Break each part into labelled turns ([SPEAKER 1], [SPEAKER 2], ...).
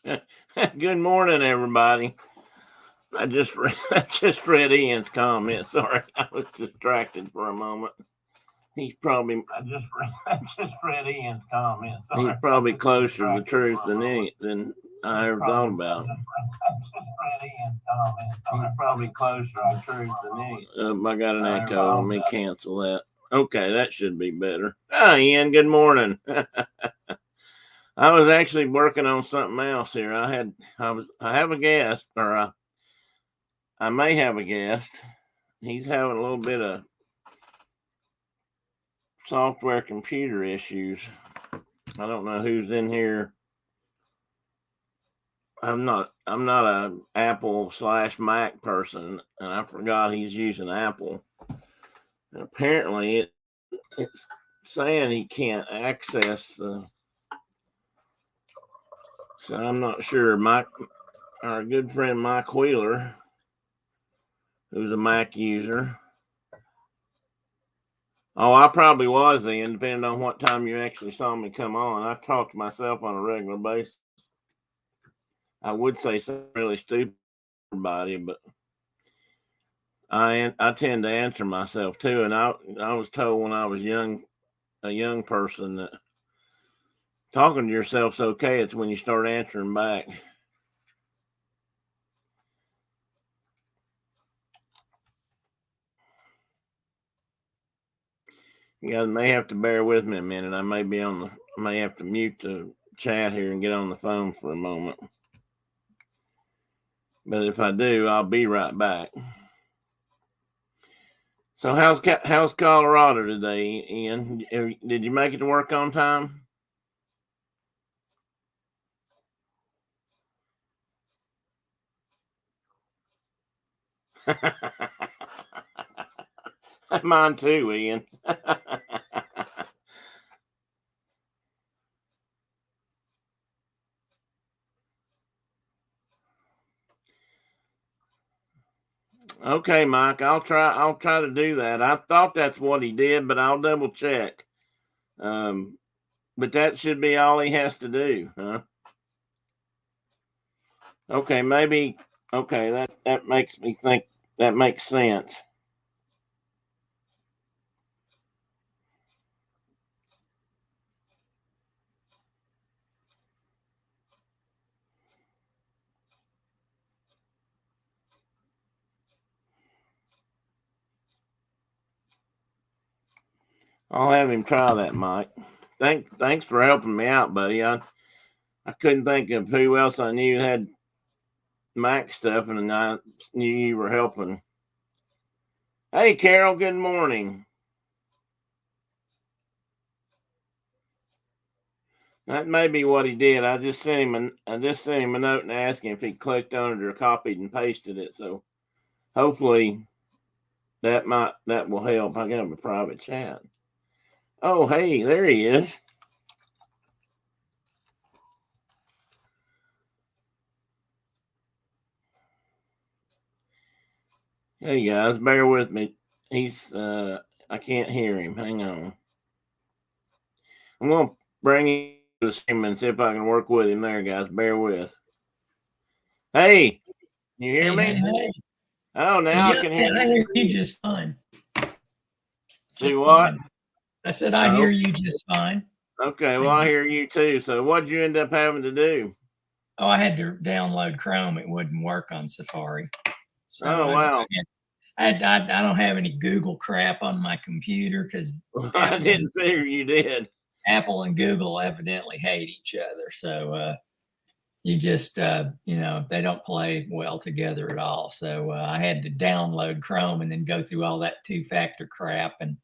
[SPEAKER 1] Good morning, everybody. I just read Ian's comment. Sorry, I was distracted for a moment. He's probably I just read Ian's comment. Sorry, he's probably closer to the truth than I ever thought about. I just read Ian's comment. He's probably closer to the truth than any. I got an echo. Let me cancel that. Okay, that should be better. Ian, good morning. I was actually working on something else here. I have a guest, or I may have a guest. He's having a little bit of software computer issues. I don't know who's in here. I'm not a Apple/Mac person, and I forgot he's using Apple. And apparently it's saying he can't access the. So I'm not sure. Our good friend Mike Wheeler, who's a Mac user. Oh, I probably was then, depending on what time you actually saw me come on. I talk to myself on a regular basis. I would say something really stupid about him, but I tend to answer myself too. And I was told when I was a young person, that talking to yourself's okay. It's when you start answering back. You guys may have to bear with me a minute. I may have to mute the chat here and get on the phone for a moment. But if I do, I'll be right back. So how's Colorado today, Ian? Did you make it to work on time? Mine too, Ian. Okay, Mike, I'll try to do that. I thought that's what he did, but I'll double check. But that should be all he has to do, huh? Okay, maybe. Okay, that makes me think that makes sense. I'll have him try that, Mike. Thanks for helping me out, buddy. I couldn't think of who else I knew had Mac stuff, and I knew you were helping. Hey, Carol. Good morning. That may be what he did. I just sent him a note and asked him if he clicked on it or copied and pasted it. So hopefully that will help. I got him a private chat. Oh, hey, there he is. Hey guys, bear with me. I can't hear him. Hang on. I'm gonna bring him to the stream and see if I can work with him there, guys. Bear with. Hey, you hear me?
[SPEAKER 2] Hey.
[SPEAKER 1] Oh, now I can hear you.
[SPEAKER 2] I hear you just fine.
[SPEAKER 1] See what?
[SPEAKER 2] I said I hear you just fine.
[SPEAKER 1] Okay, well, I hear you too. So what did you end up having to do?
[SPEAKER 2] Oh, I had to download Chrome. It wouldn't work on Safari.
[SPEAKER 1] So wow.
[SPEAKER 2] I don't have any Google crap on my computer because
[SPEAKER 1] I didn't figure you did.
[SPEAKER 2] Apple and Google evidently hate each other. So you just, they don't play well together at all. So I had to download Chrome and then go through all that two-factor crap. And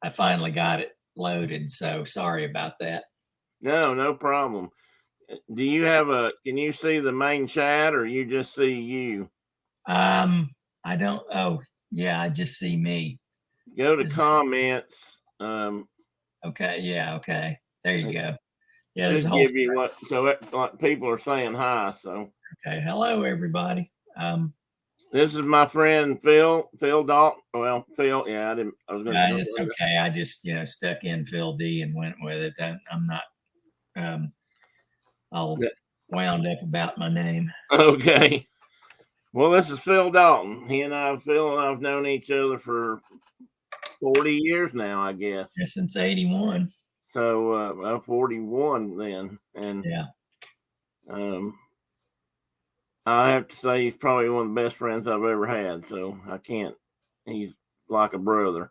[SPEAKER 2] I finally got it loaded. So sorry about that.
[SPEAKER 1] No problem. Do you can you see the main chat or you just see you?
[SPEAKER 2] I don't, I just see me.
[SPEAKER 1] Go to comments.
[SPEAKER 2] Okay. Yeah. Okay. There you go. Yeah.
[SPEAKER 1] Should give you what people are saying hi. So.
[SPEAKER 2] Okay. Hello, everybody.
[SPEAKER 1] This is my friend Phil Dalton. Well, Phil, yeah, I was going to.
[SPEAKER 2] It's okay. I just, stuck in Phil D and went with it. I'm not, wound up about my name.
[SPEAKER 1] Okay. Well, this is Phil Dalton. Phil and I've known each other for 40 years now, I guess.
[SPEAKER 2] Yeah, since 81.
[SPEAKER 1] So, I'm 41 then. And
[SPEAKER 2] Yeah.
[SPEAKER 1] I have to say he's probably one of the best friends I've ever had. So he's like a brother.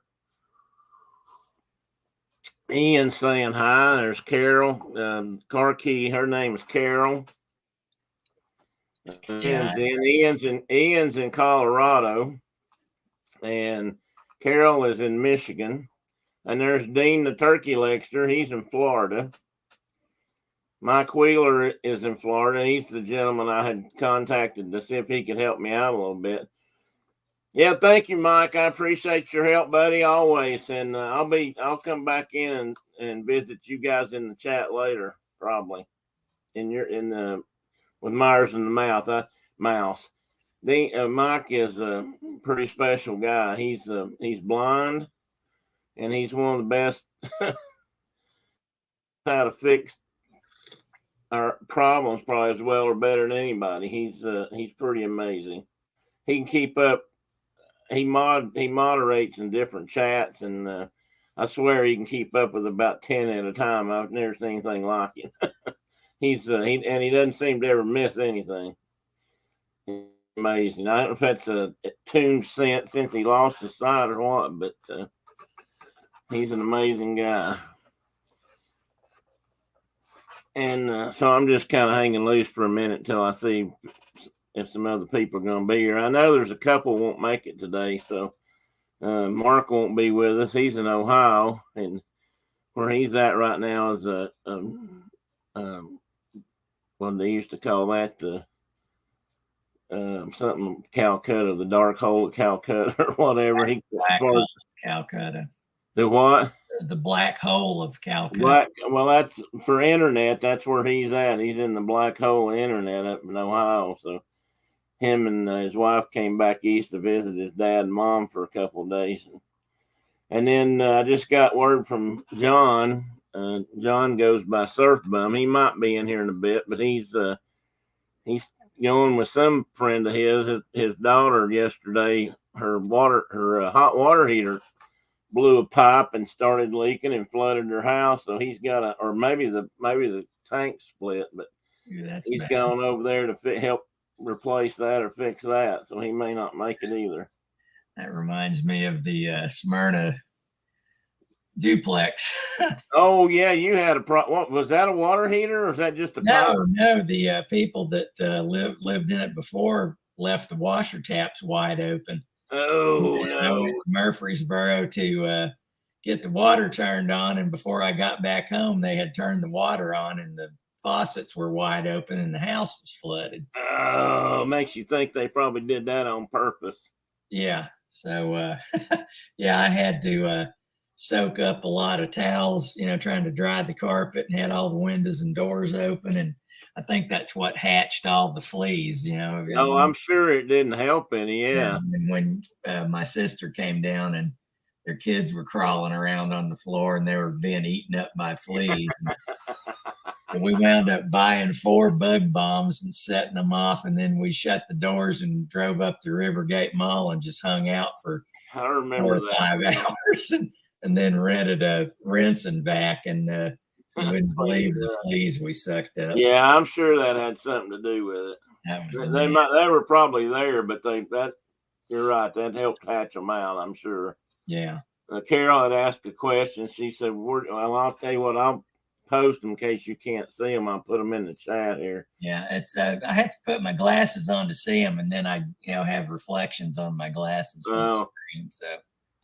[SPEAKER 1] Ian saying hi. There's Carol. Car key. Her name is Carol.
[SPEAKER 2] Yeah.
[SPEAKER 1] Ian's in Colorado, and Carol is in Michigan. And there's Dean the Turkey Lexter. He's in Florida. Mike Wheeler is in Florida. He's the gentleman I had contacted to see if he could help me out a little bit. Yeah, thank you, Mike. I appreciate your help, buddy, always. And I'll come back in and visit you guys in the chat later, probably with Myers in the Mouse. Mike is a pretty special guy. He's blind, and he's one of the best how to fix our problems probably as well or better than anybody. He's pretty amazing. He can keep up. He moderates in different chats, and I swear he can keep up with about 10 at a time. I've never seen anything like it. He doesn't seem to ever miss anything. Amazing. I don't know if that's a tuned since he lost his sight or what, but he's an amazing guy. And so I'm just kind of hanging loose for a minute till I see if some other people are going to be here. I know there's a couple won't make it today, so Mark won't be with us. He's in Ohio, and where he's at right now is what they used to call that something Calcutta, the dark hole of Calcutta or whatever.
[SPEAKER 2] Calcutta.
[SPEAKER 1] The what?
[SPEAKER 2] The black hole of Calcutta.
[SPEAKER 1] Well, that's for internet. That's where he's at. He's in the black hole of internet up in Ohio. So him and his wife came back east to visit his dad and mom for a couple of days. And then I just got word from John. John goes by Surf Bum. He might be in here in a bit, but he's going with some friend of his daughter yesterday. Her hot water heater blew a pipe and started leaking and flooded her house. So he's got or maybe the tank split, but he's gone over there to help replace that or fix that. So he may not make it either.
[SPEAKER 2] That reminds me of the Smyrna duplex.
[SPEAKER 1] Oh yeah, you had a problem. What was that? A water heater, or was that just a pipe?
[SPEAKER 2] No. The people that lived in it before left the washer taps wide open.
[SPEAKER 1] Oh
[SPEAKER 2] and
[SPEAKER 1] no!
[SPEAKER 2] I went to Murfreesboro to get the water turned on, and before I got back home, they had turned the water on, and the faucets were wide open, and the house was flooded.
[SPEAKER 1] Oh, makes you think they probably did that on purpose.
[SPEAKER 2] Yeah. So yeah, I had to soak up a lot of towels, trying to dry the carpet, and had all the windows and doors open. And I think that's what hatched all the fleas,
[SPEAKER 1] Oh, I'm sure it didn't help any. Yeah.
[SPEAKER 2] And when my sister came down and their kids were crawling around on the floor and they were being eaten up by fleas. So we wound up buying 4 bug bombs and setting them off. And then we shut the doors and drove up to Rivergate Mall and just hung out for 4 or 5 hours and then rented a rinse and vac. And you wouldn't believe the fleas we sucked up.
[SPEAKER 1] Yeah, I'm sure that had something to do with it. They were probably there, but you're right. That helped hatch them out, I'm sure.
[SPEAKER 2] Yeah.
[SPEAKER 1] Carol had asked a question. She said, I'll tell you what, I'll post them in case you can't see them. I'll put them in the chat here.
[SPEAKER 2] Yeah, it's I have to put my glasses on to see them, and then I have reflections on my glasses from the screen. So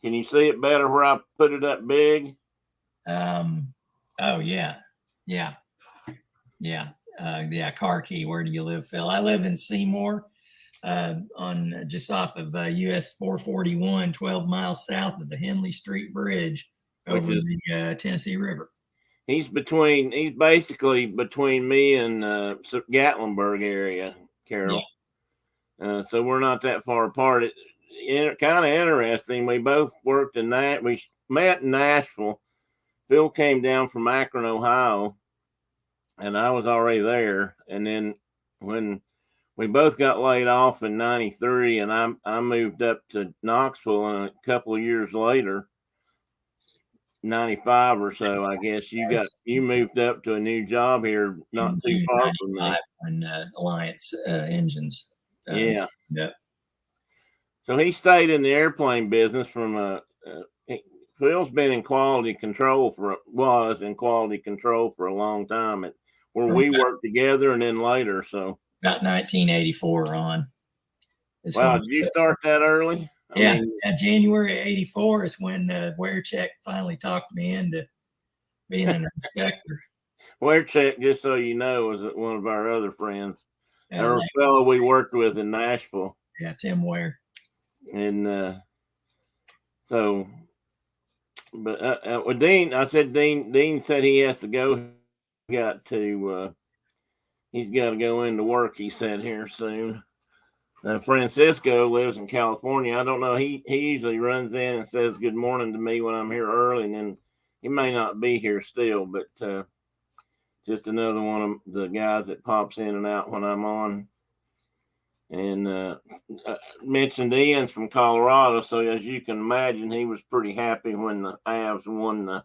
[SPEAKER 1] can you see it better where I put it up big?
[SPEAKER 2] Oh yeah. Car key. Where do you live, Phil? I live in Seymour, on just off of US 441, 12 miles south of the Henley Street Bridge over the Tennessee River.
[SPEAKER 1] He's basically between me and Gatlinburg area, Carol. Yeah. So we're not that far apart. Kind of interesting. We both worked in that. We met in Nashville. Phil came down from Akron, Ohio, and I was already there. And then when we both got laid off in '93, and I moved up to Knoxville, and a couple of years later, '95 or so, I guess you moved up to a new job here, not
[SPEAKER 2] In
[SPEAKER 1] too
[SPEAKER 2] June
[SPEAKER 1] far from me.
[SPEAKER 2] '95 when Alliance Engines.
[SPEAKER 1] Yeah.
[SPEAKER 2] Yep.
[SPEAKER 1] So he stayed in the airplane business Phil's been in quality control was in quality control for a long time where we worked together and then later. So
[SPEAKER 2] about 1984 on.
[SPEAKER 1] Wow, did you start that early?
[SPEAKER 2] Yeah, January '84 is when Wearcheck finally talked me into being an inspector.
[SPEAKER 1] Wearcheck, just so you know, was one of our other friends. Or a fellow we worked with in Nashville.
[SPEAKER 2] Yeah, Tim Ware.
[SPEAKER 1] And so, but with Dean, I said Dean said he has to go. He's got to go into work. He said here soon. Francisco lives in California. I don't know. He usually runs in and says good morning to me when I'm here early, and then he may not be here still, but just another one of the guys that pops in and out when I'm on. And mentioned Ian's from Colorado, so as you can imagine, he was pretty happy when the Avs won the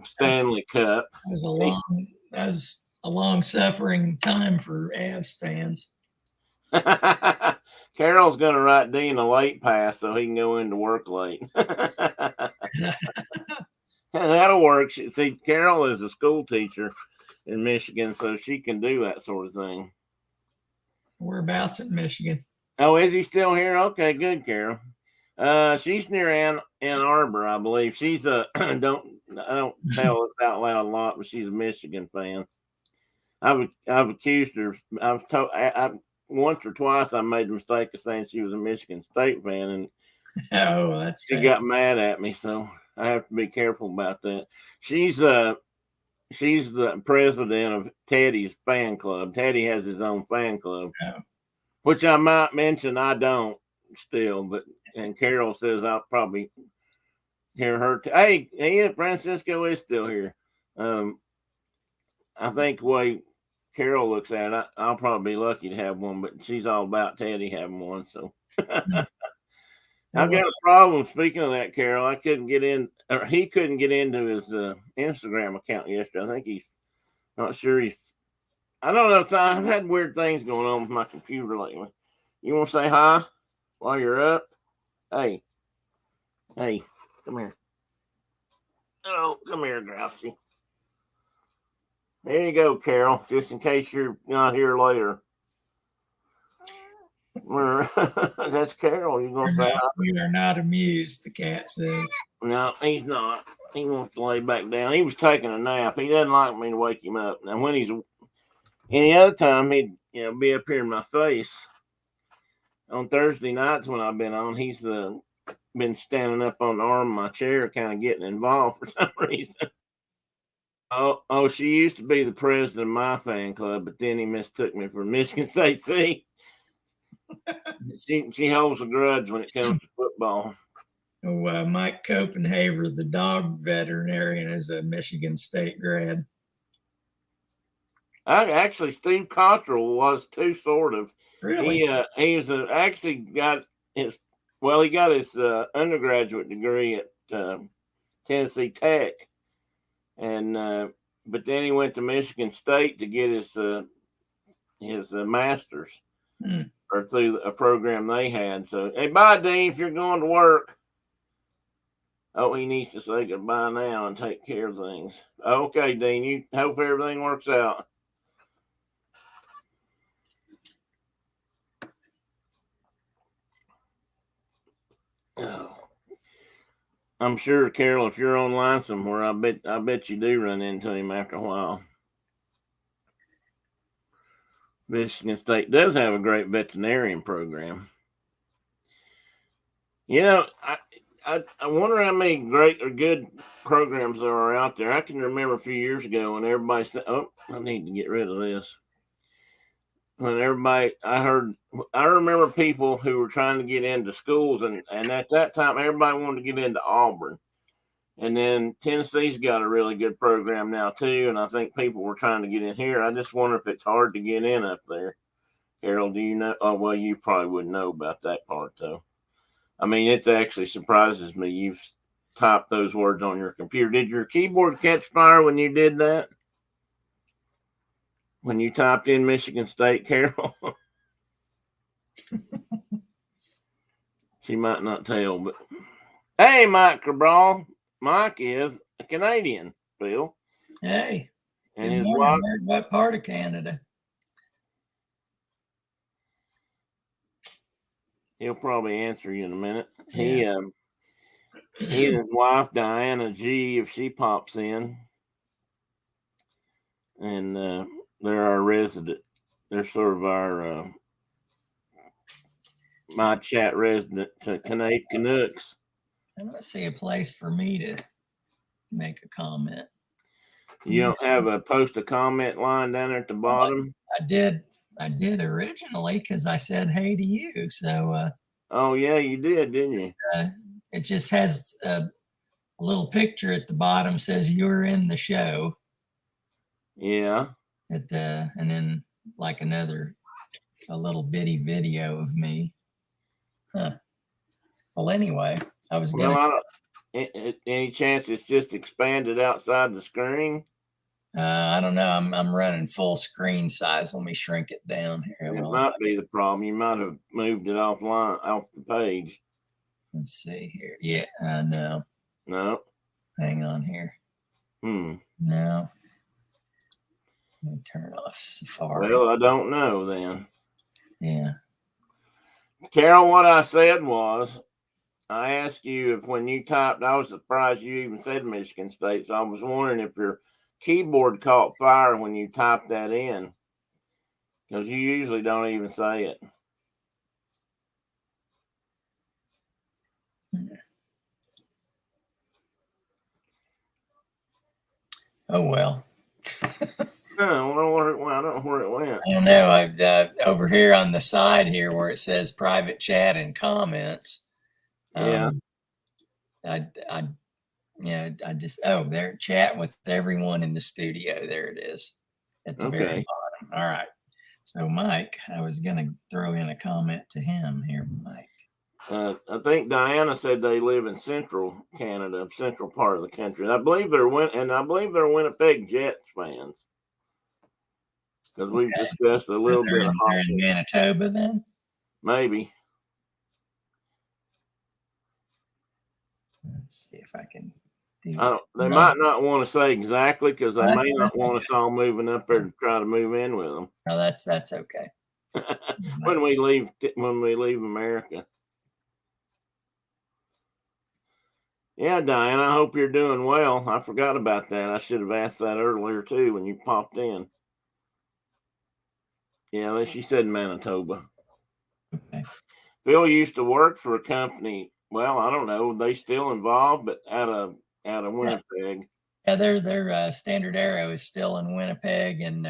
[SPEAKER 1] Stanley Cup.
[SPEAKER 2] That was a long suffering time for Avs fans.
[SPEAKER 1] Carol's going to write Dean a late pass so he can go into work late. That'll work. See, Carol is a school teacher in Michigan, so she can do that sort of thing.
[SPEAKER 2] Whereabouts in Michigan?
[SPEAKER 1] Oh, is he still here? Okay, good, Carol. She's near Ann Arbor, I believe. She's I don't tell this out loud a lot, but she's a Michigan fan. I've accused her. I've told once or twice I made the mistake of saying she was a Michigan State fan, and she got mad at me. So I have to be careful about that. She's the president of Teddy's fan club. Teddy has his own fan club, which I might mention I don't still, and Carol says I'll probably hear her. Hey, Francisco is still here. I think the way Carol looks at it, I'll probably be lucky to have one, but she's all about Teddy having one. So I've got a problem. Speaking of that, Carol, I couldn't get in, or he couldn't get into his Instagram account yesterday. I think he's not sure I don't know. So I've had weird things going on with my computer lately. You want to say hi while you're up? Hey, come here. Oh, come here, Grouchy. There you go, Carol, just in case you're not here later. That's Carol. You're going to say hi?
[SPEAKER 2] We are not amused, the cat says.
[SPEAKER 1] No, he's not. He wants to lay back down. He was taking a nap. He doesn't like me to wake him up. Now, when he's any other time, he'd be up here in my face. On Thursday nights when I've been on, he's been standing up on the arm of my chair, kind of getting involved for some reason. Oh, she used to be the president of my fan club, but then he mistook me for Michigan State C. She holds a grudge when it comes to football.
[SPEAKER 2] Oh, Mike Copenhaver, the dog veterinarian, is a Michigan State grad.
[SPEAKER 1] Actually, Steve Cottrell was too, sort of.
[SPEAKER 2] Really?
[SPEAKER 1] He was actually got his undergraduate degree at Tennessee Tech, and but then he went to Michigan State to get his master's or through a program they had. So, hey, bye, Dean, if you're going to work. Oh, he needs to say goodbye now and take care of things. Okay, Dean, you hope everything works out. I'm sure, Carol, if you're online somewhere, I bet you do run into him after a while. Michigan State does have a great veterinarian program. I wonder how many great or good programs there are out there. I can remember a few years ago when everybody said, "Oh, I need to get rid of this." When I remember people who were trying to get into schools, and at that time, everybody wanted to get into Auburn. And then Tennessee's got a really good program now too, and I think people were trying to get in here. I just wonder if it's hard to get in up there. Carol, do you know? Oh, well, you probably wouldn't know about that part though. I mean, it actually surprises me. You've typed those words on your computer. Did your keyboard catch fire when you did that? When you typed in Michigan State, Carol? She might not tell, but hey, Mike Cabral. Mike is a Canadian, Bill.
[SPEAKER 2] Hey,
[SPEAKER 1] And
[SPEAKER 2] good
[SPEAKER 1] his
[SPEAKER 2] morning.
[SPEAKER 1] wife,
[SPEAKER 2] Where- What part of Canada?
[SPEAKER 1] he'll probably answer you in a minute.
[SPEAKER 2] Yeah.
[SPEAKER 1] He and his wife Diana G, if she pops in, and they're our resident. They're sort of our my chat resident Canadian Canucks.
[SPEAKER 2] I don't see a place for me to make a comment.
[SPEAKER 1] You don't have a post a comment line down there at the bottom?
[SPEAKER 2] I did originally because I said hey to you. So
[SPEAKER 1] Oh yeah, you did, didn't you?
[SPEAKER 2] it just has a little picture at the bottom says you're in the show.
[SPEAKER 1] Yeah.
[SPEAKER 2] And then like a little bitty video of me. Huh. Well, anyway, I was gonna.
[SPEAKER 1] Well, any chance it's just expanded outside the screen?
[SPEAKER 2] I don't know. I'm running full screen size. Let me shrink it down here.
[SPEAKER 1] It might be the problem. You might have moved it off the page.
[SPEAKER 2] Let's see here. Yeah, no.
[SPEAKER 1] No.
[SPEAKER 2] Hang on here. No. Let me turn off Safari.
[SPEAKER 1] Well, I don't know then.
[SPEAKER 2] Yeah.
[SPEAKER 1] Carol, what I said was, I asked you if when you typed, I was surprised you even said Michigan State. So I was wondering if your keyboard caught fire when you typed that in, because you usually don't even say it.
[SPEAKER 2] Oh well.
[SPEAKER 1] I don't know where it went. I don't know where it went.
[SPEAKER 2] I don't know. I over here on the side here where it says private chat and comments.
[SPEAKER 1] Yeah.
[SPEAKER 2] I just there chat with everyone in the studio. There it is at the very bottom. All right. So Mike, I was gonna throw in a comment to him here, Mike.
[SPEAKER 1] I think Diana said they live in central Canada, central part of the country. I believe they're Winnipeg Jets fans, because we've discussed a little bit of
[SPEAKER 2] hockey. In Manitoba, then
[SPEAKER 1] maybe.
[SPEAKER 2] Let's see if I can.
[SPEAKER 1] They might not want to say exactly, because they may not want us all moving up there to try to move in with them.
[SPEAKER 2] No, that's okay.
[SPEAKER 1] when we leave America. Yeah, Diane, I hope you're doing well. I forgot about that. I should have asked that earlier too when you popped in. Yeah, she said Manitoba.
[SPEAKER 2] Okay.
[SPEAKER 1] Phil used to work for a company. Well, I don't know. They still involved, but out of Winnipeg.
[SPEAKER 2] Yeah, their Standard Arrow is still in Winnipeg, and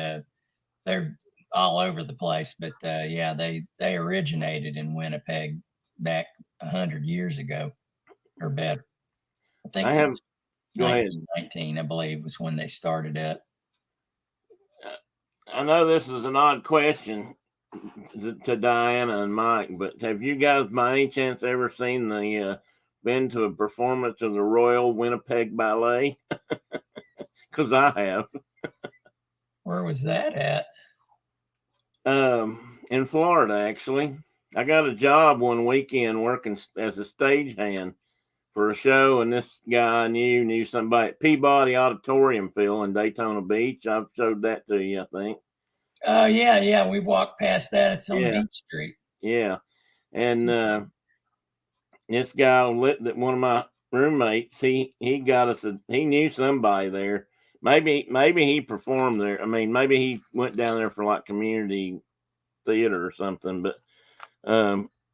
[SPEAKER 2] they're all over the place. But they originated in Winnipeg back 100 years ago or better. I think 1919, I believe, was when they started up.
[SPEAKER 1] I know this is an odd question to Diana and Mike, but have you guys by any chance ever been to a performance of the Royal Winnipeg Ballet? Because I have.
[SPEAKER 2] Where was that at?
[SPEAKER 1] In Florida, actually. I got a job one weekend working as a stagehand for a show, and this guy I knew somebody at Peabody Auditorium, Phil, in Daytona Beach. I've showed that to you, I think.
[SPEAKER 2] Oh, yeah. We've walked past that. It's on Beach Street.
[SPEAKER 1] Yeah. And this guy, one of my roommates, he got us he knew somebody there. Maybe he performed there. I mean, maybe he went down there for like community theater or something, but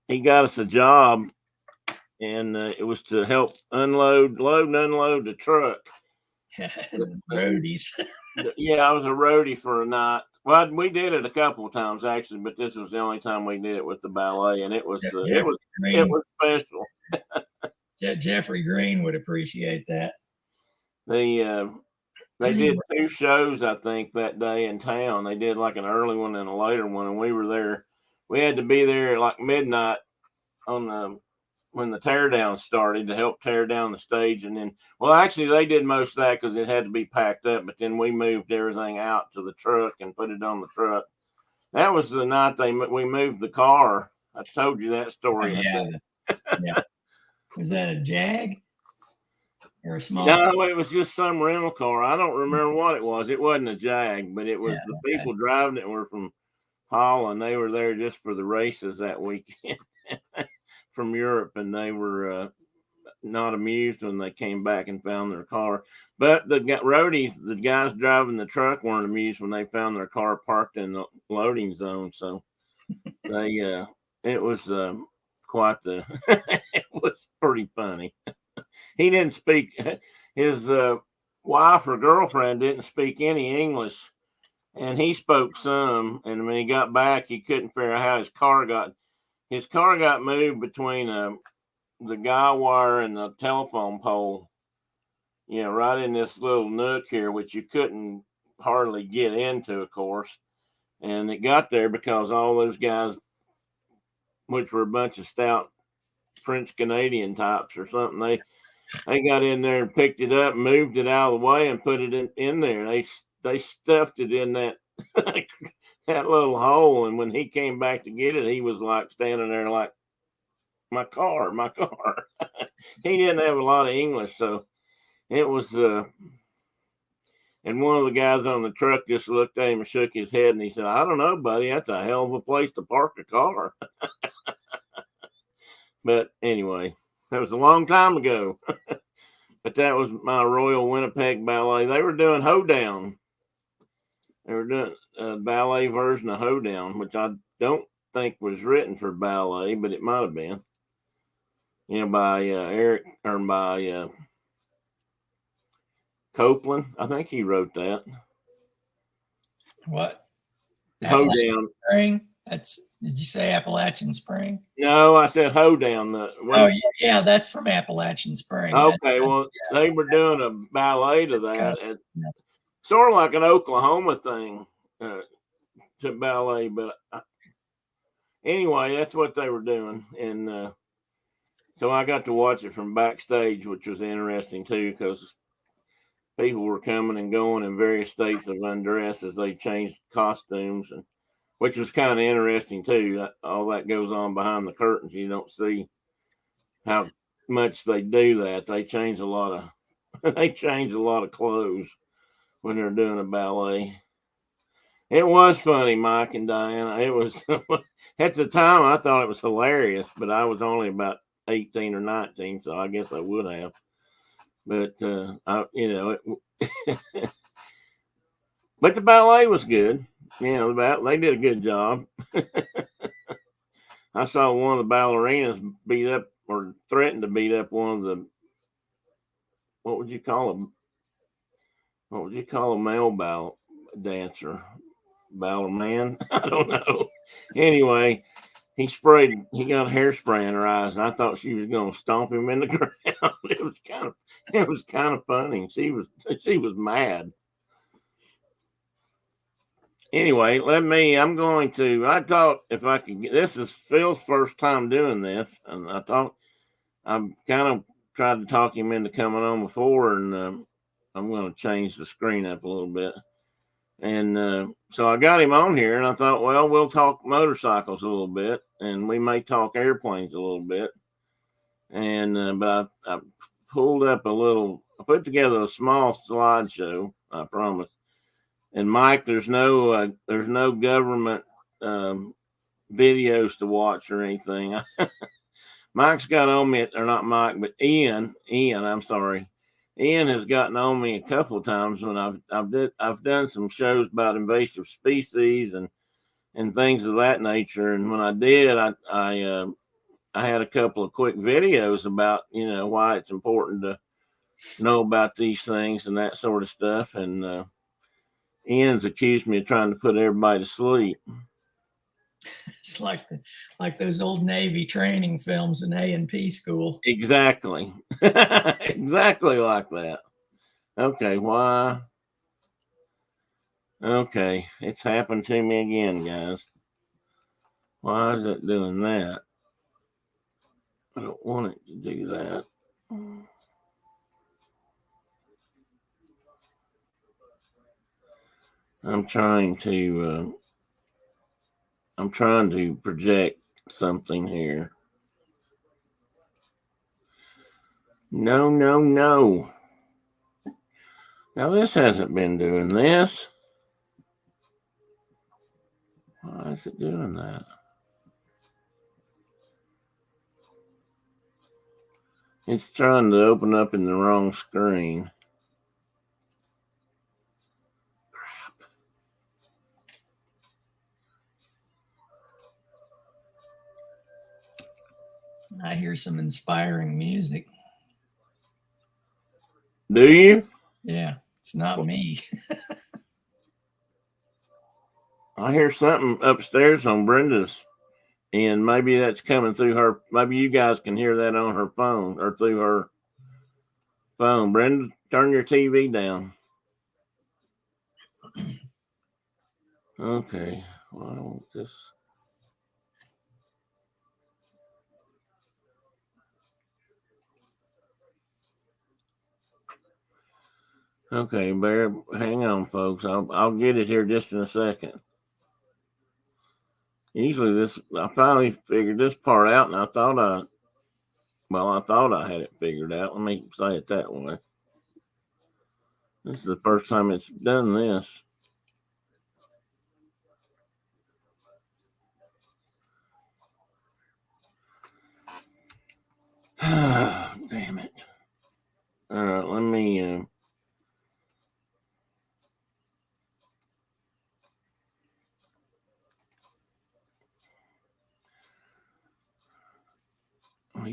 [SPEAKER 1] he got us a job, and it was to help load and unload the truck.
[SPEAKER 2] Roadies.
[SPEAKER 1] Yeah, I was a roadie for a night. Well, we did it a couple of times actually, but this was the only time we did it with the ballet, and it was special.
[SPEAKER 2] Jeffrey Green would appreciate that.
[SPEAKER 1] They did 2 shows, I think, that day in town. They did like an early one and a later one, and we were there. We had to be there at like midnight when the teardown started to help tear down the stage. And then, well, actually, they did most of that because it had to be packed up. But then we moved everything out to the truck and put it on the truck. That was the night we moved the car. I told you that
[SPEAKER 2] Oh,
[SPEAKER 1] story.
[SPEAKER 2] yeah. Yeah. Was that a Jag or a small?
[SPEAKER 1] No, it was just some rental car. I don't remember what it was. It wasn't a Jag, but it was
[SPEAKER 2] Yeah,
[SPEAKER 1] the
[SPEAKER 2] okay.
[SPEAKER 1] people driving it were from Holland. They were there just for the races that weekend from Europe, and they were not amused when they came back and found their car. But the roadies, the guys driving the truck, weren't amused when they found their car parked in the loading zone. So they, it was quite the, it was pretty funny. He didn't speak, his wife or girlfriend didn't speak any English, and he spoke some. And when he got back, he couldn't figure out how his car got moved between the guy wire and the telephone pole, right in this little nook here, which you couldn't hardly get into, of course. And it got there because all those guys, which were a bunch of stout French Canadian types or something, they got in there and picked it up, moved it out of the way, and put it in there. They stuffed it in that that little hole. And when he came back to get it, he was like standing there like, my car. He didn't have a lot of English, so it was and one of the guys on the truck just looked at him and shook his head, and he said, I don't know, buddy, that's a hell of a place to park a car. But anyway, that was a long time ago. But that was my Royal Winnipeg Ballet. They were doing Hoedown. They were doing a ballet version of Hoedown, which I don't think was written for ballet, but it might have been. By Eric, or by Copeland. I think he wrote that.
[SPEAKER 2] What?
[SPEAKER 1] Hoedown.
[SPEAKER 2] Spring? Did you say Appalachian Spring?
[SPEAKER 1] No, I said Hoedown.
[SPEAKER 2] Yeah, that's from Appalachian Spring.
[SPEAKER 1] Okay, they were doing a ballet to that. Sort of like an Oklahoma thing to ballet. But anyway, that's what they were doing. And so I got to watch it from backstage, which was interesting too, because people were coming and going in various states of undress as they changed costumes, and which was kind of interesting too. All that goes on behind the curtains. You don't see how much they do that. They change a lot of clothes when they're doing a ballet. It was funny, Mike and Diana. It was at the time I thought it was hilarious, but I was only about 18 or 19, so I guess I would have. But but the ballet was good. They did a good job. I saw one of the ballerinas beat up or threatened to beat up one of the, what would you call them? What would you call a male dancer? Ballerman? I don't know. Anyway, he got hairspray in her eyes, and I thought she was going to stomp him in the ground. It was kind of funny. She was mad. Anyway, I thought if I could this is Phil's first time doing this, and I thought I've kind of tried to talk him into coming on before, and I'm going to change the screen up a little bit. And so I got him on here, and I thought, well, we'll talk motorcycles a little bit, and we may talk airplanes a little bit. And but I pulled up I put together a small slideshow, I promise. And Mike, there's no government videos to watch or anything. Mike's got on me, or not Mike, but Ian. I'm sorry. Ian has gotten on me a couple of times when I've done some shows about invasive species and things of that nature. And when I did, I had a couple of quick videos about why it's important to know about these things and that sort of stuff. And Ian's accused me of trying to put everybody to sleep.
[SPEAKER 2] It's like those old Navy training films in A&P school.
[SPEAKER 1] Exactly. Exactly like that. Okay, why? Okay, it's happened to me again, guys. Why is it doing that? I don't want it to do that. I'm trying to project something here. No, no, no. Now this hasn't been doing this. Why is it doing that? It's trying to open up in the wrong screen.
[SPEAKER 2] I hear some inspiring music.
[SPEAKER 1] Do you?
[SPEAKER 2] Yeah, it's not me.
[SPEAKER 1] I hear something upstairs on Brenda's, and maybe that's coming through her. Maybe you guys can hear that on her phone or through her phone. Brenda, turn your TV down. Okay, well, I don't just. Okay, bear, hang on, folks. I'll get it here just in a second. Usually, I finally figured this part out, and I thought I had it figured out. Let me say it that way. This is the first time it's done this. Damn it. All right, let me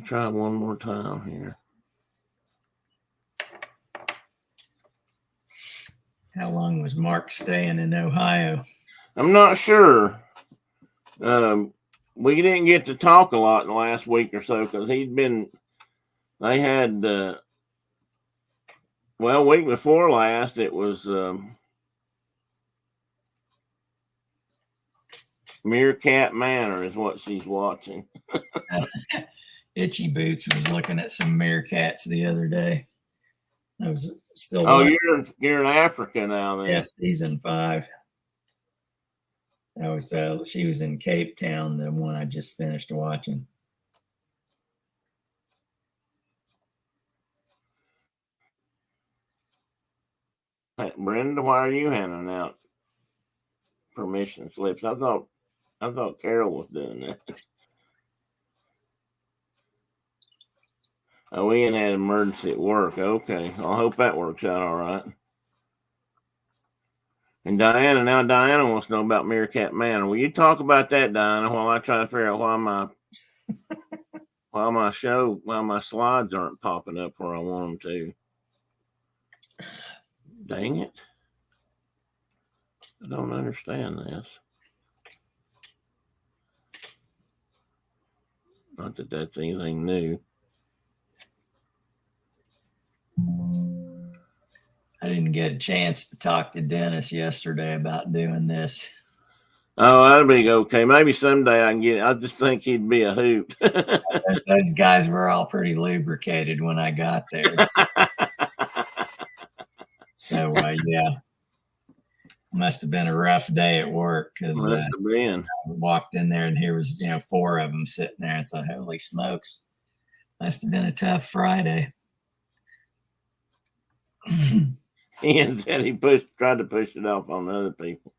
[SPEAKER 1] try one more time here.
[SPEAKER 2] How long was Mark staying in Ohio?
[SPEAKER 1] I'm not sure. We didn't get to talk a lot in the last week or so because they had, week before last, it was Meerkat Manor is what she's watching.
[SPEAKER 2] Itchy Boots was looking at some meerkats the other day. I was still.
[SPEAKER 1] Oh, you're in Africa now, then.
[SPEAKER 2] Yeah, season 5. That was she was in Cape Town, the one I just finished watching.
[SPEAKER 1] Hey, Brenda, why are you handing out permission slips? I thought Carol was doing that. Oh, Ian had an emergency at work. Okay, I hope that works out all right. And Diana wants to know about Meerkat Manor. Will you talk about that, Diana, while I try to figure out why my slides aren't popping up where I want them to? Dang it. I don't understand this. Not that that's anything new.
[SPEAKER 2] I didn't get a chance to talk to Dennis yesterday about doing this.
[SPEAKER 1] Oh, that'll be okay. Maybe someday I can get it. I just think he'd be a hoot.
[SPEAKER 2] Those guys were all pretty lubricated when I got there. So, yeah. Must have been a rough day at work because I walked in there and here was 4 of them sitting there. And so holy smokes, must have been a tough Friday.
[SPEAKER 1] Ian said he tried to push it off on other people.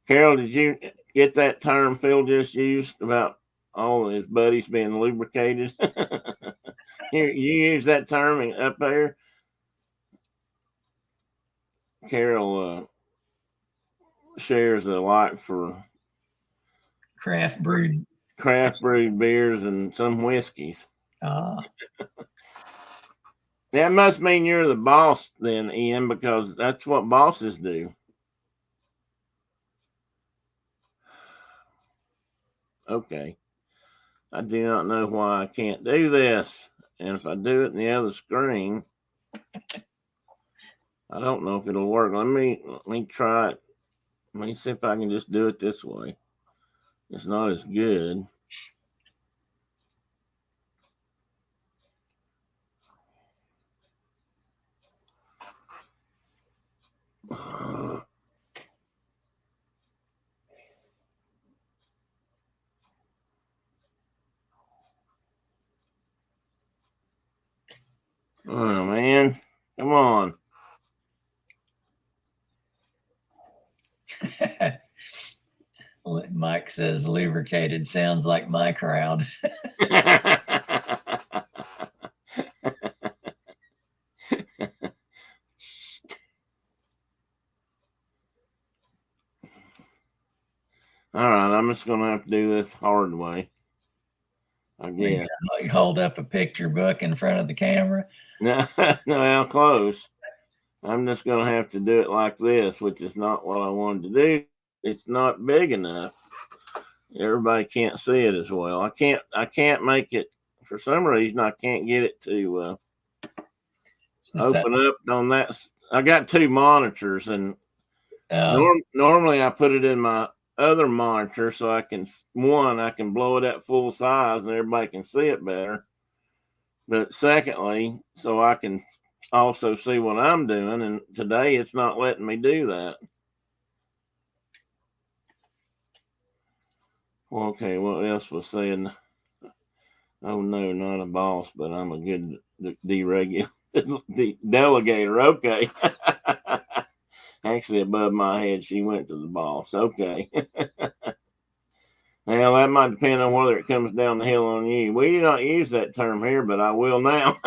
[SPEAKER 1] Carol, did you get that term Phil just used about all his buddies being lubricated? You use that term up there? Carol shares a lot for
[SPEAKER 2] craft brewed
[SPEAKER 1] beers and some whiskeys. That must mean you're the boss then, Ian, because that's what bosses do. Okay. I do not know why I can't do this. And if I do it in the other screen, I don't know if it'll work. Let me try it. Let me see if I can just do it this way. It's not as good. Oh man, come on.
[SPEAKER 2] Mike says lubricated sounds like my crowd.
[SPEAKER 1] All right, I'm just gonna have to do this hard way. I guess.
[SPEAKER 2] You hold up a picture book in front of the camera.
[SPEAKER 1] No, no, how close. I'm just gonna have to do it like this, which is not what I wanted to do. It's not big enough. Everybody can't see it as well. I can't make it for some reason. I can't get it to open up on that. I got two monitors, and normally I put it in my other monitor so I can blow it at full size and everybody can see it better. But secondly, so I can also see what I'm doing. And today it's not letting me do that. Okay, what else was saying? Oh no, not a boss, but I'm a good delegator. Okay. Actually, above my head, she went to the boss. Okay. Now, that might depend on whether it comes down the hill on you. We do not use that term here, but I will now.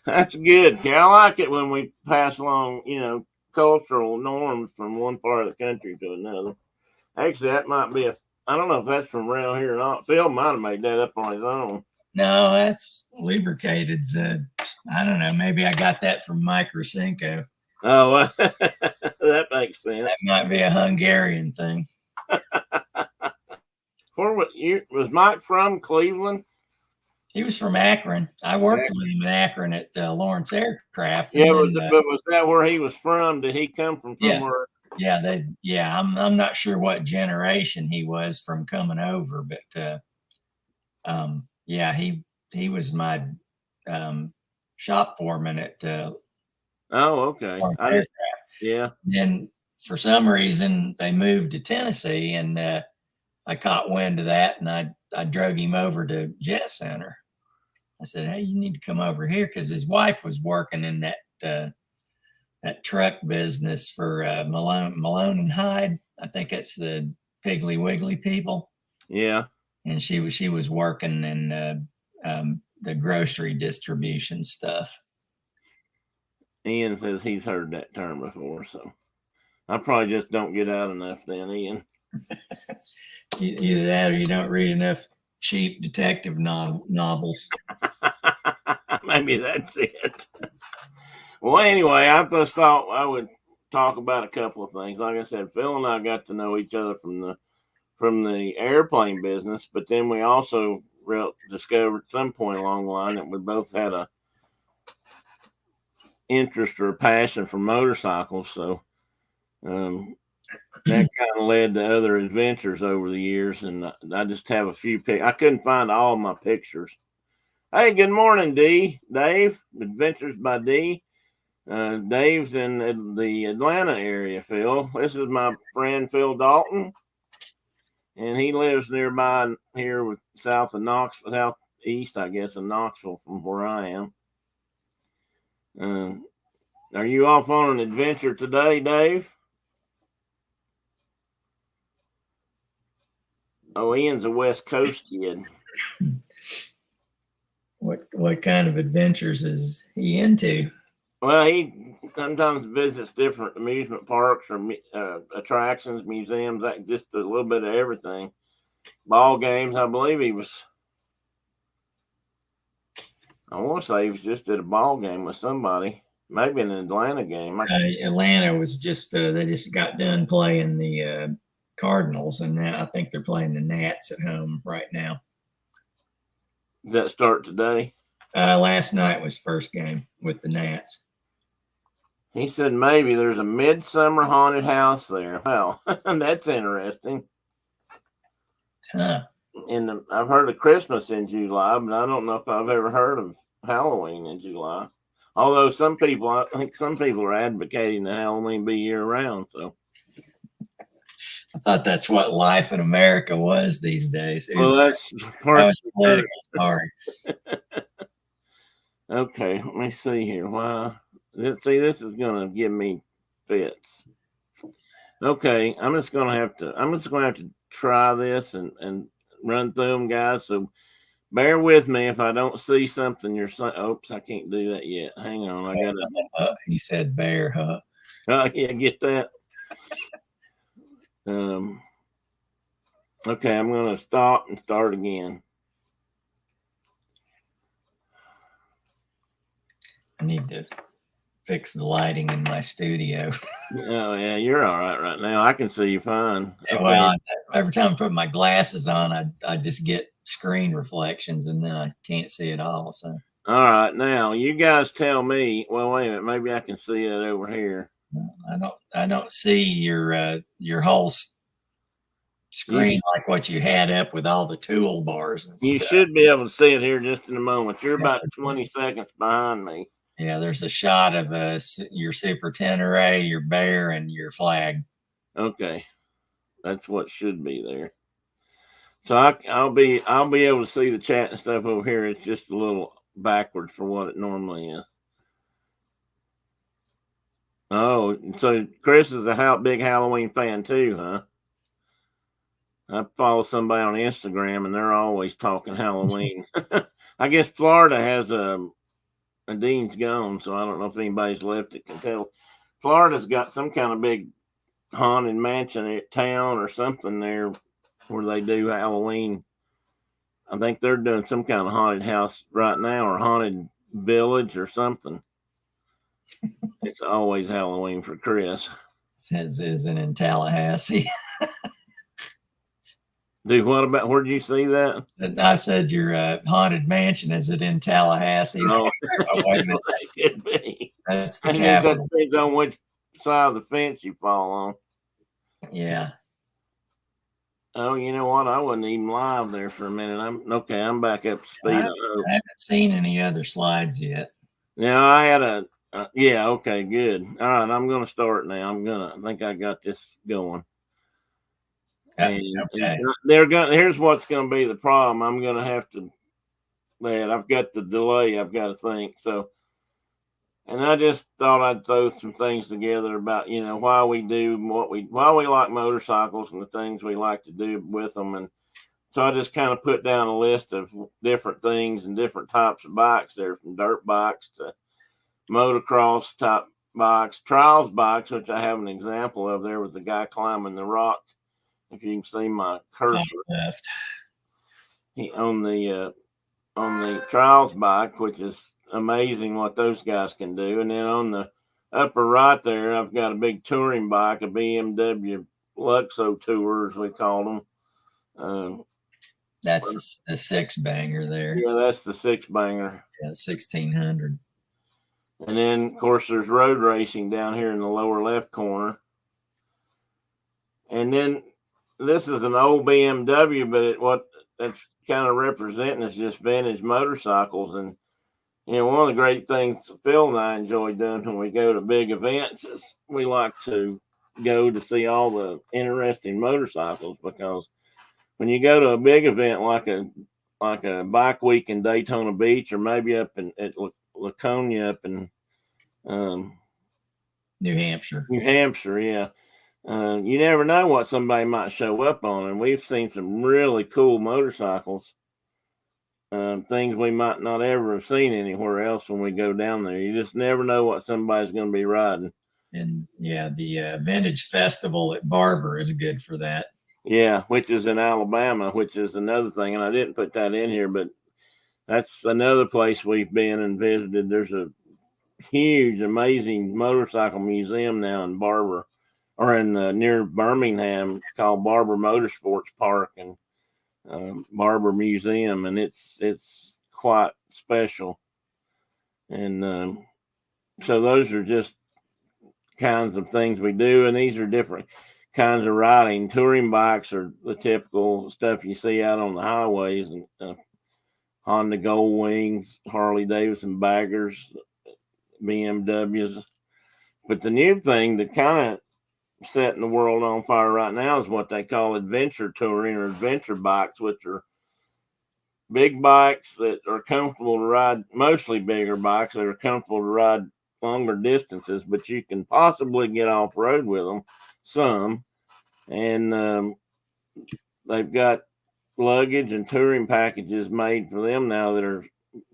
[SPEAKER 1] That's good. I like it when we pass along, cultural norms from one part of the country to another. Actually, that might be I don't know if that's from around here or not. Phil might have made that up on his own.
[SPEAKER 2] No, that's lubricated's. I don't know. Maybe I got that from Mike Rosenko.
[SPEAKER 1] Oh, that makes sense.
[SPEAKER 2] That might be a Hungarian thing.
[SPEAKER 1] Was Mike from Cleveland?
[SPEAKER 2] He was from Akron. I worked with him in Akron at Lawrence Aircraft.
[SPEAKER 1] Yeah, but was that where he was from? Did he come from somewhere?
[SPEAKER 2] Yes. Yeah, I'm not sure what generation he was from coming over, but yeah, he was my shop foreman at
[SPEAKER 1] oh, okay. Yeah.
[SPEAKER 2] Then for some reason they moved to Tennessee, and I caught wind of that, and I drug him over to Jet Center. I said, "Hey, you need to come over here," because his wife was working in that truck business for Malone and Hyde. I think that's the Piggly Wiggly people.
[SPEAKER 1] Yeah.
[SPEAKER 2] And she was working in the grocery distribution stuff.
[SPEAKER 1] Ian says he's heard that term before, so I probably just don't get out enough then, Ian.
[SPEAKER 2] Either that or you don't read enough cheap detective novels.
[SPEAKER 1] Maybe that's it. Well, anyway, I just thought I would talk about a couple of things. Like I said, Phil and I got to know each other from the airplane business, but then we also discovered at some point along the line that we both had a interest or a passion for motorcycles. So that kind of led to other adventures over the years. And I just have a few I couldn't find all my pictures. Hey, good morning, Dave. Adventures by D. Dave's in the Atlanta area, Phil. This is my friend Phil Dalton, and he lives nearby here south of Knoxville, southeast, I guess, of Knoxville from where I am. Are you off on an adventure today, Dave? Oh, Ian's a West Coast kid.
[SPEAKER 2] What kind of adventures is he into?
[SPEAKER 1] Well, he sometimes visits different amusement parks or attractions, museums, like just a little bit of everything. Ball games, I believe he was. I want to say he was just at a ball game with somebody, maybe an Atlanta game.
[SPEAKER 2] Atlanta was just they just got done playing the Cardinals, and now I think they're playing the Nats at home right now.
[SPEAKER 1] Does that start today?
[SPEAKER 2] Last night was first game with the Nats.
[SPEAKER 1] He said maybe there's a midsummer haunted house there. Well, that's interesting.
[SPEAKER 2] Huh.
[SPEAKER 1] I've heard of Christmas in July, but I don't know if I've ever heard of Halloween in July. Although I think some people are advocating that Halloween be year round. So,
[SPEAKER 2] I thought that's what life in America was these days.
[SPEAKER 1] well,
[SPEAKER 2] Oops,
[SPEAKER 1] that's
[SPEAKER 2] that
[SPEAKER 1] partially
[SPEAKER 2] was
[SPEAKER 1] true.
[SPEAKER 2] political. Sorry.
[SPEAKER 1] Okay, let me see here. Why? See, this is gonna give me fits. Okay, I'm just gonna have to try this and run through them, guys. So bear with me if I don't see something you're saying. Oops, I can't do that yet. Hang on, I gotta.
[SPEAKER 2] He said bear, huh?
[SPEAKER 1] Oh yeah, get that. Okay, I'm gonna stop and start again.
[SPEAKER 2] I need to fix the lighting in my studio.
[SPEAKER 1] Oh yeah, you're all right now. I can see you fine. Okay.
[SPEAKER 2] Well, every time I put my glasses on, I just get screen reflections, and then I can't see it all. So,
[SPEAKER 1] All right, now you guys tell me. Well, wait a minute. Maybe I can see it over here.
[SPEAKER 2] I don't see your whole screen like what you had up with all the toolbars and
[SPEAKER 1] You
[SPEAKER 2] stuff.
[SPEAKER 1] should be able to see it here just in a moment. You're about 20 seconds behind me.
[SPEAKER 2] Yeah, there's a shot of your Super 10 array, your bear, and your flag.
[SPEAKER 1] Okay, that's what should be there. So I'll be able to see the chat and stuff over here. It's just a little backwards for what it normally is. Oh, so Chris is a big Halloween fan too, huh? I follow somebody on Instagram and they're always talking Halloween. I guess Florida has a Dean's gone, so I don't know if anybody's left that can tell. Florida's got some kind of big haunted mansion at town or something there where they do Halloween. I think they're doing some kind of haunted house right now or haunted village or something. It's always Halloween for Chris.
[SPEAKER 2] Says isn't in Tallahassee.
[SPEAKER 1] Dude, what about, where'd you see that?
[SPEAKER 2] I said your haunted mansion, is it in Tallahassee?
[SPEAKER 1] Oh,
[SPEAKER 2] Wait a minute.
[SPEAKER 1] it could be.
[SPEAKER 2] That's the
[SPEAKER 1] I think that
[SPEAKER 2] capital.
[SPEAKER 1] depends on which side of the fence you fall on.
[SPEAKER 2] Yeah.
[SPEAKER 1] Oh, you know what? I wasn't even live there for a minute. I'm back up to speed.
[SPEAKER 2] I haven't seen any other slides yet.
[SPEAKER 1] Now I had yeah, okay, good. All right, I'm gonna start now. I think I got this going. And
[SPEAKER 2] Okay.
[SPEAKER 1] here's what's gonna be the problem. I'm gonna have to, man, I've got the delay, I've got to think. So, and I just thought I'd throw some things together about, why we do why we like motorcycles and the things we like to do with them. And so I just kind of put down a list of different things and different types of bikes there, from dirt bikes to motocross type bikes, trials bikes, which I have an example of there with the guy climbing the rock. If you can see my cursor,
[SPEAKER 2] Left.
[SPEAKER 1] he on the trials bike, which is amazing what those guys can do. And then on the upper right there, I've got a big touring bike, a BMW Luxo Tour, as we call them.
[SPEAKER 2] That's a six banger there.
[SPEAKER 1] Yeah, that's the six banger.
[SPEAKER 2] Yeah, 1600.
[SPEAKER 1] And then, of course, there's road racing down here in the lower left corner. And then this is an old BMW, but what that's kind of representing is just vintage motorcycles. And, one of the great things Phil and I enjoy doing when we go to big events is we like to go to see all the interesting motorcycles, because when you go to a big event like a bike week in Daytona Beach, or maybe up at Laconia up in
[SPEAKER 2] New Hampshire.
[SPEAKER 1] Yeah. You never know what somebody might show up on, and we've seen some really cool motorcycles, things we might not ever have seen anywhere else when we go down there. You just never know what somebody's going to be riding.
[SPEAKER 2] And yeah, the Vintage Festival at Barber is good for that.
[SPEAKER 1] Yeah, which is in Alabama, which is another thing, and I didn't put that in here, but that's another place we've been and visited. There's a huge, amazing motorcycle museum now in Barber, or in near Birmingham. It's called Barber Motorsports Park and Barber Museum, and it's quite special. And so those are just kinds of things we do, and these are different kinds of riding. Touring bikes are the typical stuff you see out on the highways, and Honda Gold Wings, Harley Davidson Baggers, BMWs. But the new thing that kind of setting the world on fire right now is what they call adventure touring or adventure bikes, which are big bikes that are comfortable to ride, mostly bigger bikes that are comfortable to ride longer distances, but you can possibly get off road with them some. And they've got luggage and touring packages made for them now that are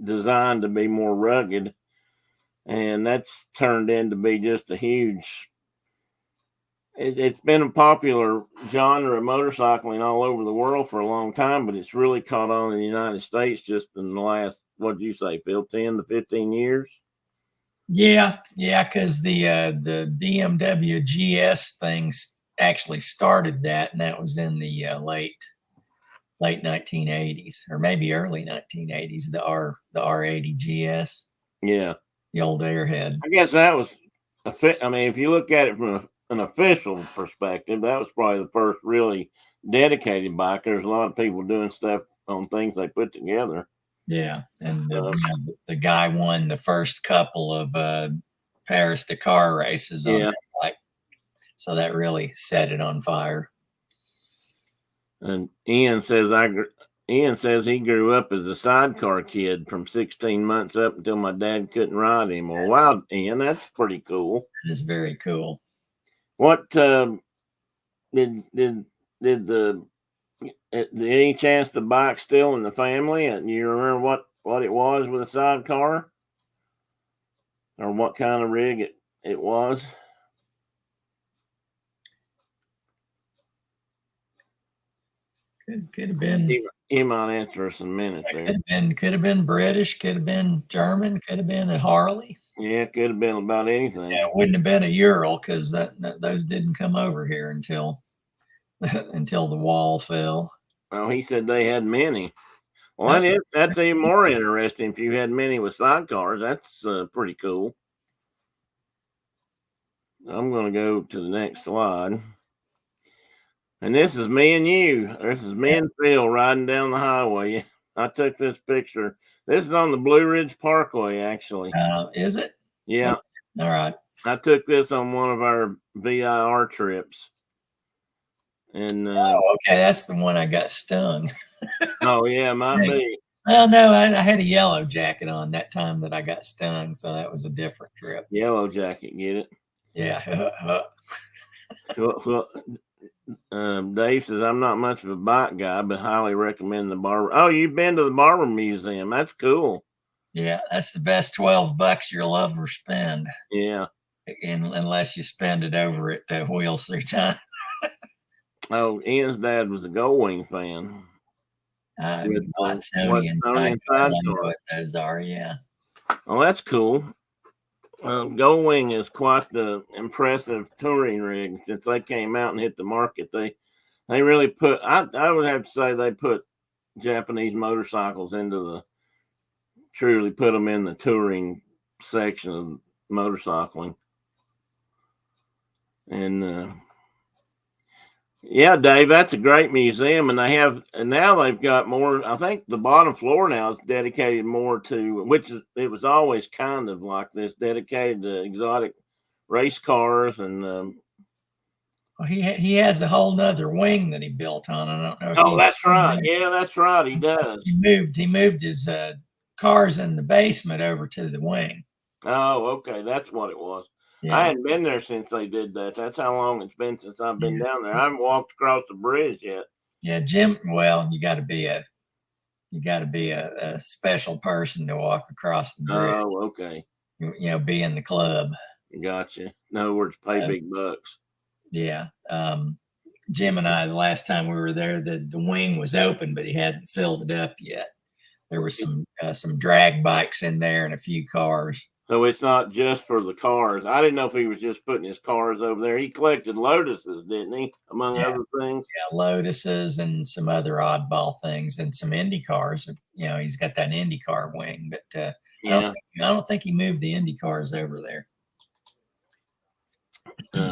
[SPEAKER 1] designed to be more rugged. And that's turned into be just a huge, it's been a popular genre of motorcycling all over the world for a long time, but it's really caught on in the United States just in the last, what'd you say, Phil, 10 to 15 years?
[SPEAKER 2] Yeah, because the BMW GS things actually started that, and that was in the late 1980s, or maybe early 1980s. The R80 GS,
[SPEAKER 1] Yeah,
[SPEAKER 2] the old Airhead.
[SPEAKER 1] I guess that was I mean, if you look at it from an official perspective, that was probably the first really dedicated bike. There's a lot of people doing stuff on things they put together.
[SPEAKER 2] Yeah, and the guy won the first couple of Paris Dakar races on that bike, so that really set it on fire.
[SPEAKER 1] And Ian says he grew up as a sidecar kid from 16 months up until my dad couldn't ride anymore. Wow, Ian, that's pretty cool.
[SPEAKER 2] It is very cool.
[SPEAKER 1] What did any chance the bike's still in the family? And you remember what it was with a sidecar, or what kind of rig it was?
[SPEAKER 2] Could have been.
[SPEAKER 1] He might answer us in a minute there.
[SPEAKER 2] Could have been British. Could have been German. Could have been a Harley.
[SPEAKER 1] Yeah, it could have been about anything.
[SPEAKER 2] Yeah, it wouldn't have been a Ural because those didn't come over here until the wall fell.
[SPEAKER 1] Well, he said they had many. Well, that's even more interesting. If you had many with sidecars, that's pretty cool. I'm going to go to the next slide. And this is me and you. This is me and Phil riding down the highway. I took this picture. This is on the Blue Ridge Parkway, actually.
[SPEAKER 2] Is it?
[SPEAKER 1] Yeah.
[SPEAKER 2] All right.
[SPEAKER 1] I took this on one of our VIR trips. And
[SPEAKER 2] okay, that's the one I got stung.
[SPEAKER 1] Oh yeah, might be.
[SPEAKER 2] Well, no, I had a yellow jacket on that time that I got stung, so that was a different trip.
[SPEAKER 1] Yellow jacket, get it?
[SPEAKER 2] Yeah.
[SPEAKER 1] Well, Dave says I'm not much of a bike guy, but highly recommend the Barber. Oh, you've been to the Barber Museum? That's cool.
[SPEAKER 2] Yeah, that's the best $12 you'll ever spend.
[SPEAKER 1] Yeah,
[SPEAKER 2] unless you spend it over at Wheels Through Time.
[SPEAKER 1] Oh, Ian's dad was a Gold Wing fan.
[SPEAKER 2] Watsonian sidecars, I know what those are. Yeah.
[SPEAKER 1] Oh, that's cool. Gold Wing is quite the impressive touring rig. Since they came out and hit the market, they really put. I would have to say they put Japanese motorcycles truly put them in the touring section of motorcycling. And yeah, Dave, that's a great museum, and now they've got more. I think the bottom floor now is dedicated more to, it was always kind of like this, dedicated to exotic race cars. And
[SPEAKER 2] well, he has a whole nother wing that he built on. I don't know.
[SPEAKER 1] Oh, that's right. Yeah, that's right. He does.
[SPEAKER 2] He moved his cars in the basement over to the wing.
[SPEAKER 1] Oh, okay, that's what it was. Yeah. I hadn't been there since they did that. That's how long it's been since I've been down there. I haven't walked across the bridge yet.
[SPEAKER 2] Yeah, Jim. Well, you got to be a special person to walk across the bridge.
[SPEAKER 1] Oh, okay.
[SPEAKER 2] Be in the club.
[SPEAKER 1] Gotcha. In other words, pay big bucks.
[SPEAKER 2] Yeah. Jim and I, the last time we were there, the wing was open, but he hadn't filled it up yet. There was some drag bikes in there and a few cars.
[SPEAKER 1] So it's not just for the cars. I didn't know if he was just putting his cars over there. He collected Lotuses, didn't he? Among
[SPEAKER 2] Yeah.
[SPEAKER 1] other things.
[SPEAKER 2] Yeah, Lotuses and some other oddball things and some Indy cars. You know, he's got that Indy car wing, but
[SPEAKER 1] Yeah.
[SPEAKER 2] I don't think he moved the Indy cars over there.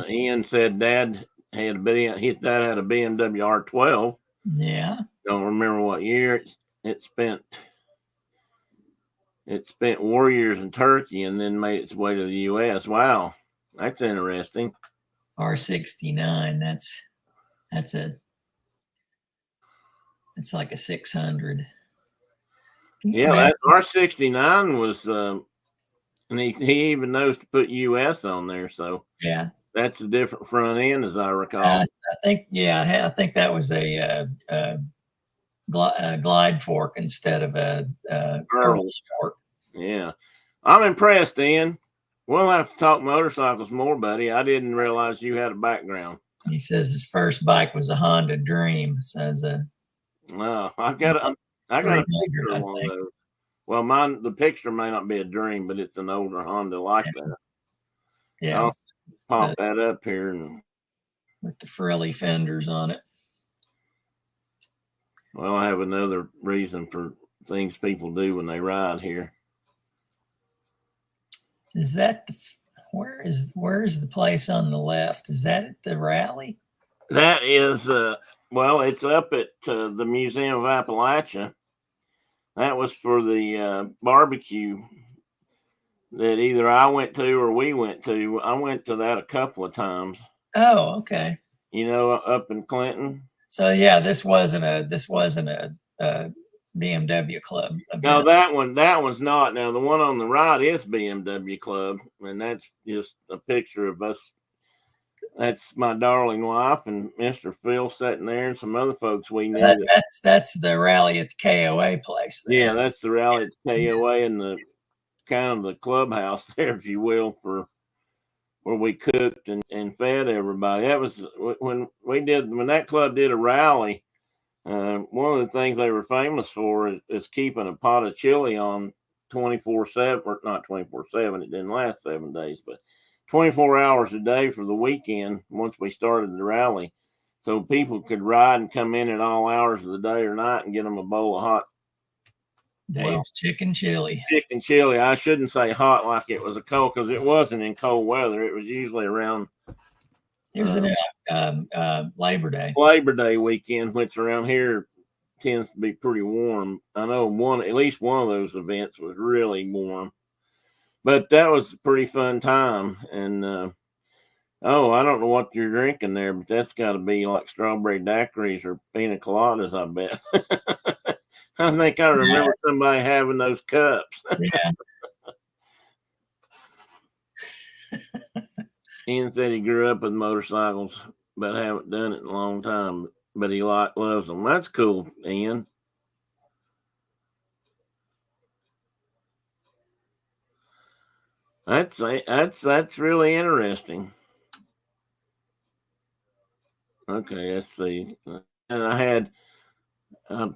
[SPEAKER 1] Ian said Dad had a Dad had a BMW R12.
[SPEAKER 2] Yeah.
[SPEAKER 1] Don't remember what year it spent. It spent war years in Turkey and then made its way to the U.S. Wow, that's interesting.
[SPEAKER 2] R69. It's like a 600.
[SPEAKER 1] Yeah, that R69 was, and he even knows to put US on there. So
[SPEAKER 2] yeah,
[SPEAKER 1] that's a different front end, as I recall.
[SPEAKER 2] I think that was a glide fork instead of a Earl fork.
[SPEAKER 1] Yeah, I'm impressed, Ian. We'll have to talk motorcycles more, buddy. I didn't realize you had a background.
[SPEAKER 2] He says his first bike was a Honda Dream. Says
[SPEAKER 1] I got a picture of one of those. Well, the picture may not be a Dream, but it's an older Honda like that.
[SPEAKER 2] Yeah,
[SPEAKER 1] I'll pop that up here and
[SPEAKER 2] with the frilly fenders on it.
[SPEAKER 1] Well, I have another reason for things people do when they ride here.
[SPEAKER 2] Is that where is the place on the left? Is that at the rally?
[SPEAKER 1] That is, well, it's up at the Museum of Appalachia. That was for the barbecue that either I went to or we went to. I went to that a couple of times.
[SPEAKER 2] Oh, okay.
[SPEAKER 1] You know, up in Clinton.
[SPEAKER 2] So yeah, this wasn't a BMW club event.
[SPEAKER 1] No, that one's not. Now the one on the right is BMW Club, and that's just a picture of us. That's my darling wife and Mr. Phil sitting there, and some other folks we knew.
[SPEAKER 2] That's the rally at the KOA place. There.
[SPEAKER 1] Yeah, that's the rally at the KOA and the kind of the clubhouse there, if you will, for where we cooked and fed everybody. That was when that club did a rally. One of the things they were famous for is keeping a pot of chili on 24/7, or not 24/7. It didn't last 7 days, but 24 hours a day for the weekend once we started the rally. So people could ride and come in at all hours of the day or night and get them a bowl of hot
[SPEAKER 2] Dave's chicken chili.
[SPEAKER 1] Chicken chili. I shouldn't say hot like it was a cold, because it wasn't in cold weather. It was usually around
[SPEAKER 2] it was Labor Day.
[SPEAKER 1] Labor Day weekend, which around here tends to be pretty warm. I know at least one of those events was really warm, but that was a pretty fun time. And I don't know what you're drinking there, but that's got to be like strawberry daiquiris or pina coladas, I bet. I think I remember somebody having those cups.
[SPEAKER 2] Yeah.
[SPEAKER 1] Ian said he grew up with motorcycles, but haven't done it in a long time. But he loves them. That's cool, Ian. That's really interesting. Okay, let's see. And I had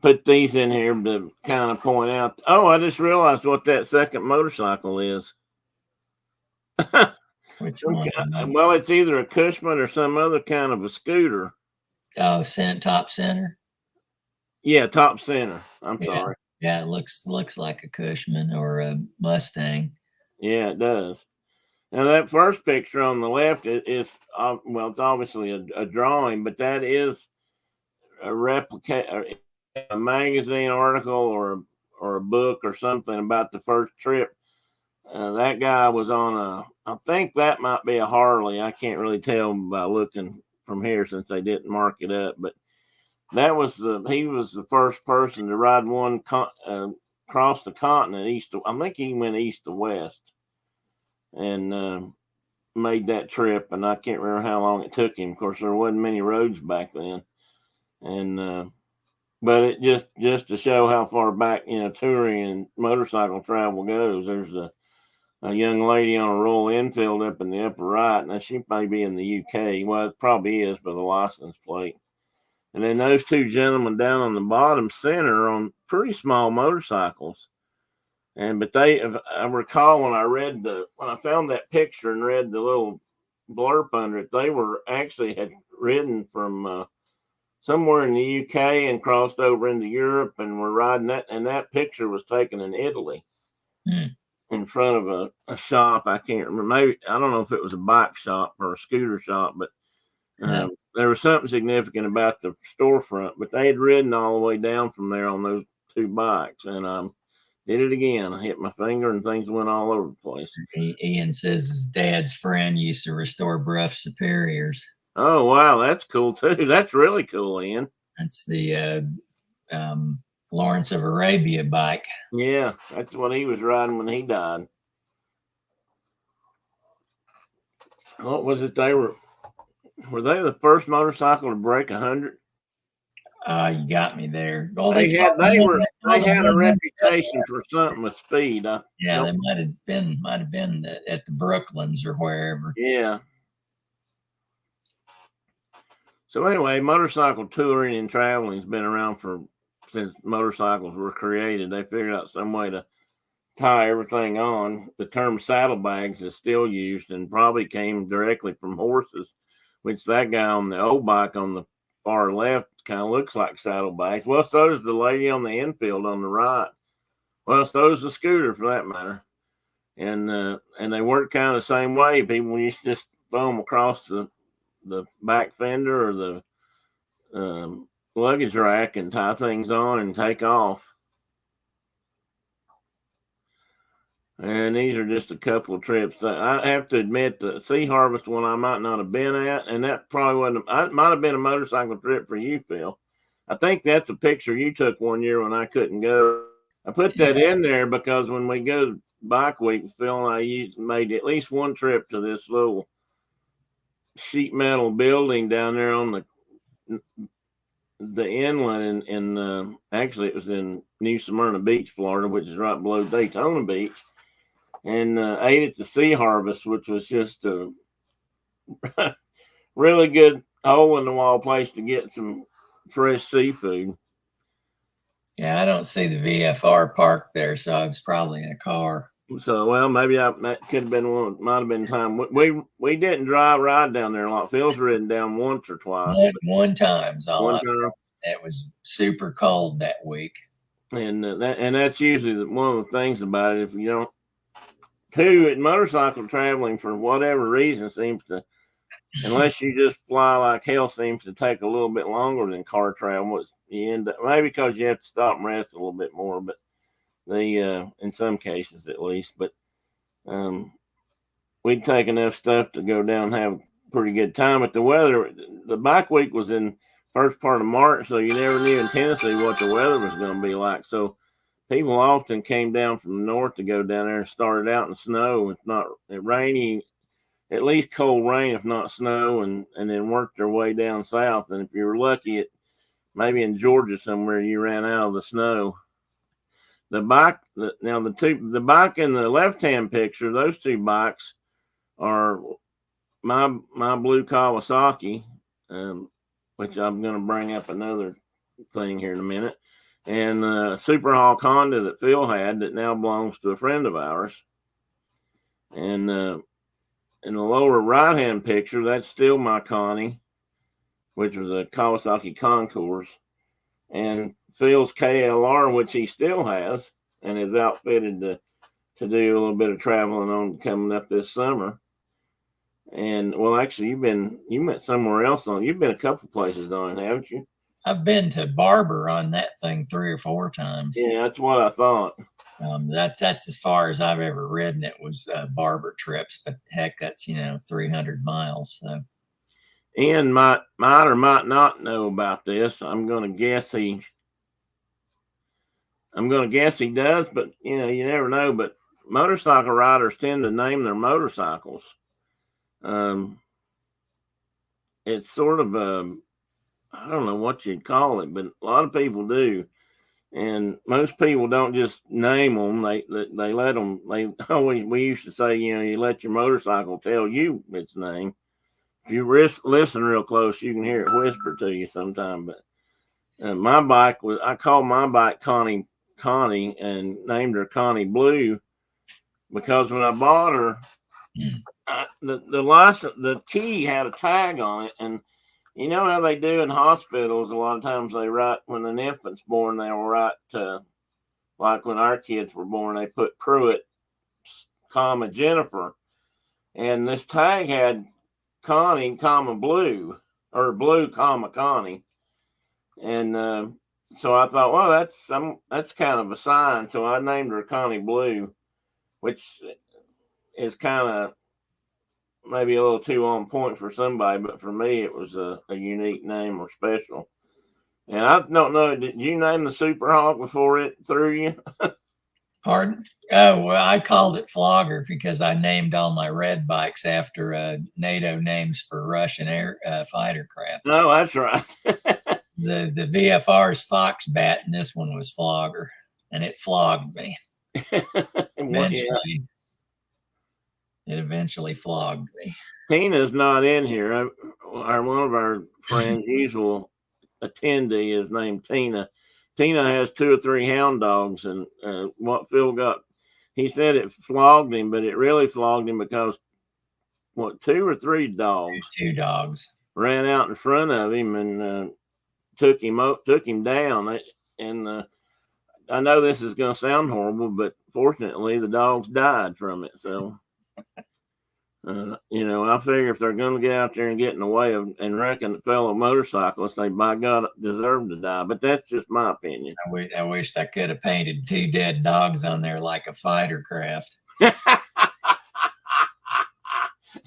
[SPEAKER 1] put these in here to kind of point out. Oh, I just realized what that second motorcycle is.
[SPEAKER 2] Which one?
[SPEAKER 1] Well, it's either a Cushman or some other kind of a scooter.
[SPEAKER 2] Oh, top center.
[SPEAKER 1] Yeah, top center. I'm sorry.
[SPEAKER 2] Yeah, it looks like a Cushman or a Mustang.
[SPEAKER 1] Yeah, it does. Now that first picture on the left is well, it's obviously a drawing, but that is a replica, a magazine article or a book or something about the first trip. That guy was on I think that might be a Harley. I can't really tell by looking from here since they didn't mark it up, but he was the first person to ride one across the continent I think he went east to west and made that trip, and I can't remember how long it took him. Of course, there wasn't many roads back then, and but it just to show how far back touring and motorcycle travel goes. There's a young lady on a Royal Enfield up in the upper right. Now she may be in the UK. Well, it probably is by the license plate. And then those two gentlemen down on the bottom center on pretty small motorcycles. but I recall when I found that picture and read the little blurb under it, they were actually had ridden from somewhere in the UK and crossed over into Europe and were riding that. And that picture was taken in Italy in front of a shop. I can't remember. Maybe, I don't know if it was a bike shop or a scooter shop, but there was something significant about the storefront. But they had ridden all the way down from there on those two bikes, and did it again. I hit my finger and things went all over the place.
[SPEAKER 2] Ian says his dad's friend used to restore Bruff Superiors.
[SPEAKER 1] Oh, wow. That's cool too. That's really cool, Ian.
[SPEAKER 2] That's the Lawrence of Arabia bike.
[SPEAKER 1] Yeah, that's what he was riding when he died. What was it? Were they the first motorcycle to break 100?
[SPEAKER 2] You got me there. Well,
[SPEAKER 1] they had a reputation for something with speed.
[SPEAKER 2] Yeah, they might have been at the Brooklands or wherever.
[SPEAKER 1] Yeah. So anyway, motorcycle touring and traveling has been around since motorcycles were created. They figured out some way to tie everything on. The term saddlebags is still used and probably came directly from horses, which that guy on the old bike on the far left kind of looks like saddlebags. Well, so does the lady on the infield on the right. Well, so does the scooter for that matter. And they work kind of the same way. People used to just throw them across the back fender or the luggage rack and tie things on and take off. And these are just a couple of trips. I have to admit, the Sea Harvest one I might not have been at, and that probably wasn't. It might have been a motorcycle trip for you, Phil. I think that's a picture you took one year when I couldn't go. I put that in there because when we go to Bike Week, Phil and I made at least one trip to this little sheet metal building down there on the inland, and actually it was in New Smyrna Beach, Florida, which is right below Daytona Beach. And ate at the Sea Harvest, which was just a really good hole in the wall place to get some fresh seafood.
[SPEAKER 2] Yeah, I don't see the VFR parked there, so I was probably in a car.
[SPEAKER 1] So, well, maybe that could have been one. Might have been time. We didn't ride down there a lot. Phil's ridden down once or twice.
[SPEAKER 2] One time. It was super cold that week.
[SPEAKER 1] And that's usually one of the things about it. If you don't. Two, motorcycle traveling for whatever reason seems to, unless you just fly like hell, seems to take a little bit longer than car travel. You end up, maybe because you have to stop and rest a little bit more, but in some cases at least. But we'd take enough stuff to go down and have a pretty good time. But the Bike Week was in first part of March, so you never knew in Tennessee what the weather was going to be like. So people often came down from the north to go down there and started out in snow, if not rainy, at least cold rain, if not snow, and then worked their way down south. And if you were lucky, maybe in Georgia somewhere, you ran out of the snow. The bike in the left-hand picture, those two bikes are my blue Kawasaki, which I'm going to bring up another thing here in a minute. And Super Hawk Honda that Phil had that now belongs to a friend of ours. And in the lower right-hand picture, that's still my Connie, which was a Kawasaki Concours. And Phil's KLR, which he still has and is outfitted to do a little bit of traveling on coming up this summer. And, well, actually, you met somewhere else on. You've been a couple places on it, haven't you?
[SPEAKER 2] I've been to Barber on that thing 3 or 4 times.
[SPEAKER 1] Yeah, that's what I thought.
[SPEAKER 2] That's as far as I've ever ridden. It was Barber trips, but heck, that's 300 miles. So.
[SPEAKER 1] Ian might or might not know about this. I'm going to guess he does, but you never know. But motorcycle riders tend to name their motorcycles. It's sort of I don't know what you'd call it, but a lot of people do. And most people don't just name them. They let them. We used to say, you let your motorcycle tell you its name. If you listen real close, you can hear it whisper to you sometime. But my bike I call my bike Connie Connie and named her Connie Blue because when I bought her, the license, the key had a tag on it, and you know how they do in hospitals. A lot of times they write when an infant's born, they'll write like when our kids were born, they put Pruitt, comma Jennifer, and this tag had Connie, comma Blue, or Blue, comma Connie, and so I thought, well, that's kind of a sign. So I named her Connie Blue, which is kind of maybe a little too on point for somebody, but for me, it was a unique name or special. And I don't know, did you name the Super Hawk before it threw you?
[SPEAKER 2] Pardon? Oh, well, I called it Flogger because I named all my red bikes after NATO names for Russian air fighter craft.
[SPEAKER 1] No, that's right.
[SPEAKER 2] The VFR is Foxbat, and this one was Flogger, and it flogged me. Eventually, it eventually flogged me.
[SPEAKER 1] Tina's not in here. One of our friends, usual attendee, is named Tina. Tina has 2 or 3 hound dogs, and what Phil got, he said it flogged him, but it really flogged him because 2 or 3 dogs,
[SPEAKER 2] 2 dogs
[SPEAKER 1] ran out in front of him and took him down. And I know this is going to sound horrible, but fortunately the dogs died from it. So, you know, I figure if they're going to get out there and get in the way of and wrecking fellow motorcyclists, they by God deserve to die. But that's just my opinion.
[SPEAKER 2] I wished I could have painted 2 dead dogs on there like a fighter craft.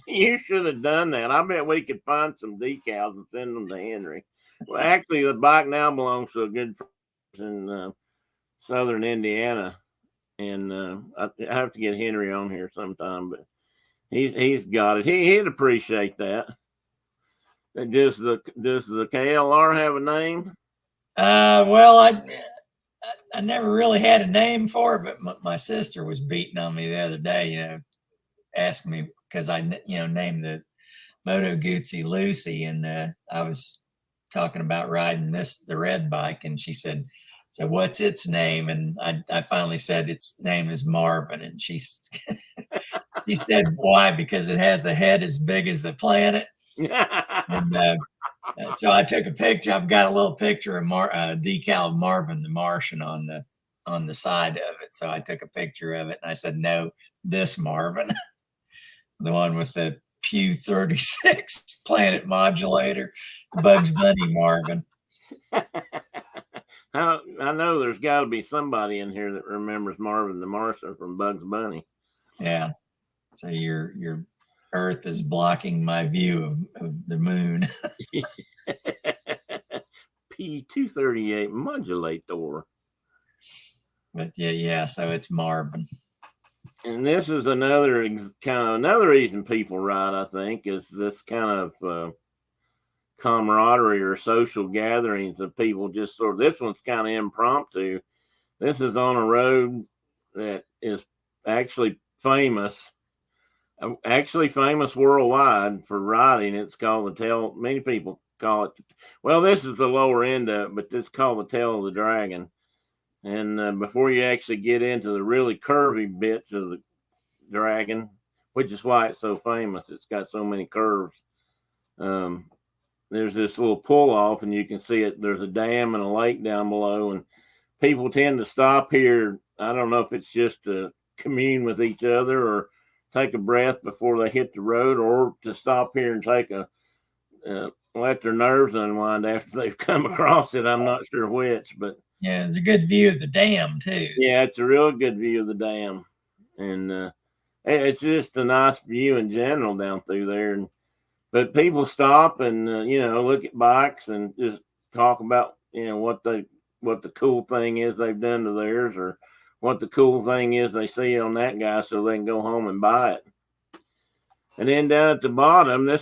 [SPEAKER 1] You should have done that. I bet we could find some decals and send them to Henry. Well, actually, the bike now belongs to a good person in southern Indiana, and I have to get Henry on here sometime. But he's got it. He'd appreciate that. Does the KLR have a name?
[SPEAKER 2] Well, I never really had a name for it, but my sister was beating on me the other day. You know, asking me because I named the Moto Guzzi Lucy, and I was talking about riding the red bike, and she said, "So what's its name?" And I finally said its name is Marvin, and she she said, "Why? Because it has a head as big as the planet." And so I took a picture. I've got a little picture of decal of Marvin the Martian on the side of it. So I took a picture of it, and I said, "No, this Marvin, the one with the Pew 36 planet modulator, Bugs Bunny Marvin."
[SPEAKER 1] I know there's got to be somebody in here that remembers Marvin the Martian from Bugs Bunny.
[SPEAKER 2] Yeah. So your Earth is blocking my view of the moon.
[SPEAKER 1] P238 modulator.
[SPEAKER 2] But yeah. So it's Marvin.
[SPEAKER 1] And this is another reason people ride, I think, is this kind of camaraderie or social gatherings of people just sort of, this one's kind of impromptu. This is on a road that is actually famous worldwide for riding. It's called many people call it, well, this is the lower end of it, but it's called the Tail of the Dragon. And before you actually get into the really curvy bits of the dragon, which is why it's so famous, it's got so many curves. There's this little pull off, and you can see it. There's a dam and a lake down below, and people tend to stop here. I don't know if it's just to commune with each other or take a breath before they hit the road, or to stop here and take let their nerves unwind after they've come across it. I'm not sure which, but
[SPEAKER 2] yeah, it's a good view of the dam too.
[SPEAKER 1] Yeah, it's a real good view of the dam, and it's just a nice view in general down through there. But people stop and look at bikes and just talk about what the cool thing is they've done to theirs, or what the cool thing is they see on that guy, so they can go home and buy it. And then down at the bottom, I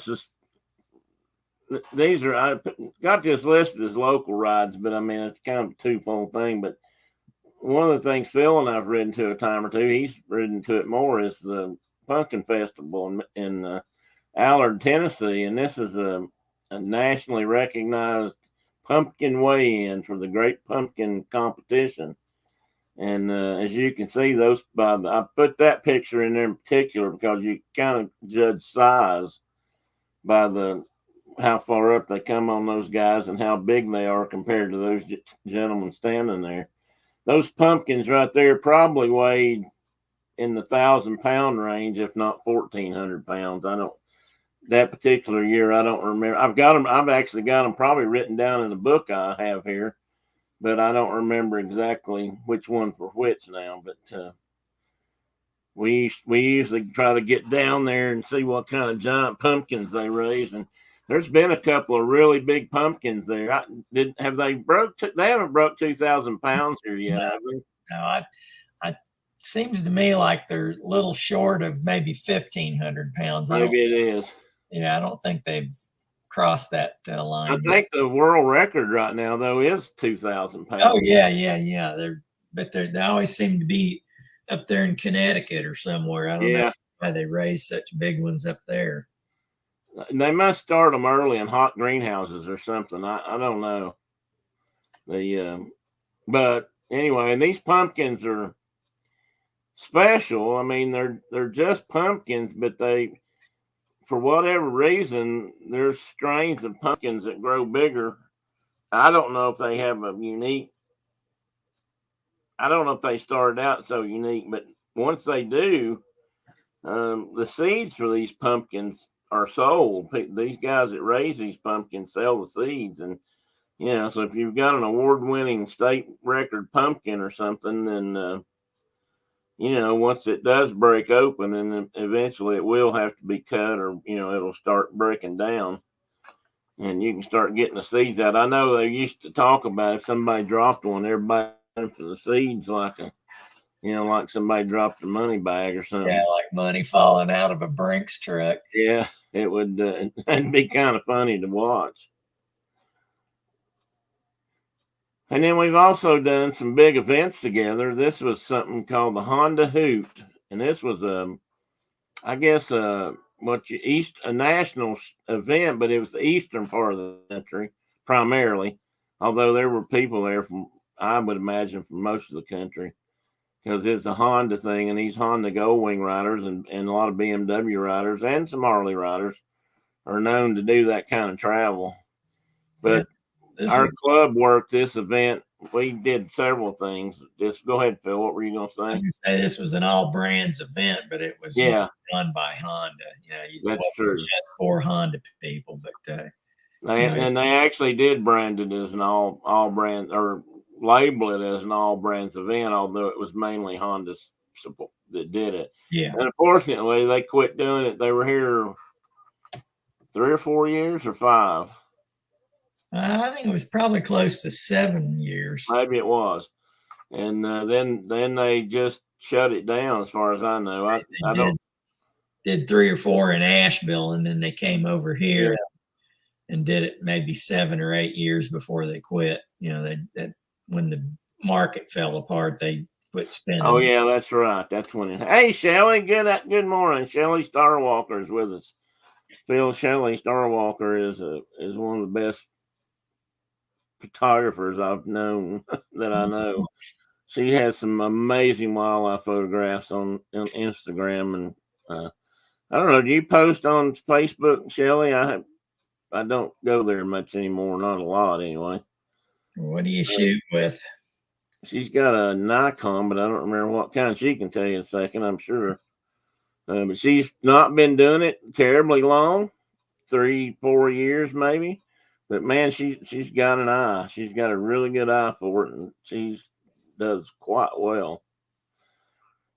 [SPEAKER 1] got this listed as local rides, but I mean, it's kind of a twofold thing. But one of the things Phil and I've ridden to a time or two, he's ridden to it more, is the Pumpkin Festival in Allard, Tennessee. And this is a nationally recognized pumpkin weigh-in for the Great Pumpkin Competition. And as you can see, I put that picture in there in particular because you kind of judge size by how far up they come on those guys and how big they are compared to those gentlemen standing there. Those pumpkins right there probably weighed in the 1,000-pound range, if not 1,400 pounds. That particular year, I don't remember. I've actually got them probably written down in the book I have here, but I don't remember exactly which one for which now. But we usually try to get down there and see what kind of giant pumpkins they raise. And there's been a couple of really big pumpkins there. They haven't broke 2,000 pounds here yet, have they?
[SPEAKER 2] No, I seems to me like they're a little short of maybe 1,500 pounds.
[SPEAKER 1] Maybe it is.
[SPEAKER 2] Yeah, I don't think they've crossed that line.
[SPEAKER 1] I think the world record right now, though, is 2,000 pounds.
[SPEAKER 2] Oh yeah. They always seem to be up there in Connecticut or somewhere. I don't know why they raise such big ones up there.
[SPEAKER 1] They must start them early in hot greenhouses or something. I don't know. But anyway, and these pumpkins are special. I mean, they're just pumpkins, but for whatever reason, there's strains of pumpkins that grow bigger. I don't know if they have a unique. I don't know if they started out so unique, but once they do, the seeds for these pumpkins are sold. These guys that raise these pumpkins sell the seeds, and so if you've got an award-winning state record pumpkin or something, then once it does break open, and eventually it will have to be cut, or it'll start breaking down, and you can start getting the seeds out. I know they used to talk about if somebody dropped one, everybody for the seeds like somebody dropped a money bag or something.
[SPEAKER 2] Yeah, like money falling out of a Brinks truck.
[SPEAKER 1] Yeah, it would. It'd be kind of funny to watch. And then we've also done some big events together. This was something called the Honda Hoot, and this was I guess a national event, but it was the eastern part of the country primarily. Although there were people there from, I would imagine, from most of the country, because it's a Honda thing, and these Honda Goldwing riders and a lot of BMW riders and some Harley riders are known to do that kind of travel. But our club worked this event. We did several things. Just go ahead, Phil. What were you going to say?
[SPEAKER 2] I was going to say this was an all brands event, but it was done by Honda.
[SPEAKER 1] That's true.
[SPEAKER 2] Just for Honda people, but
[SPEAKER 1] they actually did brand it as an all brand, or label it as an all brands event, although it was mainly Honda that did it.
[SPEAKER 2] Yeah.
[SPEAKER 1] And unfortunately, they quit doing it. They were here 3 or 4 years or 5.
[SPEAKER 2] I think it was probably close to 7 years.
[SPEAKER 1] Maybe it was. And then they just shut it down, as far as I know. I
[SPEAKER 2] did 3 or 4 in Asheville, and then they came over here and did it maybe 7 or 8 years before they quit. When the market fell apart, they quit spending.
[SPEAKER 1] Oh yeah, that's right. That's when it. Hey, Shelly, good morning. Shelly Starwalker is with us. Phil, Shelly Starwalker is one of the best photographers I've known that I know. She has some amazing wildlife photographs on Instagram, and I don't know. Do you post on Facebook, Shelly? I don't go there much anymore. Not a lot, anyway.
[SPEAKER 2] What do you shoot with?
[SPEAKER 1] She's got a Nikon, but I don't remember what kind. She can tell you in a second, I'm sure. But she's not been doing it terribly long, 3-4 years maybe. But man, she's got an eye. She's got a really good eye for it, and she does quite well.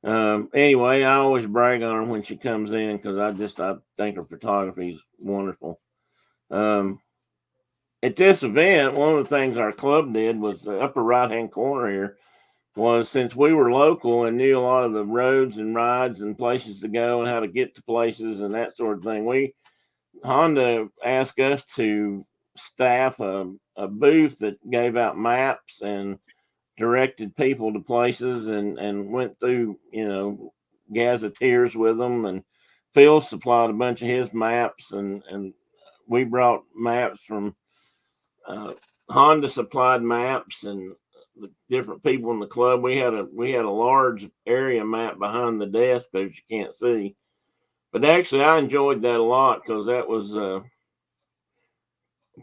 [SPEAKER 1] Anyway, I always brag on her when she comes in, because I think her photography is wonderful. At this event, one of the things our club did was the upper right-hand corner here was, since we were local and knew a lot of the roads and rides and places to go and how to get to places and that sort of thing, Honda asked us to staff a booth that gave out maps and directed people to places, and went through, gazetteers with them. And Phil supplied a bunch of his maps, and we brought maps from Honda supplied maps, and the different people in the club. We had a large area map behind the desk that you can't see. But actually, I enjoyed that a lot because that was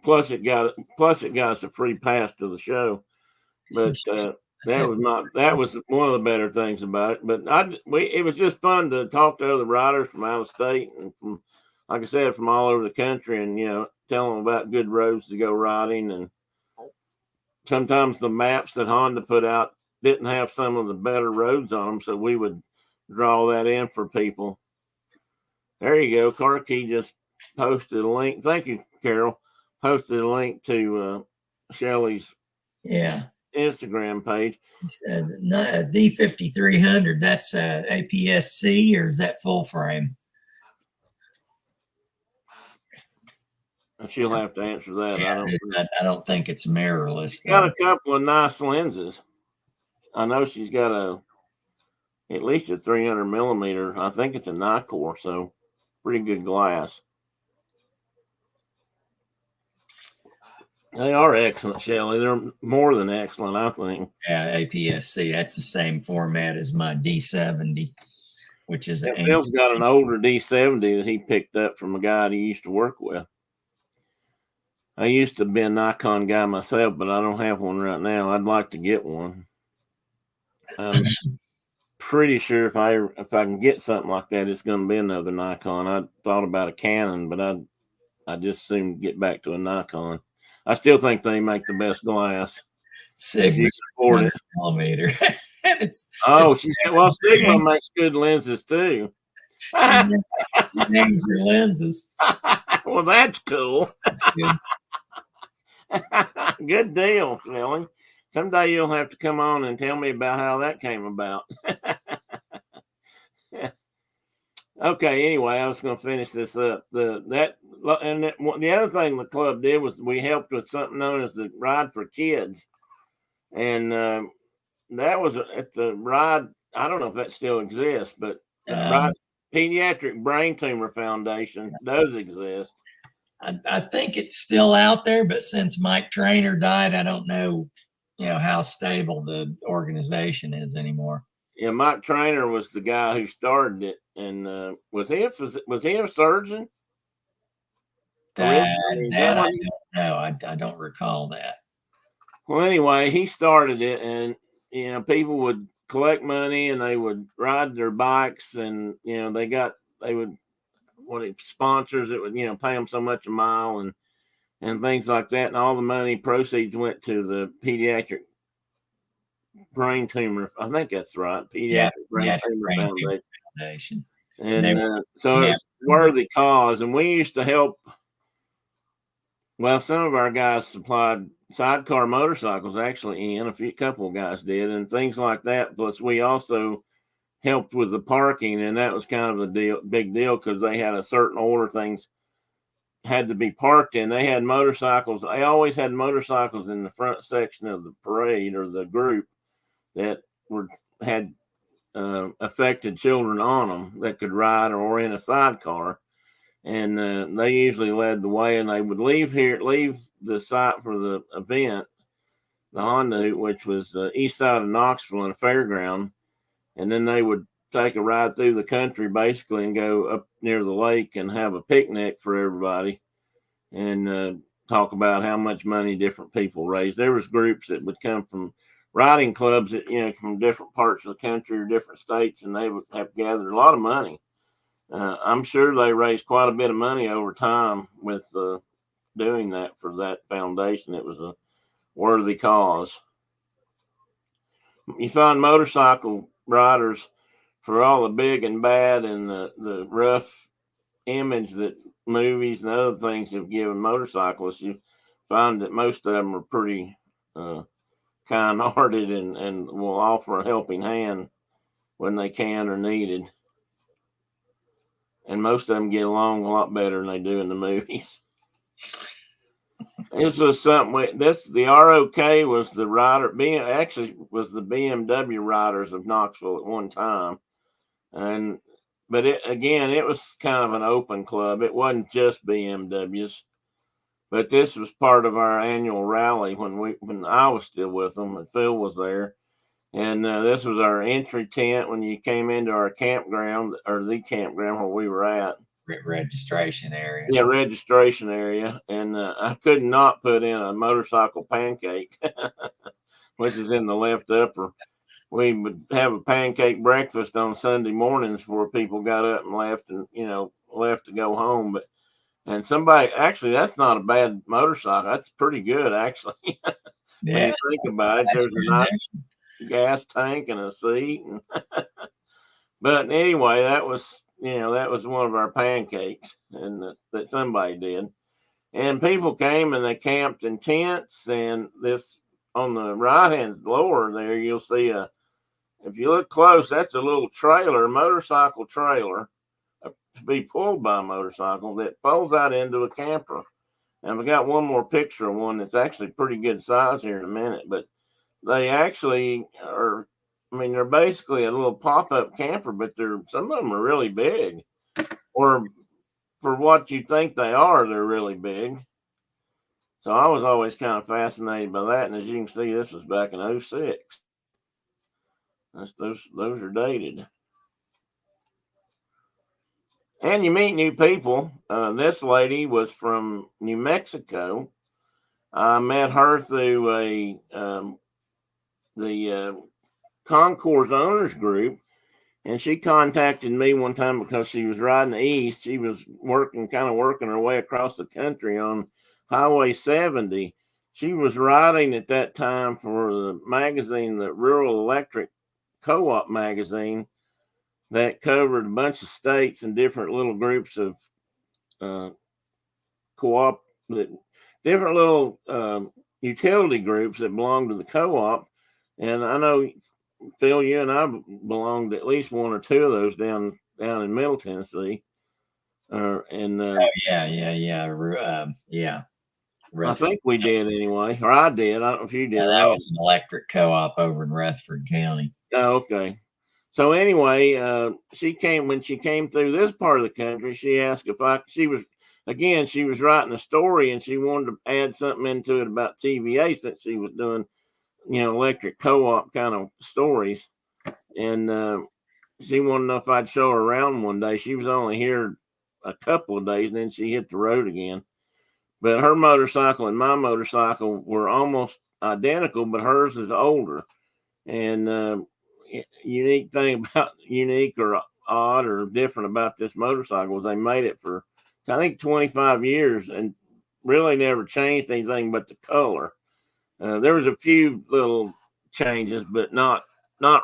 [SPEAKER 1] plus it got us a free pass to the show. But that was one of the better things about it. But it was just fun to talk to other riders from out of state and from, like I said, from all over the country, and tell them about good roads to go riding. And sometimes the maps that Honda put out didn't have some of the better roads on them, so we would draw that in for people. There you go. Car Key just posted a link. Thank you, Carol. Posted a link to Shelly's Instagram page.
[SPEAKER 2] D5300. That's APS-C, or is that full frame?
[SPEAKER 1] She'll have to answer that.
[SPEAKER 2] I don't think it's mirrorless.
[SPEAKER 1] She's got a couple of nice lenses. I know she's got at least a 300 millimeter. I think it's a Nikkor, so pretty good glass. They are excellent, Shelly. They're more than excellent, I think.
[SPEAKER 2] Yeah, APS-C. That's the same format as my D70, which is
[SPEAKER 1] Phil's got an older D70 that he picked up from a guy he used to work with. I used to be a Nikon guy myself, but I don't have one right now. I'd like to get one. I'm pretty sure if I can get something like that, it's going to be another Nikon. I thought about a Canon, but I just soon get back to a Nikon. I still think they make the best glass.
[SPEAKER 2] Sigma 100 millimeter.
[SPEAKER 1] Sigma makes good lenses too.
[SPEAKER 2] Names your lenses.
[SPEAKER 1] Well, that's cool. That's good. Good deal, Shelly. Someday you'll have to come on and tell me about how that came about. Okay, anyway, I was going to finish this up. The other thing the club did was we helped with something known as the Ride for Kids. And that was at the Ride, I don't know if that still exists, but the Pediatric Brain Tumor Foundation does exist.
[SPEAKER 2] I think it's still out there, but since Mike Trainer died, I don't know, how stable the organization is anymore.
[SPEAKER 1] Yeah, Mike Trainer was the guy who started it, and was he a surgeon?
[SPEAKER 2] I don't know. I don't recall that.
[SPEAKER 1] Well, anyway, he started it, and people would collect money and they would ride their bikes, and they would sponsors that would pay them so much a mile and things like that, and all the money proceeds went to the Pediatric Brain Tumor. I think that's right. Pediatric Brain Tumor Foundation. And so it's a worthy cause, and we used to help. Well, some of our guys supplied sidecar motorcycles, actually, a couple of guys did, and things like that. Plus, we also helped with the parking, and that was kind of a big deal, because they had a certain order things had to be parked in. They had motorcycles. They always had motorcycles in the front section of the parade or the group that had affected children on them that could ride or in a sidecar. And they usually led the way, and they would leave the site for the event, the Honda, which was the east side of Knoxville in a fairground. And then they would take a ride through the country basically and go up near the lake and have a picnic for everybody and talk about how much money different people raised. There was groups that would come from riding clubs that, from different parts of the country or different states, and they would have gathered a lot of money. I'm sure they raised quite a bit of money over time with doing that for that foundation. It was a worthy cause. You find motorcycle riders, for all the big and bad and the rough image that movies and other things have given motorcyclists, you find that most of them are pretty kind-hearted and will offer a helping hand when they can or needed. And most of them get along a lot better than they do in the movies. This was something. The ROK was the rider. Actually, was the BMW riders of Knoxville at one time, but it was kind of an open club. It wasn't just BMWs. But this was part of our annual rally when I was still with them and Phil was there. And this was our entry tent when you came into our campground, or the campground where we were at.
[SPEAKER 2] Registration area.
[SPEAKER 1] Yeah, registration area. And I could not put in a motorcycle pancake, which is in the left upper. We would have a pancake breakfast on Sunday mornings before people got up and left left to go home. And somebody, actually, that's not a bad motorcycle. That's pretty good, actually. When
[SPEAKER 2] Yeah,
[SPEAKER 1] you think about it, there's a nice gas tank and a seat. But anyway, that was one of our pancakes, and that somebody did. And people came and they camped in tents. And this on the right hand lower there, you'll see if you look close, that's a little trailer, motorcycle trailer, to be pulled by a motorcycle that folds out into a camper. And we got one more picture of one that's actually pretty good size here in a minute. But they actually are, I mean, they're basically a little pop-up camper, but some of them are really big. Or for what you think they are, they're really big. So I was always kind of fascinated by that. And as you can see, this was back in 06. Those are dated. And you meet new people. This lady was from New Mexico. I met her through the Concours Owners Group, and she contacted me one time because she was riding east. She was working her way across the country on Highway 70. She was riding at that time for the magazine, the Rural Electric Co-op magazine, that covered a bunch of states and different little groups of co-op, different little utility groups that belonged to the co-op. And I know, Phil, you and I belonged to at least one or two of those down in Middle Tennessee.
[SPEAKER 2] Yeah.
[SPEAKER 1] I think we did anyway, or I did. I don't know if you did.
[SPEAKER 2] Yeah, that was an electric co-op over in Rutherford County.
[SPEAKER 1] Oh, okay. So anyway, when she came through this part of the country, she asked she was writing a story and she wanted to add something into it about TVA, since she was doing, electric co-op kind of stories. And she wanted to know if I'd show her around one day. She was only here a couple of days and then she hit the road again. But her motorcycle and my motorcycle were almost identical, but hers is older. And unique or odd or different about this motorcycle was they made it for, I think, 25 years and really never changed anything but the color. There was a few little changes, but not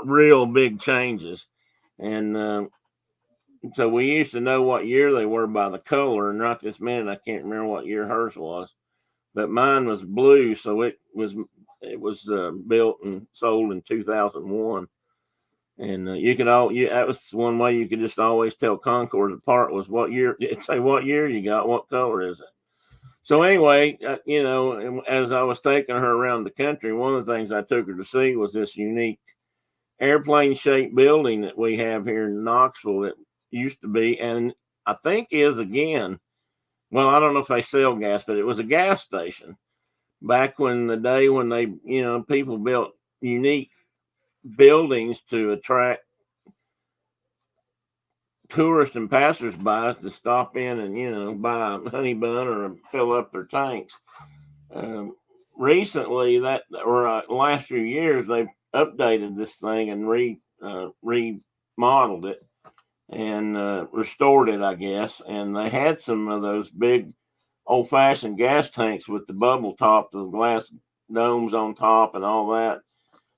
[SPEAKER 1] real big changes. And so we used to know what year they were by the color, and right this minute I can't remember what year hers was, but mine was blue, so it was built and sold in 2001. And that was one way you could just always tell Concours apart, was what year. It'd say what year you got, what color is it. So anyway, as I was taking her around the country, one of the things I took her to see was this unique airplane-shaped building that we have here in Knoxville that used to be, and I think is again. Well, I don't know if they sell gas, but it was a gas station back when the day when they, people built unique buildings to attract tourists and passersby to stop in and buy a honey bun or fill up their tanks. Recently, last few years, they've updated this thing and remodeled it and restored it, I guess. And they had some of those big old-fashioned gas tanks with the bubble top, the glass domes on top and all that.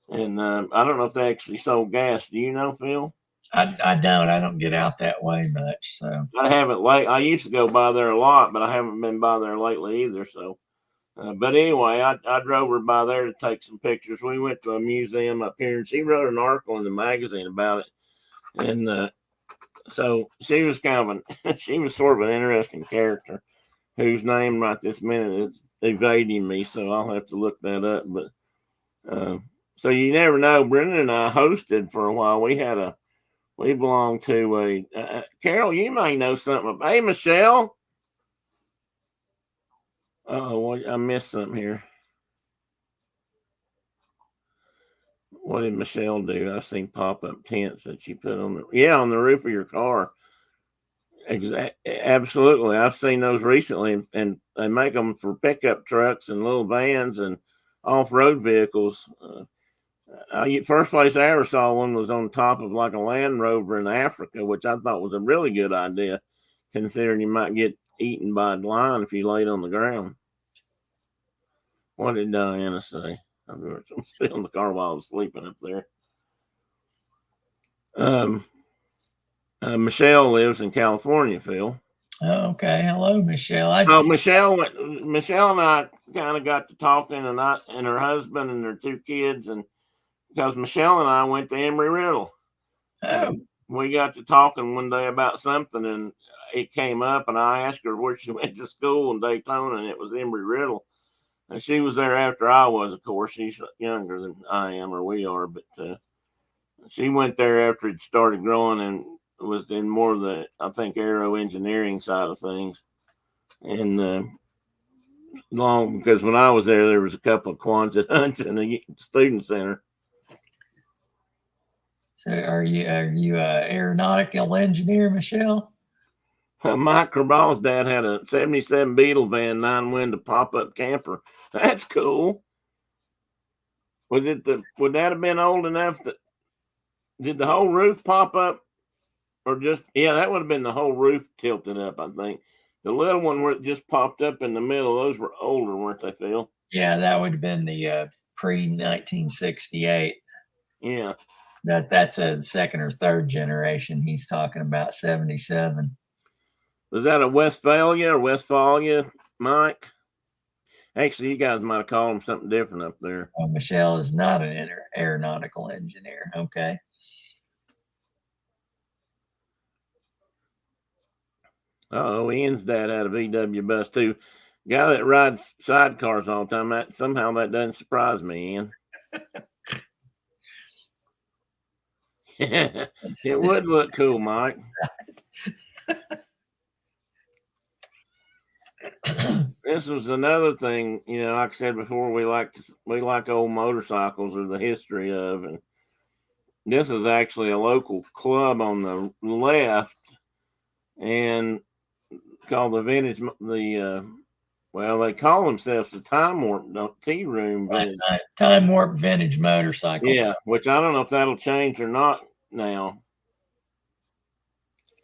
[SPEAKER 1] And I don't know if they actually sold gas. Do you know, Phil?
[SPEAKER 2] I don't get out that way much. So
[SPEAKER 1] I haven't I used to go by there a lot, but I haven't been by there lately either. So, but anyway, I drove her by there to take some pictures. We went to a museum up here, and she wrote an article in the magazine about it. And so she was she was sort of an interesting character, whose name right this minute is evading me. So I'll have to look that up. But so you never know. Brendan and I hosted for a while. We belong to Carol, you may know something. Hey, Michelle. Oh, I missed something here. What did Michelle do? I've seen pop-up tents that you put on on the roof of your car. Absolutely. I've seen those recently, and they make them for pickup trucks and little vans and off-road vehicles. First place I ever saw one was on top of like a Land Rover in Africa, which I thought was a really good idea, considering you might get eaten by a lion if you laid on the ground. What did Diana say? I'm still in the car while I was sleeping up there. Michelle lives in California, Phil.
[SPEAKER 2] Oh, okay. Hello, Michelle.
[SPEAKER 1] Michelle and I kind of got to talking, and her husband and their two kids, and because Michelle and I went to Embry-Riddle. We got to talking one day about something, and it came up, and I asked her where she went to school in Daytona, and it was Embry-Riddle. And she was there after I was, of course. She's younger than I am, or we are, but she went there after it started growing and was in more of the, I think, aero engineering side of things. And because when I was there was a couple of Quonset hunts in the student center.
[SPEAKER 2] So are you a aeronautical engineer, Michelle?
[SPEAKER 1] Mike Kerball's dad had a 77 Beetle van, 9-window pop-up camper. That's cool. Would that have been old enough that did the whole roof pop up, or just that would have been the whole roof tilted up? I think the little one where it just popped up in the middle, those were older, weren't they, Phil?
[SPEAKER 2] Yeah, that would have been the pre-1968.
[SPEAKER 1] Yeah,
[SPEAKER 2] that's a second or third generation. He's talking about 77.
[SPEAKER 1] Was that a Westphalia, Mike? Actually, you guys might have called him something different up there.
[SPEAKER 2] Oh, Michelle is not an aeronautical engineer. Okay.
[SPEAKER 1] Oh, Ian's dad had a VW bus too. Guy that rides sidecars all the time. Somehow that doesn't surprise me, Ian. It would look cool, Mike. This was another thing, like I said before, we like old motorcycles or the history of, and this is actually a local club on the left, and called the vintage, they call themselves the Time Warp Tea Room.
[SPEAKER 2] Time Warp Vintage Motorcycle.
[SPEAKER 1] Yeah, which I don't know if that'll change or not now.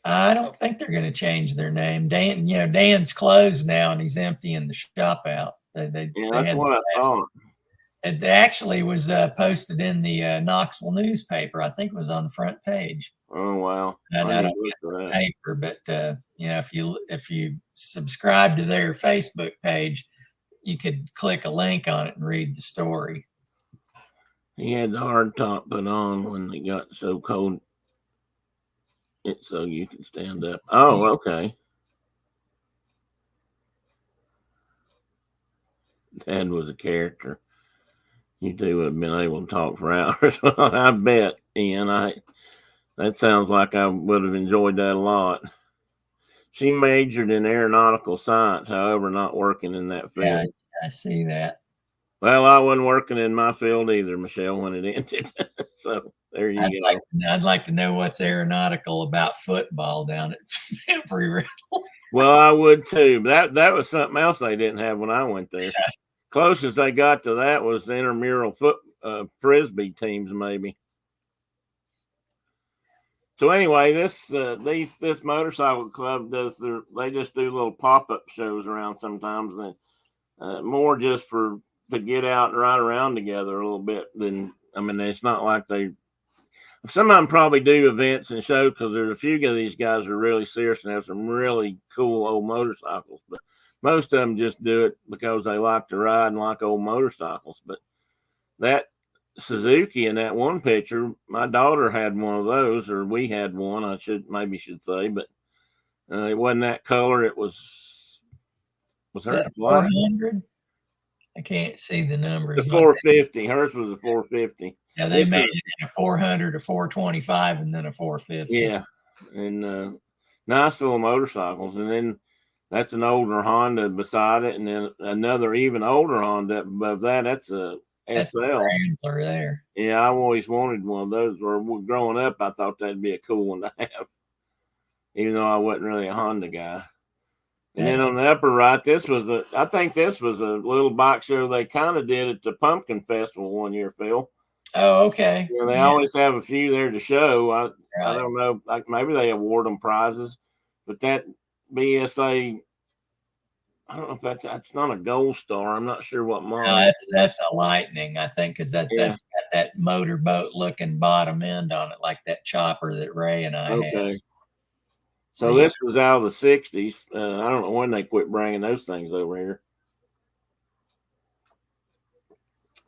[SPEAKER 2] I don't think they're going to change their name. Dan's closed now, and he's emptying the shop out. That's
[SPEAKER 1] what I thought.
[SPEAKER 2] It actually was posted in the Knoxville newspaper. I think it was on the front page.
[SPEAKER 1] Oh wow!
[SPEAKER 2] I don't get the paper, but if you subscribe to their Facebook page, you could click a link on it and read the story.
[SPEAKER 1] He had the hard top put on when it got so cold. So you can stand up. Oh, okay. Dad was a character. You two would have been able to talk for hours. I bet, Ian. That sounds like I would have enjoyed that a lot. She majored in aeronautical science, however, not working in that field.
[SPEAKER 2] Yeah, I see that.
[SPEAKER 1] Well, I wasn't working in my field either, Michelle, when it ended. So there you go.
[SPEAKER 2] I'd like to know what's aeronautical about football down at Embry-Riddle.
[SPEAKER 1] Well, I would too. That was something else they didn't have when I went there. Closest they got to that was the intramural frisbee teams, maybe. So anyway, this motorcycle club they just do little pop-up shows around sometimes, and more just to get out and ride around together a little bit it's not like some of them probably do events and shows, because there's a few of these guys are really serious and have some really cool old motorcycles, but most of them just do it because they like to ride and like old motorcycles. But that Suzuki in that one picture, my daughter had one of those, or we had one, I should say, but it wasn't that color. It was her
[SPEAKER 2] 400. I can't see the numbers.
[SPEAKER 1] The 450. Hers was a 450.
[SPEAKER 2] Yeah, they made it in a 400, a 425, and then a 450.
[SPEAKER 1] Yeah, and nice little motorcycles. And then That's an older Honda beside it, and then another even older Honda above that. That's a
[SPEAKER 2] That's a
[SPEAKER 1] SL.
[SPEAKER 2] scrambler there.
[SPEAKER 1] Yeah, I always wanted one of those. Or growing up, I thought that'd be a cool one to have, even though I wasn't really a Honda guy. And then on the upper right, I think this was a little box show they kind of did at the Pumpkin Festival one year, Phil.
[SPEAKER 2] Oh, okay.
[SPEAKER 1] You know, they always have a few there to show. I
[SPEAKER 2] Right.
[SPEAKER 1] don't know, like maybe they award them prizes, but that BSA, I don't know if that's not a gold star. I'm not sure what model.
[SPEAKER 2] No, that's a Lightning, I think, because that's got that motorboat looking bottom end on it, like that chopper that Ray and I had.
[SPEAKER 1] Okay. So this was out of the 60s. I don't know when they quit bringing those things over here.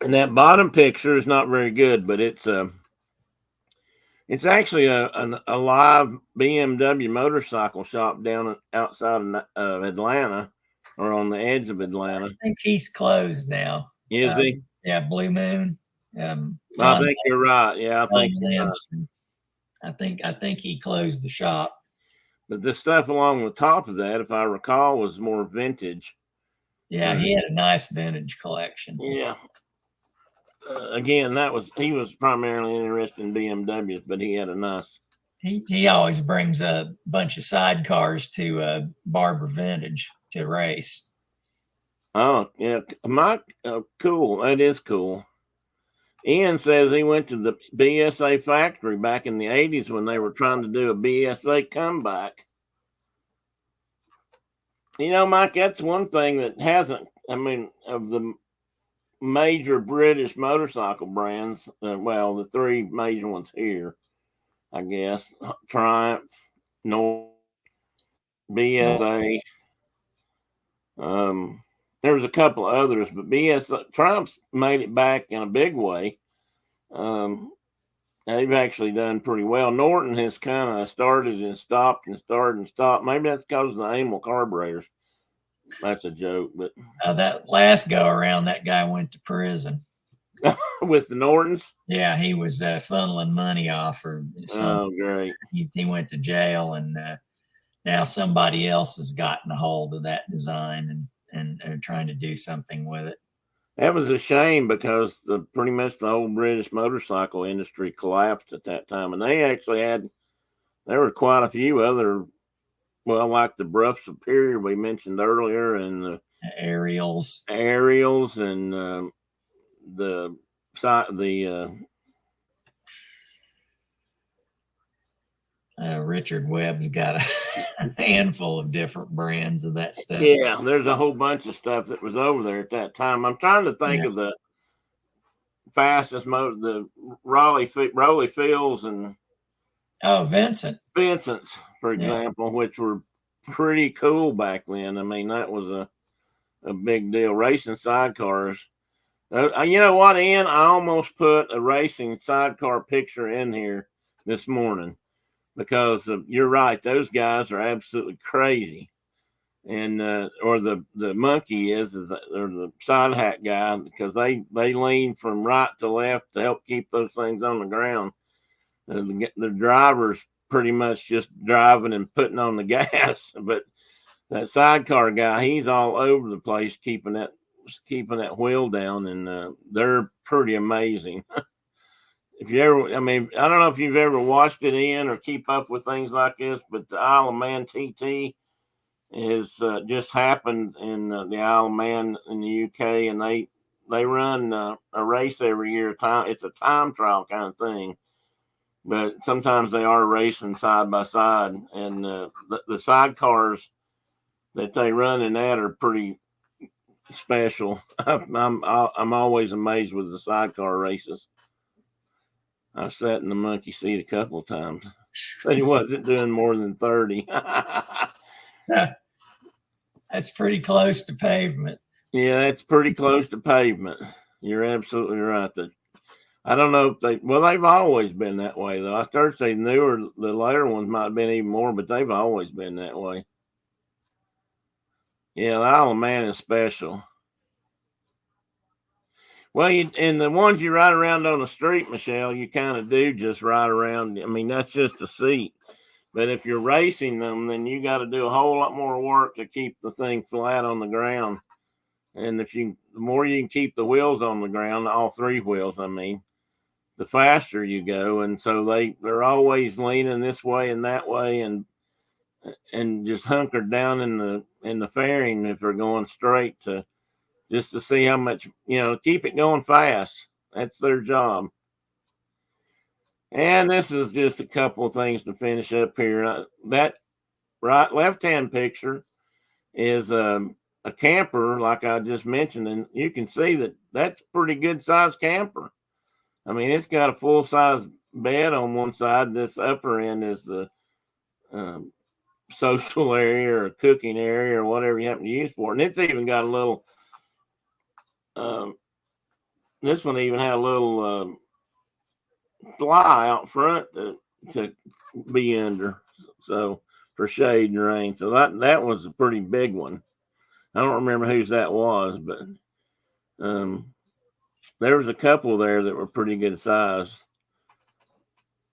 [SPEAKER 1] And that bottom picture is not very good, but it's actually a live BMW motorcycle shop down outside of Atlanta, or on the edge of Atlanta.
[SPEAKER 2] I think he's closed now.
[SPEAKER 1] Is he?
[SPEAKER 2] Yeah, Blue Moon.
[SPEAKER 1] I think you're right. Yeah, I think you're right.
[SPEAKER 2] I think he closed the shop.
[SPEAKER 1] But the stuff along the top of that, if I recall, was more vintage.
[SPEAKER 2] Yeah, he had a nice vintage collection.
[SPEAKER 1] Yeah. Again, he was primarily interested in BMWs, but he had a nice.
[SPEAKER 2] He always brings a bunch of sidecars to Barber Vintage to race.
[SPEAKER 1] Oh yeah, cool. That is cool. Ian says he went to the BSA factory back in the 80s when they were trying to do a BSA comeback. You know, Mike, that's one thing that hasn't. I mean, of the major British motorcycle brands, well, the three major ones here, I guess, Triumph, North, BSA. There was a couple of others, but Triumph's made it back in a big way. They've actually done pretty well. Norton has kind of started and stopped and started and stopped. Maybe that's because of the Amel carburetors. That's a joke, but
[SPEAKER 2] that last go around, that guy went to prison
[SPEAKER 1] with the Nortons.
[SPEAKER 2] Yeah, he was funneling money off or something.
[SPEAKER 1] Oh, great!
[SPEAKER 2] He went to jail, and now somebody else has gotten a hold of that design and are trying to do something with it.
[SPEAKER 1] That was a shame because pretty much the whole British motorcycle industry collapsed at that time, and there were quite a few other. Well, like the Brough Superior we mentioned earlier, and the
[SPEAKER 2] Ariels,
[SPEAKER 1] and
[SPEAKER 2] Richard Webb's got a handful of different brands of that stuff.
[SPEAKER 1] Yeah, there's a whole bunch of stuff that was over there at that time. I'm trying to think of the fastest motor, the Raleigh Fields and Vincent's, for example, which were pretty cool back then. I mean, that was a big deal. Racing sidecars. You know what, Ian? I almost put a racing sidecar picture in here this morning because you're right. Those guys are absolutely crazy. And or the monkey is or the side hat guy, because they lean from right to left to help keep those things on the ground. The driver's pretty much just driving and putting on the gas, but that sidecar guy, he's all over the place keeping that wheel down, and they're pretty amazing. If you ever, I mean, I don't know if you've ever watched it, Ian, or keep up with things like this, but the Isle of Man TT is just happened in the Isle of Man in the UK, and they run a race every year. It's a time trial kind of thing, but sometimes they are racing side by side, and the sidecars that they run in that are pretty special. I'm always amazed with the sidecar races. I've sat in the monkey seat a couple of times, but he wasn't doing more than 30.
[SPEAKER 2] That's pretty close to pavement.
[SPEAKER 1] Yeah, that's pretty close to pavement. You're absolutely right. I don't know if they've always been that way, though. I started saying the later ones might have been even more, but they've always been that way. Yeah, the Isle of Man is special. Well, and the ones you ride around on the street, Michelle, you kind of do just ride around. I mean, that's just a seat. But if you're racing them, then you got to do a whole lot more work to keep the thing flat on the ground. And the more you can keep the wheels on the ground, all three wheels, I mean, the faster you go. And so they're always leaning this way and that way, and just hunkered down in the fairing if they're going straight, to just to see how much, keep it going fast. That's their job. And this is just a couple of things to finish up here. That left-hand picture is a camper, like I just mentioned, and you can see that that's a pretty good sized camper. I mean, it's got a full size bed on one side. This upper end is the social area or cooking area or whatever you happen to use for it. And it's even got a little, this one even had a little fly out front to be under, so for shade and rain. So that was a pretty big one. I don't remember whose that was, but there was a couple there that were pretty good size.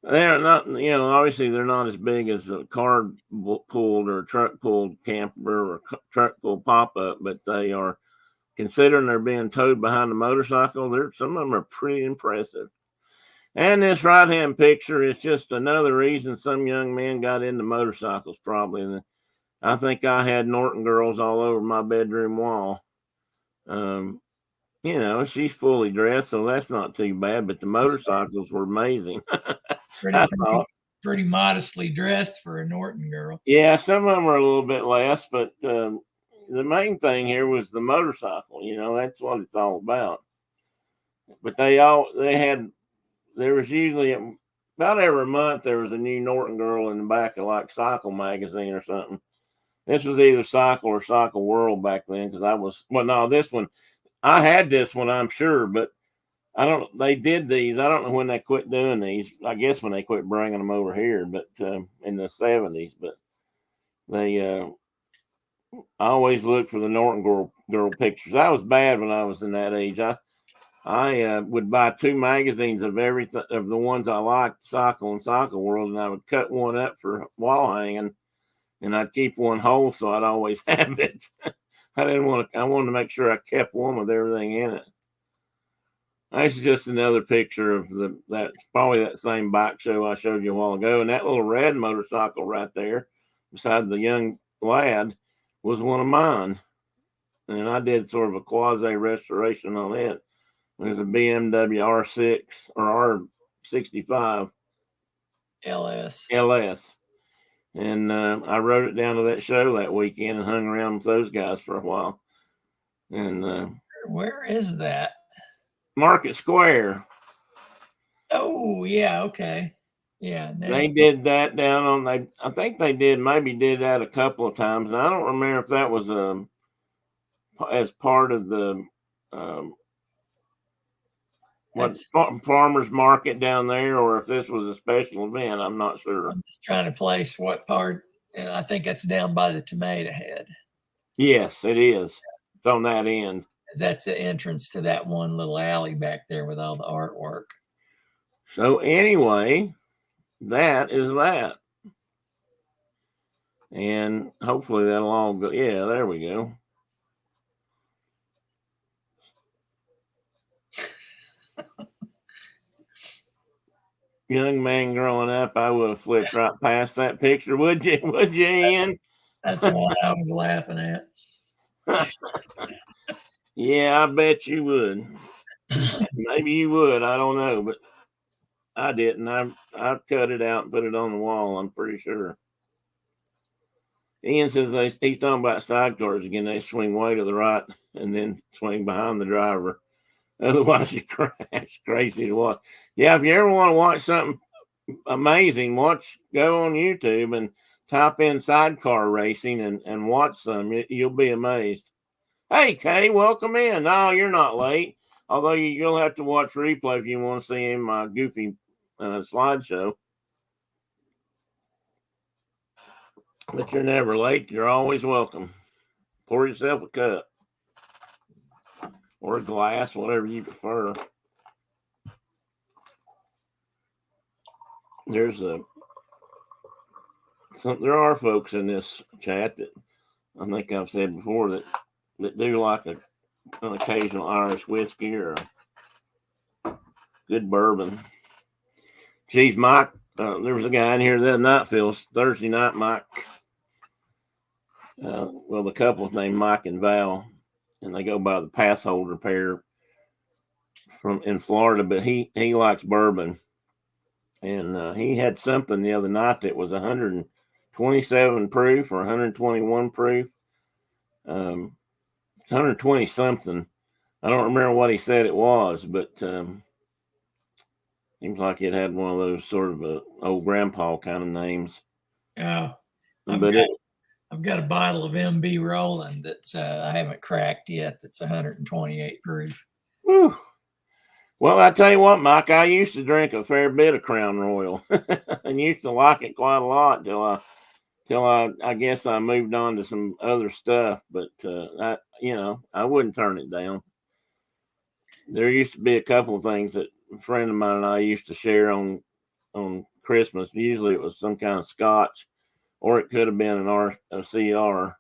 [SPEAKER 1] They're not, obviously they're not as big as a car pulled or truck pulled camper or truck pulled pop up, but they are, considering they're being towed behind a motorcycle, some of them are pretty impressive. And this right-hand picture is just another reason some young men got into motorcycles, probably. And I think I had Norton girls all over my bedroom wall. She's fully dressed, so that's not too bad. But the motorcycles were amazing.
[SPEAKER 2] Pretty modestly dressed for a Norton girl.
[SPEAKER 1] Yeah, some of them were a little bit less, but the main thing here was the motorcycle. That's what it's all about. But there was usually about every month there was a new Norton girl in the back of like Cycle magazine or something. This was either Cycle or Cycle World back then, because this one, I had this one, I'm sure, but they did these. I don't know when they quit doing these. I guess when they quit bringing them over here, but in the 70s. But I always looked for the Norton girl pictures. I was bad when I was in that age. I would buy 2 magazines of everything, of the ones I liked, Cycle and Cycle World, and I would cut one up for wall hanging, and I'd keep one whole so I'd always have it. I wanted to make sure I kept one with everything in it. That's just another picture of that's probably that same bike show I showed you a while ago. And that little red motorcycle right there beside the young lad was one of mine. And I did sort of a quasi restoration on it. It was a BMW R6 or R65 LS. And I rode it down to that show that weekend and hung around with those guys for a while. And
[SPEAKER 2] where is that?
[SPEAKER 1] Market Square.
[SPEAKER 2] Oh, yeah, okay. Yeah.
[SPEAKER 1] They did that down on, I think they did that a couple of times. And I don't remember if that was as part of the farmers market down there, or if this was a special event. I'm not sure.
[SPEAKER 2] I'm just trying to place what part, and I think that's down by the Tomato Head.
[SPEAKER 1] Yes, it is. It's on that end.
[SPEAKER 2] That's the entrance to that one little alley back there with all the artwork.
[SPEAKER 1] So anyway, that is that. And hopefully that'll all go. Yeah, there we go. Young man growing up, I would have flipped right past that picture. Would you, Ian?
[SPEAKER 2] That's the one I was laughing at.
[SPEAKER 1] Yeah, I bet you would. Maybe you would. I don't know, but I didn't. I cut it out and put it on the wall, I'm pretty sure. Ian says he's talking about sidecars again. They swing way to the right and then swing behind the driver. Otherwise, you crash. Crazy to watch. Yeah, if you ever want to watch something amazing, go on YouTube and type in sidecar racing and watch some. You'll be amazed. Hey, Kay, welcome in. No, you're not late. Although you'll have to watch replay if you want to see my goofy slideshow. But you're never late. You're always welcome. Pour yourself a cup or a glass, whatever you prefer. There's there are folks in this chat that I think I've said before that do like an occasional Irish whiskey or a good bourbon. Geez, Mike, there was a guy in here the other night, Phil, Thursday night, Mike. Well, the couple's named Mike and Val, and they go by the Passholder pair from in Florida, but he likes bourbon. And he had something the other night that was 127 proof or 121 proof. 120 something. I don't remember what he said it was, but seems like it had one of those sort of old grandpa kind of names.
[SPEAKER 2] Oh, I've got a bottle of MB Roland that's I haven't cracked yet. That's 128 proof.
[SPEAKER 1] Whew. Well, I tell you what, Mike, I used to drink a fair bit of Crown Royal and used to like it quite a lot till I guess I moved on to some other stuff. But I wouldn't turn it down. There used to be a couple of things that a friend of mine and I used to share on Christmas. Usually it was some kind of scotch, or it could have been a CR.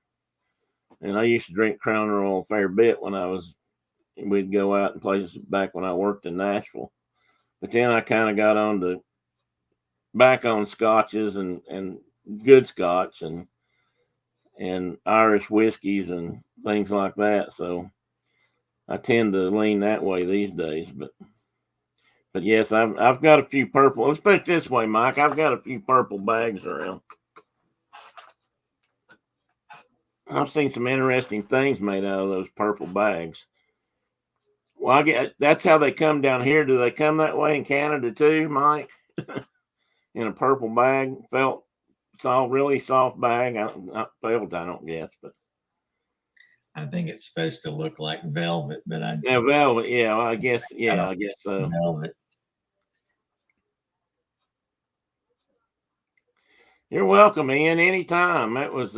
[SPEAKER 1] And I used to drink Crown Royal a fair bit we'd go out in places back when I worked in Nashville. But then I kind of got back on scotches and good scotch and Irish whiskeys and things like that. So I tend to lean that way these days. But yes, I've got a few purple. Let's put it this way, Mike. I've got a few purple bags around. I've seen some interesting things made out of those purple bags. Well, that's how they come down here. Do they come that way in Canada too, Mike? In a purple bag, really soft bag. Not felt, I don't guess, but
[SPEAKER 2] I think it's supposed to look like velvet, but
[SPEAKER 1] velvet. Yeah, well, I guess so.
[SPEAKER 2] Velvet.
[SPEAKER 1] You're welcome, Ian. Anytime. That was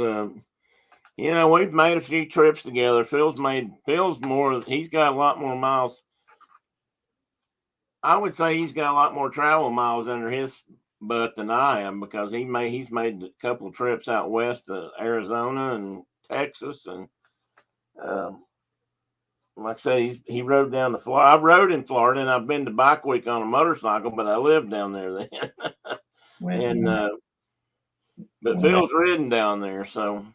[SPEAKER 1] we've made a few trips together. Phil's more. He's got a lot more miles. I would say he's got a lot more travel miles under his butt than I am, because he's made a couple of trips out west to Arizona and Texas, and like I say, he rode down to Florida. I rode in Florida, and I've been to Bike Week on a motorcycle, but I lived down there then. But Phil's ridden down there, so.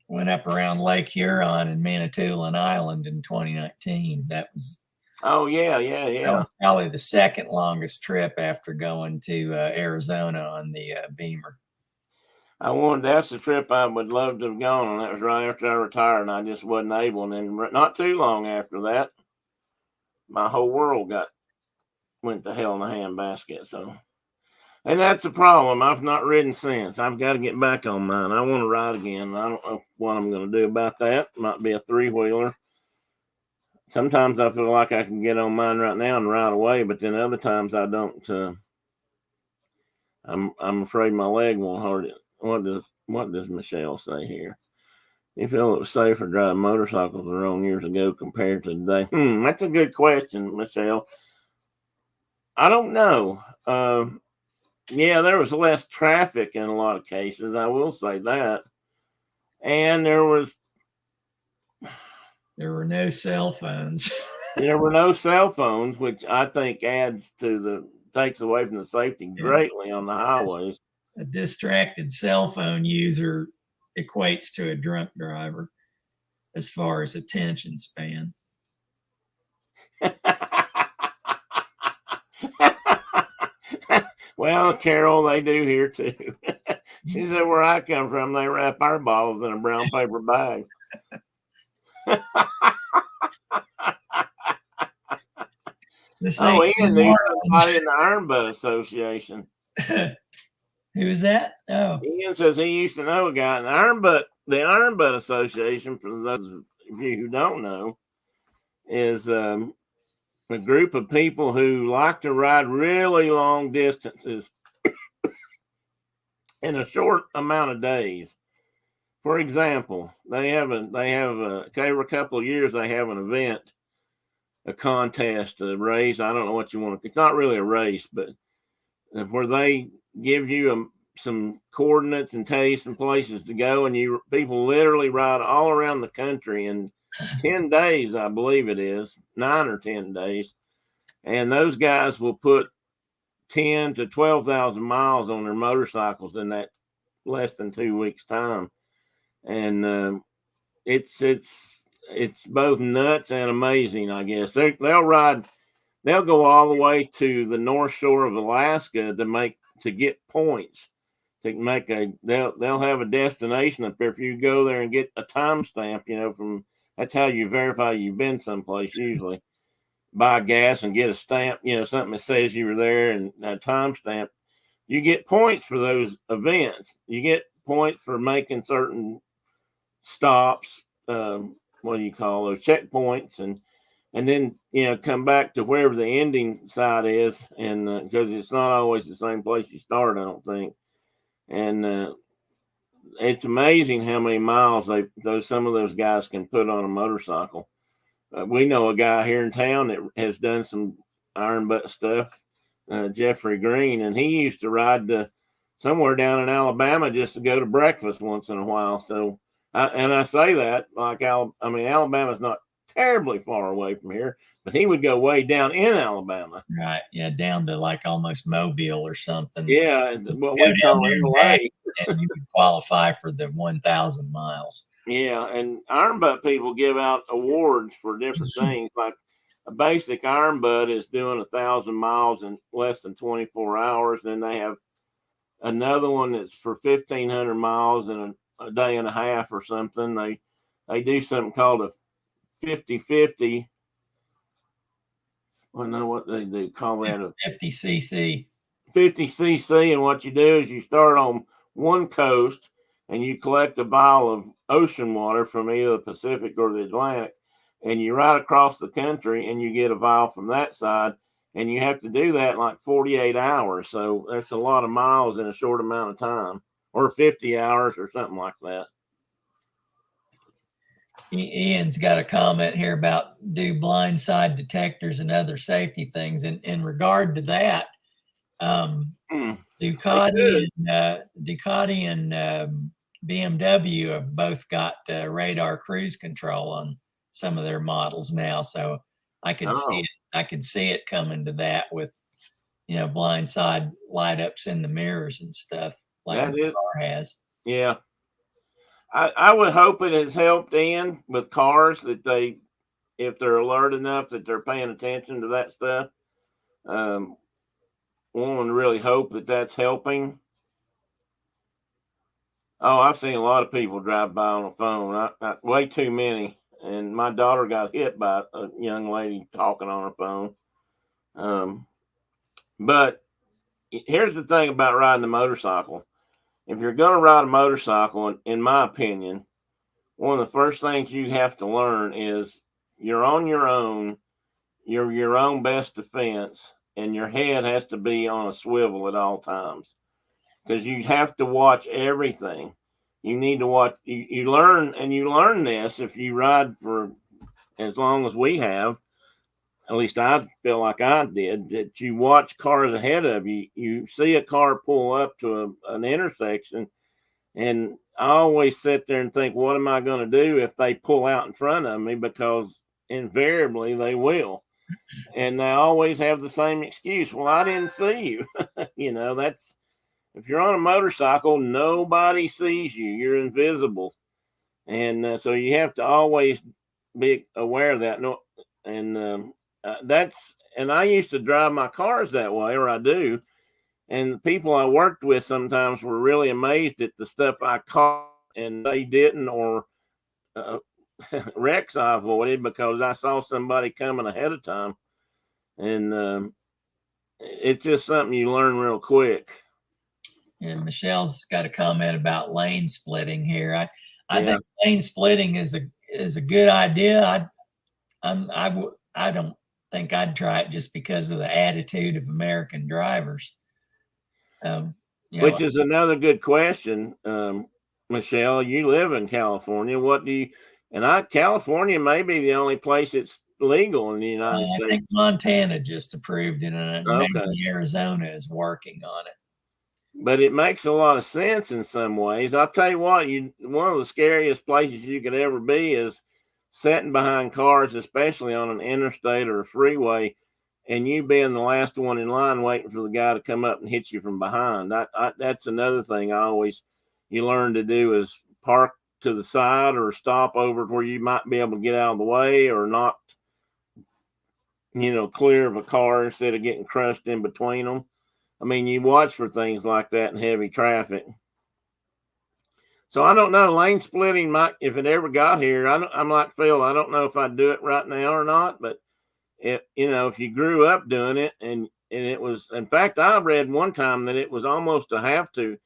[SPEAKER 2] Went up around Lake Huron and Manitoulin Island in 2019. That was.
[SPEAKER 1] Oh yeah.
[SPEAKER 2] That was probably the second longest trip after going to Arizona on the Beamer.
[SPEAKER 1] That's the trip I would love to have gone on. That was right after I retired, and I just wasn't able. And then not too long after that, my whole world went to hell in a handbasket. So. And that's the problem. I've not ridden since. I've got to get back on mine. I want to ride again. I don't know what I'm going to do about that. Might be a 3-wheeler. Sometimes I feel like I can get on mine right now and ride away, but then other times I don't. I'm afraid my leg won't hurt it. What does Michelle say here? You feel it was safer driving motorcycles around years ago compared to today? That's a good question, Michelle. I don't know. Yeah, there was less traffic in a lot of cases. I will say that. And there were
[SPEAKER 2] no cell phones.
[SPEAKER 1] There were no cell phones, which I think takes away from the safety greatly on the highways.
[SPEAKER 2] A distracted cell phone user equates to a drunk driver as far as attention span.
[SPEAKER 1] Well, Carol, they do here too. She said, where I come from, they wrap our bottles in a brown paper bag. Ian knew somebody in the Iron Butt Association.
[SPEAKER 2] Who is that? Oh,
[SPEAKER 1] Ian says he used to know a guy in the Iron Butt Association. For those of you who don't know, is a group of people who like to ride really long distances in a short amount of days. For example, every couple of years they have an event, a contest, a race. I don't know what you want to. It's not really a race, but where they give you some coordinates and tell you some places to go, and people literally ride all around the country in 10 days, I believe it is 9 or 10 days. And those guys will put 10 to 12,000 miles on their motorcycles in that less than 2 weeks time. And it's both nuts and amazing, I guess. They'll go all the way to the North Shore of Alaska to get points. They'll have a destination up there. If you go there and get a timestamp, that's how you verify you've been someplace usually. Buy gas and get a stamp, something that says you were there and a timestamp. You get points for those events. You get points for making certain stops. What do you call those checkpoints? And then, come back to wherever the ending side is. And because it's not always the same place you start, I don't think. And it's amazing how many miles some of those guys can put on a motorcycle. We know a guy here in town that has done some iron butt stuff, Jeffrey Green, and he used to ride to somewhere down in Alabama just to go to breakfast once in a while. So, I say that like Alabama's not terribly far away from here, but he would go way down in Alabama.
[SPEAKER 2] Right. Yeah. Down to like almost Mobile or something.
[SPEAKER 1] Yeah. What we call LA.
[SPEAKER 2] And you would qualify for the 1,000 miles.
[SPEAKER 1] Yeah. And iron butt people give out awards for different things. Like a basic iron butt is doing 1,000 miles in less than 24 hours. Then they have another one that's for 1,500 miles in a day and a half or something. They do something called a 50-50. I know what they do. Call that a
[SPEAKER 2] 50 cc.
[SPEAKER 1] 50 cc. And what you do is you start on one coast and you collect a vial of ocean water from either the Pacific or the Atlantic, and you ride across the country and you get a vial from that side, and you have to do that in like 48 hours. So that's a lot of miles in a short amount of time, or 50 hours or something like that.
[SPEAKER 2] Ian's got a comment here about do blindside detectors and other safety things. In regard to that, Ducati and BMW have both got radar cruise control on some of their models now. So I could see it. I could see it coming to that with, blindside light ups in the mirrors and stuff like the car has.
[SPEAKER 1] Yeah. I would hope it has helped Ian with cars that if they're alert enough that they're paying attention to that stuff. One would really hope that that's helping. Oh, I've seen a lot of people drive by on a phone. Way too many. And my daughter got hit by a young lady talking on her phone. But here's the thing about riding a motorcycle. If you're going to ride a motorcycle, in my opinion, one of the first things you have to learn is you're on your own. You're your own best defense, and your head has to be on a swivel at all times because you have to watch everything. You need to watch. You learn this if you ride for as long as we have. At least I feel like I did, that you watch cars ahead of you. You see a car pull up to an intersection, and I always sit there and think, what am I going to do if they pull out in front of me? Because invariably they will. And they always have the same excuse. Well, I didn't see you. That's, if you're on a motorcycle, nobody sees you. You're invisible. And so you have to always be aware of that. And I used to drive my cars that way, or I do. And the people I worked with sometimes were really amazed at the stuff I caught and they didn't, or wrecks I avoided because I saw somebody coming ahead of time. And it's just something you learn real quick.
[SPEAKER 2] And Michelle's got a comment about lane splitting here. I think lane splitting is a good idea. I don't think I'd try it just because of the attitude of American drivers.
[SPEAKER 1] Which is another good question, Michelle. You live in California. California may be the only place it's legal in the United States.
[SPEAKER 2] I think Montana just approved it, and maybe Arizona is working on it.
[SPEAKER 1] but it makes a lot of sense in some ways. I'll tell you what, one of the scariest places you could ever be is sitting behind cars, especially on an interstate or a freeway, and you being the last one in line waiting for the guy to come up and hit you from behind. That's another thing you learn to do is park to the side or stop over where you might be able to get out of the way or not, clear of a car instead of getting crushed in between them. I mean, you watch for things like that in heavy traffic. So I don't know. Lane splitting might, if it ever got here, I'm like Phil. I don't know if I'd do it right now or not. But if you grew up doing it, and it was, in fact, I read one time that it was almost a have to.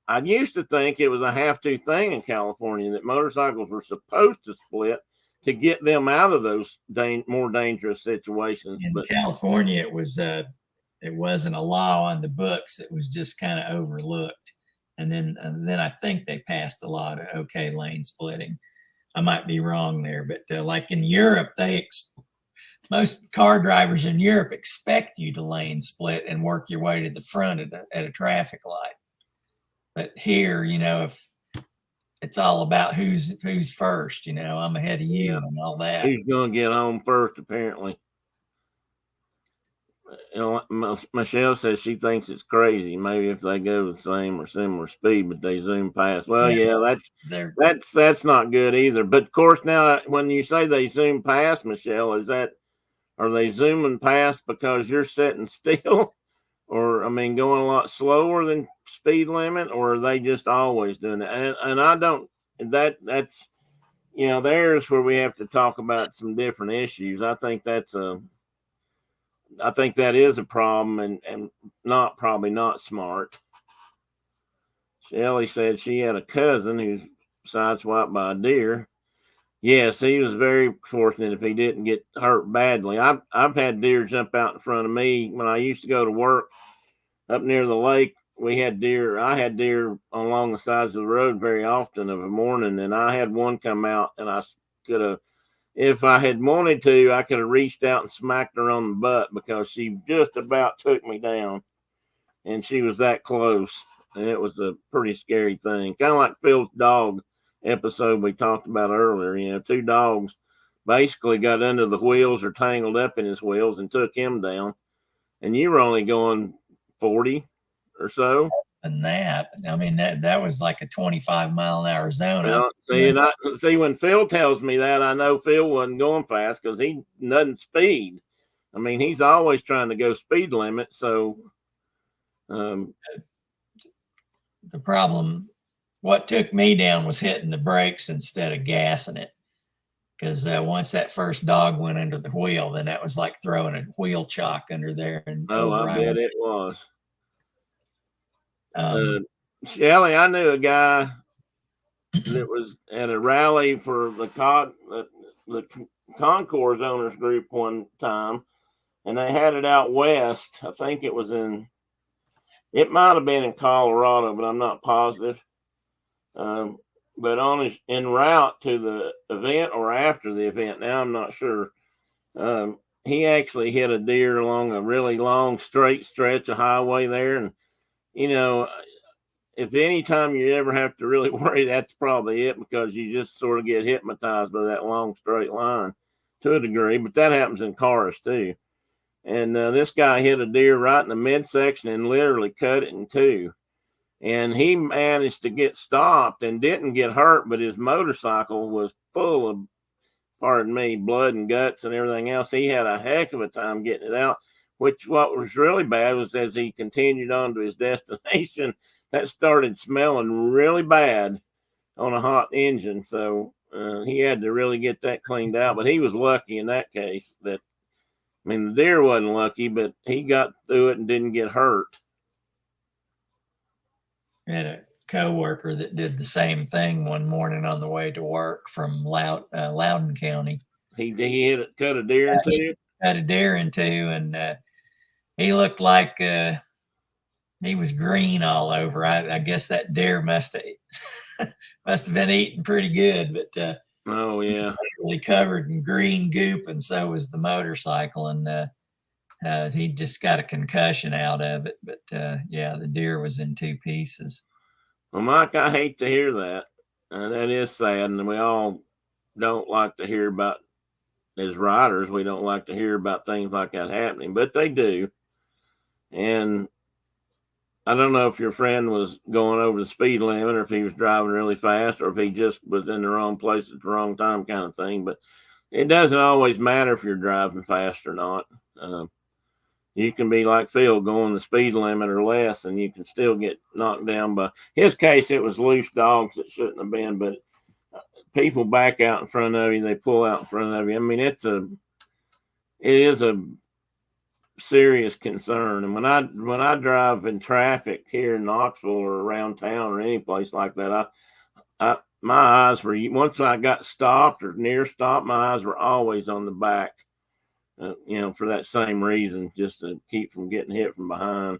[SPEAKER 1] I used to think it was a have to thing in California that motorcycles were supposed to split to get them out of those more dangerous situations.
[SPEAKER 2] In
[SPEAKER 1] But
[SPEAKER 2] California, it wasn't a law on the books. It was just kind of overlooked. And then I think they passed a law to okay lane splitting. I might be wrong there, but like in Europe, most car drivers in Europe expect you to lane split and work your way to the front at a traffic light. But here, if it's all about who's first, I'm ahead of you and all that.
[SPEAKER 1] Who's going to get home first, apparently. Michelle says she thinks it's crazy. Maybe if they go the same or similar speed, but they zoom past. Well, that's not good either. But of course, now when you say they zoom past, Michelle, are they zooming past because you're sitting still, or going a lot slower than speed limit, or are they just always doing that? And I don't. That's there's where we have to talk about some different issues. I think that is a problem and probably not smart. Shelley said she had a cousin who sideswiped by a deer. Yes, he was very fortunate if he didn't get hurt badly. I've had deer jump out in front of me when I used to go to work up near the lake. We had deer. I had deer along the sides of the road very often of a morning, and I had one come out, and I could have, if I had wanted to, I could have reached out and smacked her on the butt because she just about took me down, and she was that close, and it was a pretty scary thing. Kind of like Phil's dog episode we talked about earlier. Two dogs basically got under the wheels or tangled up in his wheels and took him down, and you were only going 40 or so.
[SPEAKER 2] And that was like a 25-mile-an-hour zone.
[SPEAKER 1] Well, see, when Phil tells me that, I know Phil wasn't going fast because he doesn't speed. He's always trying to go speed limit. So,
[SPEAKER 2] the problem, what took me down was hitting the brakes instead of gassing it. Because once that first dog went under the wheel, then that was like throwing a wheel chock under there. And
[SPEAKER 1] I bet it was. Shelley, I knew a guy that was at a rally for the Concours owners group one time, and they had it out west. I think it might have been in Colorado, but I'm not positive. But en route to the event or after the event, now I'm not sure. He actually hit a deer along a really long straight stretch of highway there, and if any time you ever have to really worry, that's probably it, because you just sort of get hypnotized by that long straight line to a degree. But that happens in cars too. And this guy hit a deer right in the midsection and literally cut it in two. And he managed to get stopped and didn't get hurt, but his motorcycle was full of, pardon me, blood and guts and everything else. He had a heck of a time getting it out. What was really bad was as he continued on to his destination, that started smelling really bad on a hot engine. So he had to really get that cleaned out. But he was lucky in that case. The deer wasn't lucky, but he got through it and didn't get hurt.
[SPEAKER 2] I had a coworker that did the same thing one morning on the way to work from Loudoun County.
[SPEAKER 1] He cut a deer in two?
[SPEAKER 2] Cut a deer in two, and he looked like he was green all over. I guess that deer must have been eating pretty good, but
[SPEAKER 1] oh yeah,
[SPEAKER 2] he was covered in green goop, and so was the motorcycle. And He just got a concussion out of it, but yeah, the deer was in two pieces.
[SPEAKER 1] Well, Mike, I hate to hear that. That is sad, and we all don't like to hear about, as riders, we don't like to hear about things like that happening, but they do. And I don't know if your friend was going over the speed limit, or if he was driving really fast, or if he just was in the wrong place at the wrong time, kind of thing. But it doesn't always matter if you're driving fast or not. You can be like Phil, going the speed limit or less, and you can still get knocked down. By his case, it was loose dogs that shouldn't have been, but people back out in front of you, they pull out in front of you. I mean, it is a serious concern. And when I drive in traffic here in Knoxville or around town or any place like that, I my eyes were, once I got stopped or near stopped, my eyes were always on the back. For that same reason, just to keep from getting hit from behind.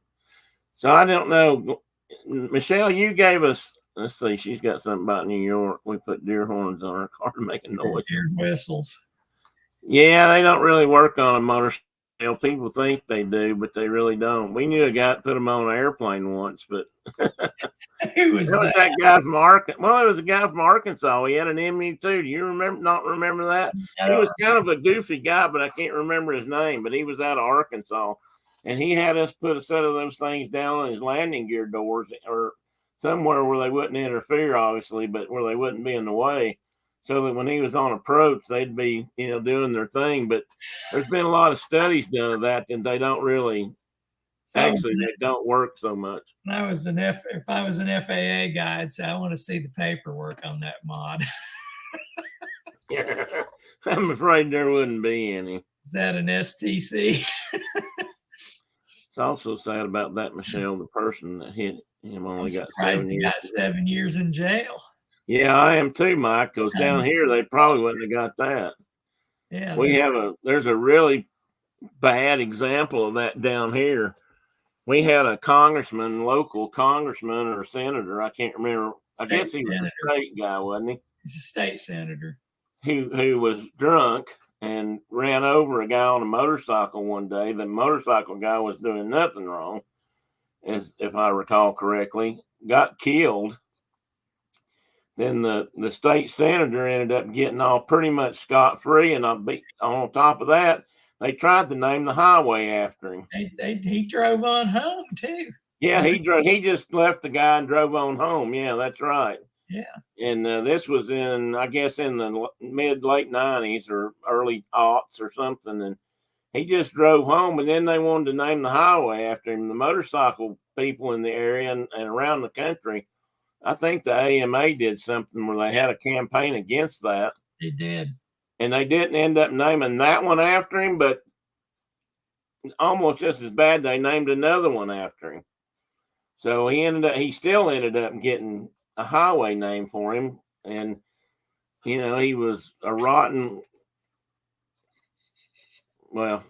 [SPEAKER 1] So I don't know, Michelle. You gave us. Let's see. She's got something about New York. We put deer horns on her car to make a noise.
[SPEAKER 2] Deer whistles.
[SPEAKER 1] Yeah, they don't really work on a motorcycle. People think they do, but they really don't. We knew a guy that put them on an airplane once, but
[SPEAKER 2] Who was that?
[SPEAKER 1] that guy from Arkansas. Well, it was a guy from Arkansas. He had an MU2. Do you not remember that? He was kind of a goofy guy, but I can't remember his name. But he was out of Arkansas, and he had us put a set of those things down on his landing gear doors, or somewhere where they wouldn't interfere, obviously, but where they wouldn't be in the way, so that when he was on approach, they'd be, doing their thing. But there's been a lot of studies done of that, and they don't really. Actually, they don't work so much.
[SPEAKER 2] If I was an FAA guy, I'd say I want to see the paperwork on that mod.
[SPEAKER 1] I'm afraid there wouldn't be any.
[SPEAKER 2] Is that an STC?
[SPEAKER 1] It's also sad about that, Michelle. The person that hit him only got 7 years.
[SPEAKER 2] Got 7 years in jail.
[SPEAKER 1] Yeah, I am too, Mike. Because down here they probably wouldn't have got that.
[SPEAKER 2] Yeah,
[SPEAKER 1] there's a really bad example of that down here. We had a local congressman or senator, I can't remember. I guess he was a state guy, wasn't he?
[SPEAKER 2] He's a state senator.
[SPEAKER 1] Who was drunk and ran over a guy on a motorcycle one day. The motorcycle guy was doing nothing wrong, if I recall correctly, got killed. Then the state senator ended up getting off pretty much scot-free, and on top of that, they tried to name the highway after him.
[SPEAKER 2] He drove on home too.
[SPEAKER 1] Yeah, he just left the guy and drove on home. Yeah, that's right.
[SPEAKER 2] Yeah.
[SPEAKER 1] And this was in the late 90s or early aughts or something. And he just drove home, and then they wanted to name the highway after him. The motorcycle people in the area and around the country, I think the AMA did something where they had a campaign against that.
[SPEAKER 2] They did. And
[SPEAKER 1] they didn't end up naming that one after him, but almost just as bad, they named another one after him. So he still ended up getting a highway name for him. And, he was a rotten, well,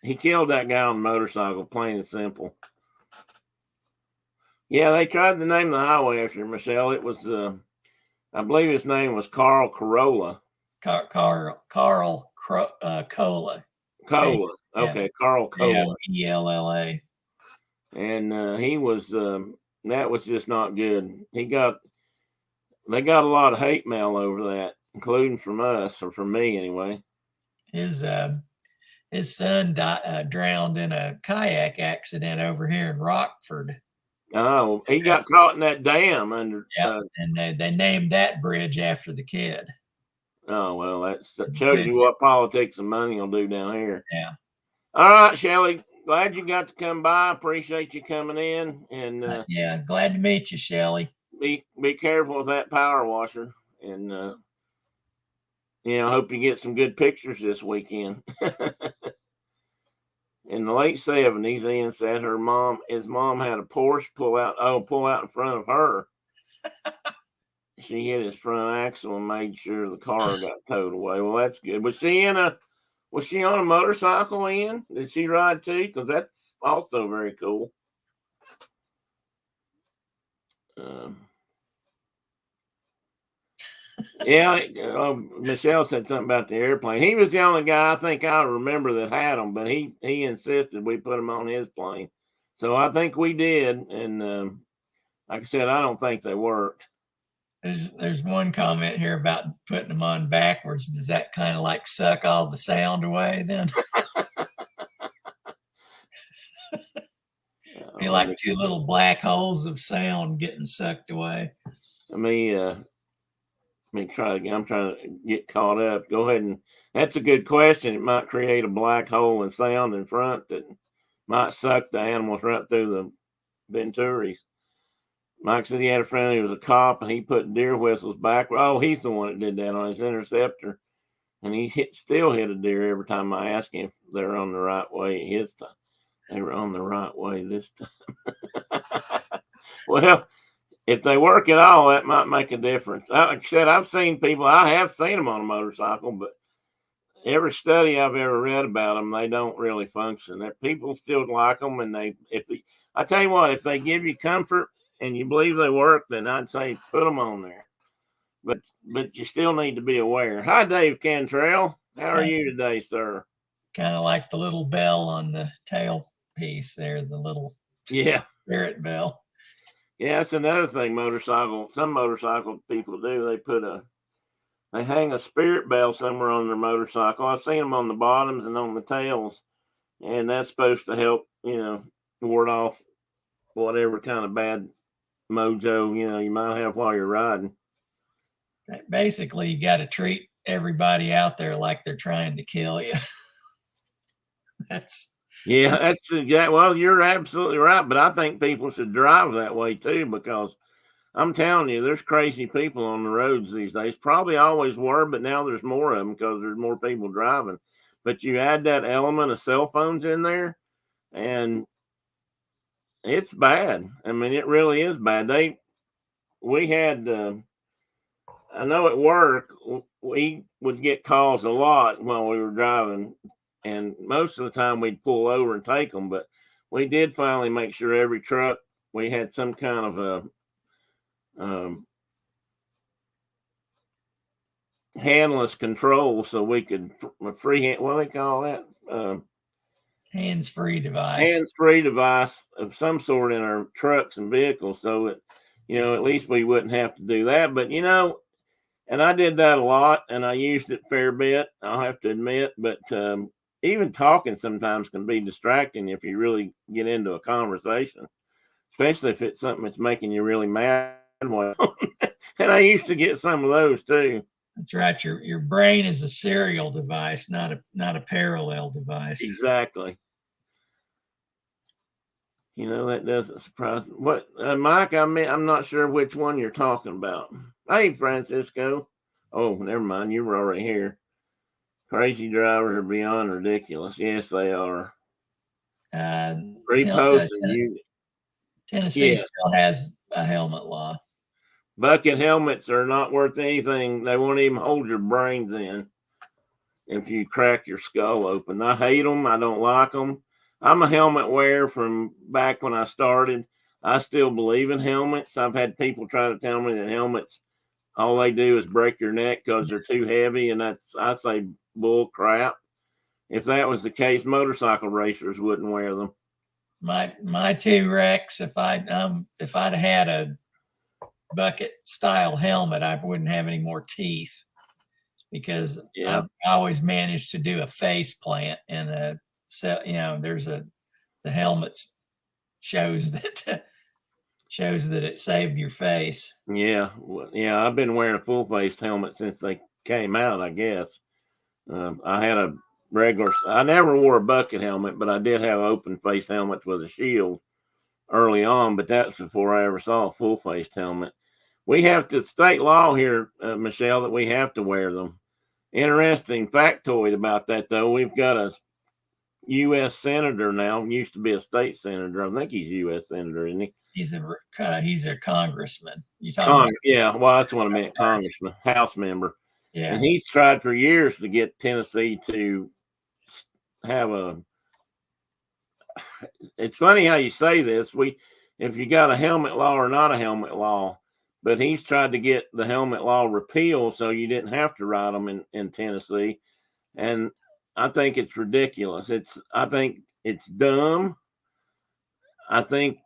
[SPEAKER 1] he killed that guy on the motorcycle, plain and simple. Yeah, they tried to name the highway after him, Michelle. It was, I believe his name was Carl Corolla.
[SPEAKER 2] Carl Cola.
[SPEAKER 1] Cola. Okay, Carl Cola.
[SPEAKER 2] ELLA.
[SPEAKER 1] And he was, that was just not good. They got a lot of hate mail over that, including from us, or from me anyway.
[SPEAKER 2] His son drowned in a kayak accident over here in Rockford.
[SPEAKER 1] Oh, he got caught in that dam under.
[SPEAKER 2] Yeah, and they named that bridge after the kid.
[SPEAKER 1] Oh, well, that shows you what politics and money will do down here.
[SPEAKER 2] Yeah.
[SPEAKER 1] All right, Shelley, glad you got to come by. Appreciate you coming in. And
[SPEAKER 2] yeah, glad to meet you, Shelley.
[SPEAKER 1] Be careful with that power washer. And, I hope you get some good pictures this weekend. In the late 70s, Ian said his mom had a Porsche pull out in front of her. She hit his front axle and made sure the car got towed away. Well, that's good. Was she on a motorcycle, Ian? Did she ride too? Because that's also very cool. Yeah, Michelle said something about the airplane. He was the only guy I think I remember that had them, but he insisted we put them on his plane. So I think we did, and like I said, I don't think they worked.
[SPEAKER 2] There's one comment here about putting them on backwards. Does that kind of like suck all the sound away then? Be like two little black holes of sound getting sucked away.
[SPEAKER 1] Let me try again. I'm trying to get caught up. Go ahead, and that's a good question. It might create a black hole in sound in front that might suck the animals right through the venturis. Mike said he had a friend who was a cop and he put deer whistles backward. Oh, he's the one that did that on his interceptor. And he still hit a deer every time I asked him if they're on the right way. His time, they were on the right way this time. Well, if they work at all, that might make a difference. Like I said, I have seen them on a motorcycle, but every study I've ever read about them, they don't really function. That people still like them, and I tell you what, if they give you comfort and you believe they work, then I'd say put them on there. But you still need to be aware. Hi, Dave Cantrell. How are you today, sir?
[SPEAKER 2] Kind of like the little bell on the tail piece there, the little spirit bell.
[SPEAKER 1] Yeah, that's another thing some motorcycle people do. They hang a spirit bell somewhere on their motorcycle. I've seen them on the bottoms and on the tails, and that's supposed to help, ward off whatever kind of bad mojo, you might have while you're riding.
[SPEAKER 2] Basically, you got to treat everybody out there like they're trying to kill you.
[SPEAKER 1] Well, you're absolutely right, but I think people should drive that way too, because I'm telling you, there's crazy people on the roads these days. Probably always were, but now there's more of them because there's more people driving. But you add that element of cell phones in there, and it's bad. I mean, it really is bad. We had, I know at work, we would get calls a lot while we were driving, and most of the time we'd pull over and take them. But we did finally make sure every truck we had some kind of a handless control, so we could freehand. What do they call that?
[SPEAKER 2] Hands-free device.
[SPEAKER 1] Hands-free device of some sort in our trucks and vehicles, so that at least we wouldn't have to do that. But and I did that a lot, and I used it a fair bit, I'll have to admit. But even talking sometimes can be distracting if you really get into a conversation, especially if it's something that's making you really mad. And I used to get some of those too.
[SPEAKER 2] That's right. Your brain is a serial device, not a parallel device.
[SPEAKER 1] Exactly. That doesn't surprise me. What, Mike? I'm not sure which one you're talking about. Hey, Francisco. Oh, never mind. You were already here. Crazy drivers are beyond ridiculous. Yes, they are.
[SPEAKER 2] Tennessee still has a helmet law.
[SPEAKER 1] Bucket helmets are not worth anything. They won't even hold your brains in if you crack your skull open. I hate them. I don't like them. I'm a helmet wearer from back when I started. I still believe in helmets. I've had people try to tell me that helmets, all they do is break your neck because they're too heavy, and I say bull crap. If that was the case, motorcycle racers wouldn't wear them.
[SPEAKER 2] My two wrecks, if I'd had a bucket style helmet, I wouldn't have any more teeth, because I always managed to do a face plant, and there's the helmets shows that it saved your face.
[SPEAKER 1] Yeah. I've been wearing a full face helmet since they came out, I guess. I had I never wore a bucket helmet, but I did have open face helmets with a shield early on, but that's before I ever saw a full faced helmet. We have to, state law here, Michelle, that we have to wear them. Interesting factoid about that, though. We've got a U.S. senator now, used to be a state senator. I think he's a U.S. senator, isn't he?
[SPEAKER 2] He's a congressman. You talking
[SPEAKER 1] yeah, well, that's what I meant, congressman, House member.
[SPEAKER 2] Yeah.
[SPEAKER 1] And he's tried for years to get Tennessee to have it's funny how you say this. If you got a helmet law or not a helmet law, but he's tried to get the helmet law repealed so you didn't have to ride them in Tennessee. And I think it's ridiculous. I think it's dumb. I think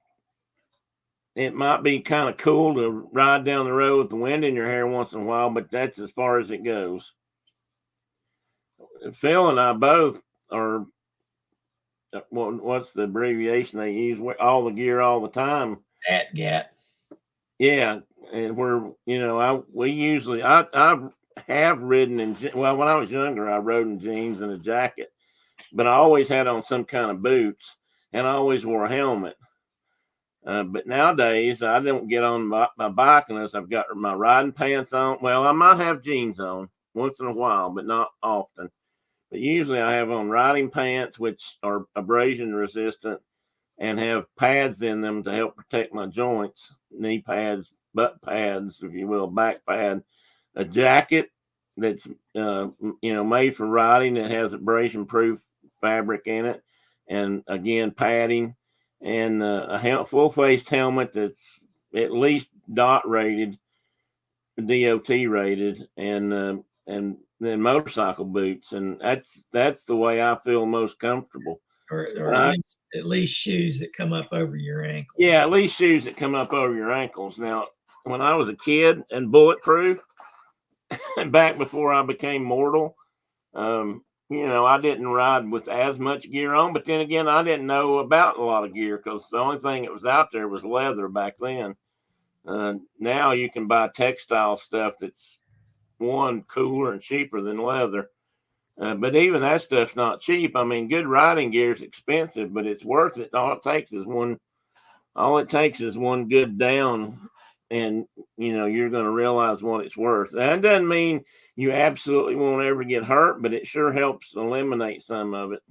[SPEAKER 1] it might be kind of cool to ride down the road with the wind in your hair once in a while, but that's as far as it goes. Phil and I both are, what's the abbreviation they use? All the gear all the time.
[SPEAKER 2] GAT.
[SPEAKER 1] Yeah. And I have ridden when I was younger, I rode in jeans and a jacket, but I always had on some kind of boots and I always wore a helmet. But nowadays, I don't get on my bike unless I've got my riding pants on. Well, I might have jeans on once in a while, but not often. But usually I have on riding pants, which are abrasion resistant and have pads in them to help protect my joints, knee pads, butt pads, if you will, back pad, a jacket that's, made for riding that has abrasion proof fabric in it. And again, padding. And a full-faced helmet that's at least DOT rated, and then motorcycle boots, and that's the way I feel most comfortable.
[SPEAKER 2] Or at least shoes that come up over your ankles.
[SPEAKER 1] Yeah, at least shoes that come up over your ankles. Now, when I was a kid and bulletproof, back before I became mortal, I didn't ride with as much gear on, but then again, I didn't know about a lot of gear because the only thing that was out there was leather back then. Now you can buy textile stuff that's cooler and cheaper than leather. But even that stuff's not cheap. I mean, good riding gear is expensive, but it's worth it. All it takes is one good down, and you're going to realize what it's worth. That doesn't mean you absolutely won't ever get hurt, but it sure helps eliminate some of it.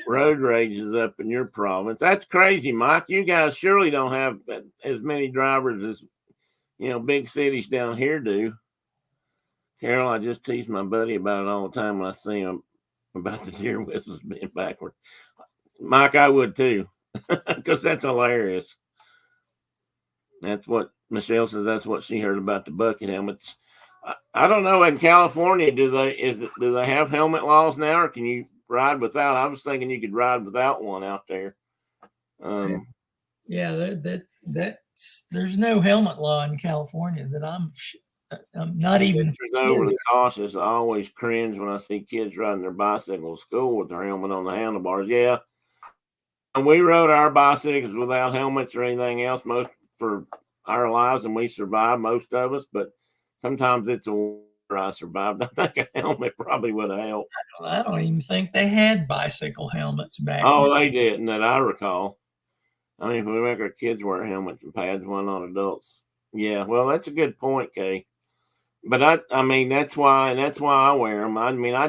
[SPEAKER 1] Road rage is up in your province. That's crazy, Mike. You guys surely don't have as many drivers as big cities down here do. Carol, I just tease my buddy about it all the time when I see him about the deer whistles being backward. Mike, I would too, because that's hilarious. That's what Michelle says. That's what she heard about the bucket helmets. I don't know. In California, do they have helmet laws now, or can you ride without? I was thinking you could ride without one out there.
[SPEAKER 2] Yeah, there's no helmet law in California that I'm not even.
[SPEAKER 1] Over the cautious, I always cringe when I see kids riding their bicycle to school with their helmet on the handlebars. Yeah, and we rode our bicycles without helmets or anything else most for our lives, and we survived, most of us. But sometimes it's a war I survived. I think a helmet probably would have helped.
[SPEAKER 2] I don't even think they had bicycle helmets back then.
[SPEAKER 1] Oh, they didn't, that I recall. I mean, if we make our kids wear helmets and pads, why not adults? Yeah, well, that's a good point, Kay. But I mean, that's why I wear them. I mean, I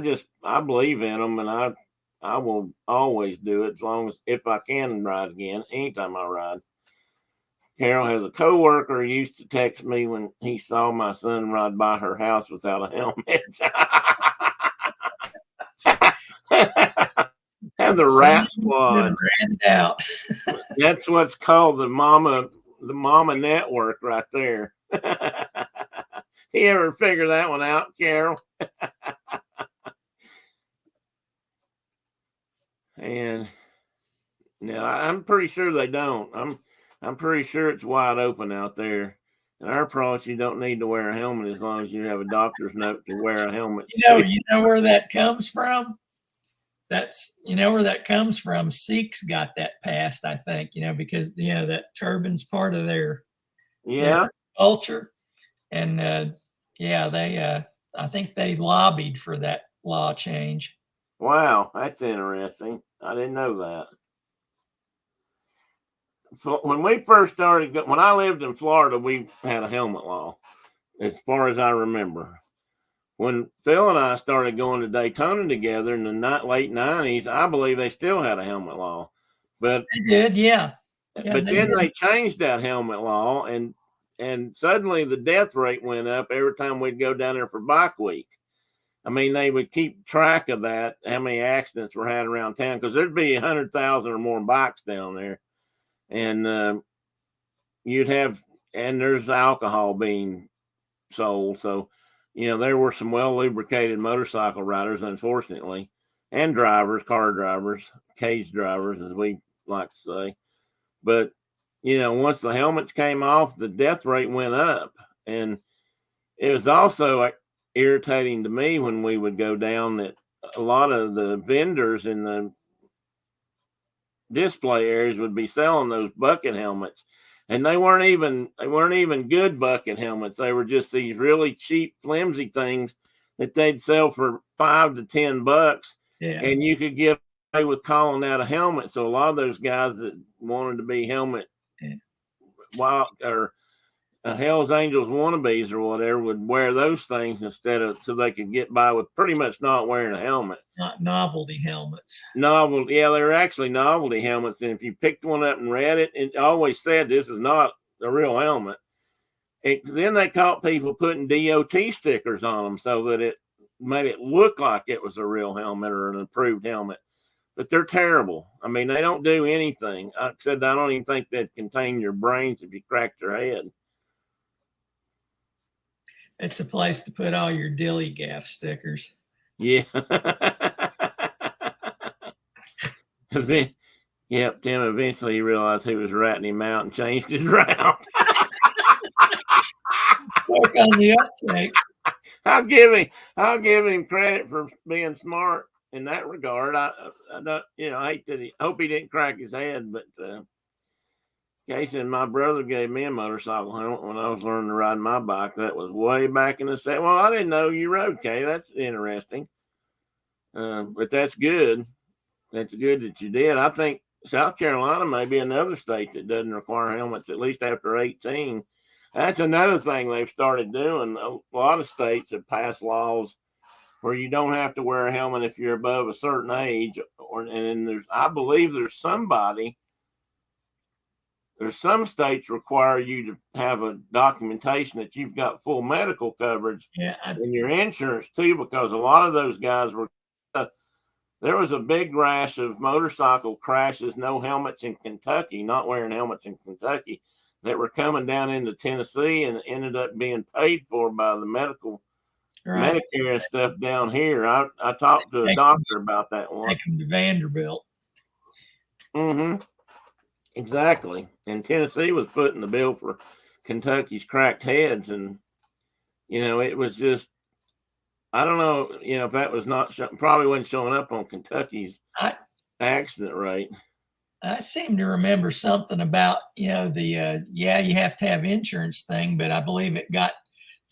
[SPEAKER 1] believe in them, and I will always do it as long as if I can ride again, anytime I ride. Carol has a coworker who used to text me when he saw my son ride by her house without a helmet. And the rat squad.
[SPEAKER 2] Out.
[SPEAKER 1] That's what's called the mama network right there. You ever figure that one out, Carol? And now I'm pretty sure they don't. I'm pretty sure it's wide open out there. In our province, you don't need to wear a helmet as long as you have a doctor's note to wear a helmet.
[SPEAKER 2] You know where that comes from? Where that comes from. Sikhs got that passed, I think, because that turban's part of their culture. And I think they lobbied for that law change.
[SPEAKER 1] Wow, that's interesting. I didn't know that. When we first started, when I lived in Florida, we had a helmet law, as far as I remember. When Phil and I started going to Daytona together in the late 90s, I believe they still had a helmet law. But
[SPEAKER 2] they did, yeah.
[SPEAKER 1] But then they changed that helmet law, and suddenly the death rate went up every time we'd go down there for bike week. I mean, they would keep track of that, how many accidents were had around town, because there'd be 100,000 or more bikes down there. And you'd have and there's alcohol being sold. So, there were some well lubricated motorcycle riders, unfortunately, and drivers, car drivers, cage drivers, as we like to say. But, once the helmets came off, the death rate went up. And it was also irritating to me when we would go down that a lot of the vendors in the display areas would be selling those bucket helmets, and they weren't even good bucket helmets. They were just these really cheap, flimsy things that they'd sell for $5 to $10,
[SPEAKER 2] Yeah.
[SPEAKER 1] and you could get away with calling that a helmet. So a lot of those guys that wanted to be helmet wild or Hell's Angels wannabes or whatever would wear those things instead of, so they could get by with pretty much not wearing a helmet.
[SPEAKER 2] Not novelty helmets.
[SPEAKER 1] Yeah, they're actually novelty helmets. And if you picked one up and read it, it always said this is not a real helmet. Then they caught people putting DOT stickers on them so that it made it look like it was a real helmet or an approved helmet. But they're terrible. I mean, they don't do anything. I said I don't even think they'd contain your brains if you cracked your head.
[SPEAKER 2] It's a place to put all your dilly gaff stickers.
[SPEAKER 1] Yeah. Yep, Tim eventually realized he was ratting him out and changed his route.
[SPEAKER 2] Work on the uptake.
[SPEAKER 1] I'll give him credit for being smart in that regard. I don't, I hope he didn't crack his head, but Casey and my brother gave me a motorcycle helmet when I was learning to ride my bike. That was way back in the set. Well, I didn't know you rode, Kay. That's interesting. But that's good. That's good that you did. I think South Carolina may be another state that doesn't require helmets, at least after 18. That's another thing they've started doing. A lot of states have passed laws where you don't have to wear a helmet if you're above a certain age. And I believe there's some states require you to have a documentation that you've got full medical coverage in your insurance too, because a lot of those guys were, there was a big rash of motorcycle crashes, no helmets in Kentucky, not wearing helmets in Kentucky, that were coming down into Tennessee and ended up being paid for by the Medicare and stuff down here. I talked to a doctor about that one.
[SPEAKER 2] Take them to Vanderbilt.
[SPEAKER 1] Mm-hmm. Exactly. And Tennessee was footing the bill for Kentucky's cracked heads. And, it was just, I don't know, if that was probably wasn't showing up on Kentucky's accident rate.
[SPEAKER 2] I seem to remember something about, you have to have insurance thing, but I believe it got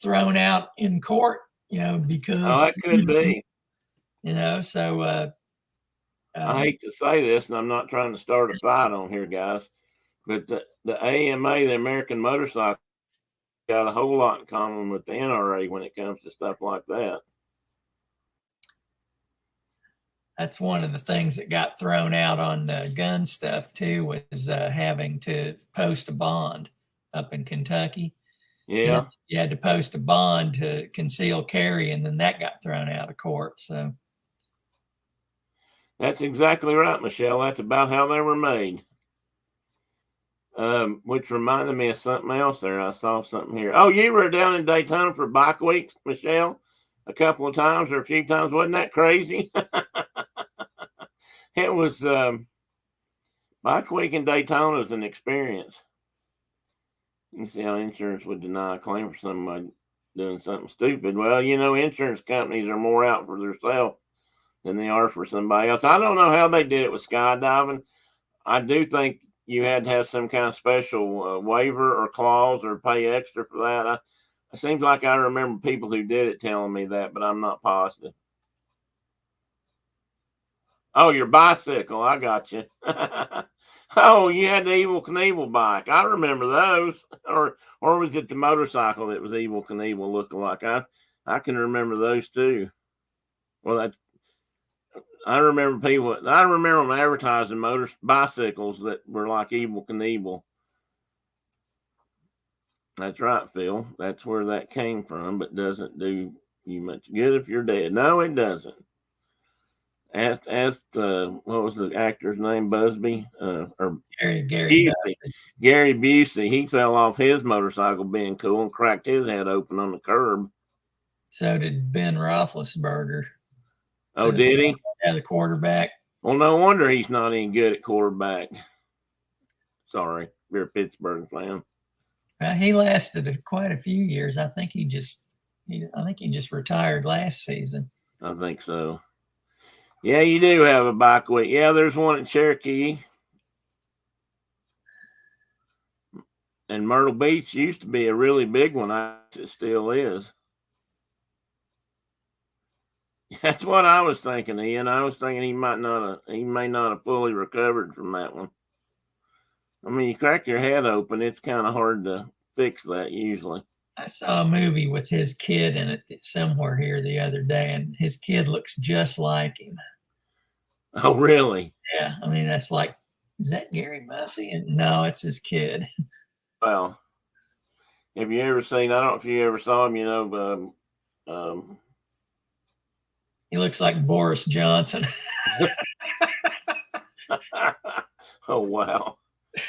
[SPEAKER 2] thrown out in court, because.
[SPEAKER 1] Oh, that could be.
[SPEAKER 2] So.
[SPEAKER 1] I hate to say this, and I'm not trying to start a fight on here, guys, but the AMA, the American Motorcycle, got a whole lot in common with the NRA when it comes to stuff like that.
[SPEAKER 2] That's one of the things that got thrown out on the gun stuff too, was having to post a bond up in Kentucky.
[SPEAKER 1] Yeah.
[SPEAKER 2] You had to post a bond to conceal carry, and then that got thrown out of court. So.
[SPEAKER 1] That's exactly right, Michelle. That's about how they were made. Which reminded me of something else there. I saw something here. Oh, you were down in Daytona for Bike Week, Michelle, a couple of times or a few times. Wasn't that crazy? It was Bike Week in Daytona is an experience. You can see how insurance would deny a claim for somebody doing something stupid. Well, insurance companies are more out for themselves than they are for somebody else. I don't know how they did it with skydiving. I do think you had to have some kind of special waiver or clause or pay extra for that. It seems like I remember people who did it telling me that, but I'm not positive. Oh, your bicycle. I got you. Oh, you had the Evel Knievel bike. I remember those. Or was it the motorcycle that was Evel Knievel lookalike? I can remember those too. Well, I remember them advertising bicycles that were like Evel Knievel. That's right, Phil. That's where that came from, but doesn't do you much good if you're dead. No, it doesn't. asked what was the actor's name? Busby or
[SPEAKER 2] Gary
[SPEAKER 1] Busey.
[SPEAKER 2] Busey.
[SPEAKER 1] Gary Busey. He fell off his motorcycle being cool and cracked his head open on the curb.
[SPEAKER 2] So did Ben Roethlisberger.
[SPEAKER 1] Oh, did he?
[SPEAKER 2] Yeah, the quarterback.
[SPEAKER 1] Well, no wonder he's not any good at quarterback. Sorry, if you're a Pittsburgh fan.
[SPEAKER 2] He lasted quite a few years. I think he just retired last season.
[SPEAKER 1] I think so. Yeah, you do have a bike week. Yeah, there's one at Cherokee. And Myrtle Beach used to be a really big one. It still is. That's what I was thinking, Ian. I was thinking he may not have fully recovered from that one. I mean, you crack your head open, it's kind of hard to fix that usually.
[SPEAKER 2] I saw a movie with his kid in it somewhere here the other day, and his kid looks just like him.
[SPEAKER 1] Oh, really?
[SPEAKER 2] Yeah. I mean, that's like, is that Gary Busey? And no, it's his kid.
[SPEAKER 1] Well, have you ever seen, I don't know if you ever saw him,
[SPEAKER 2] He looks like Boris Johnson.
[SPEAKER 1] Oh, wow.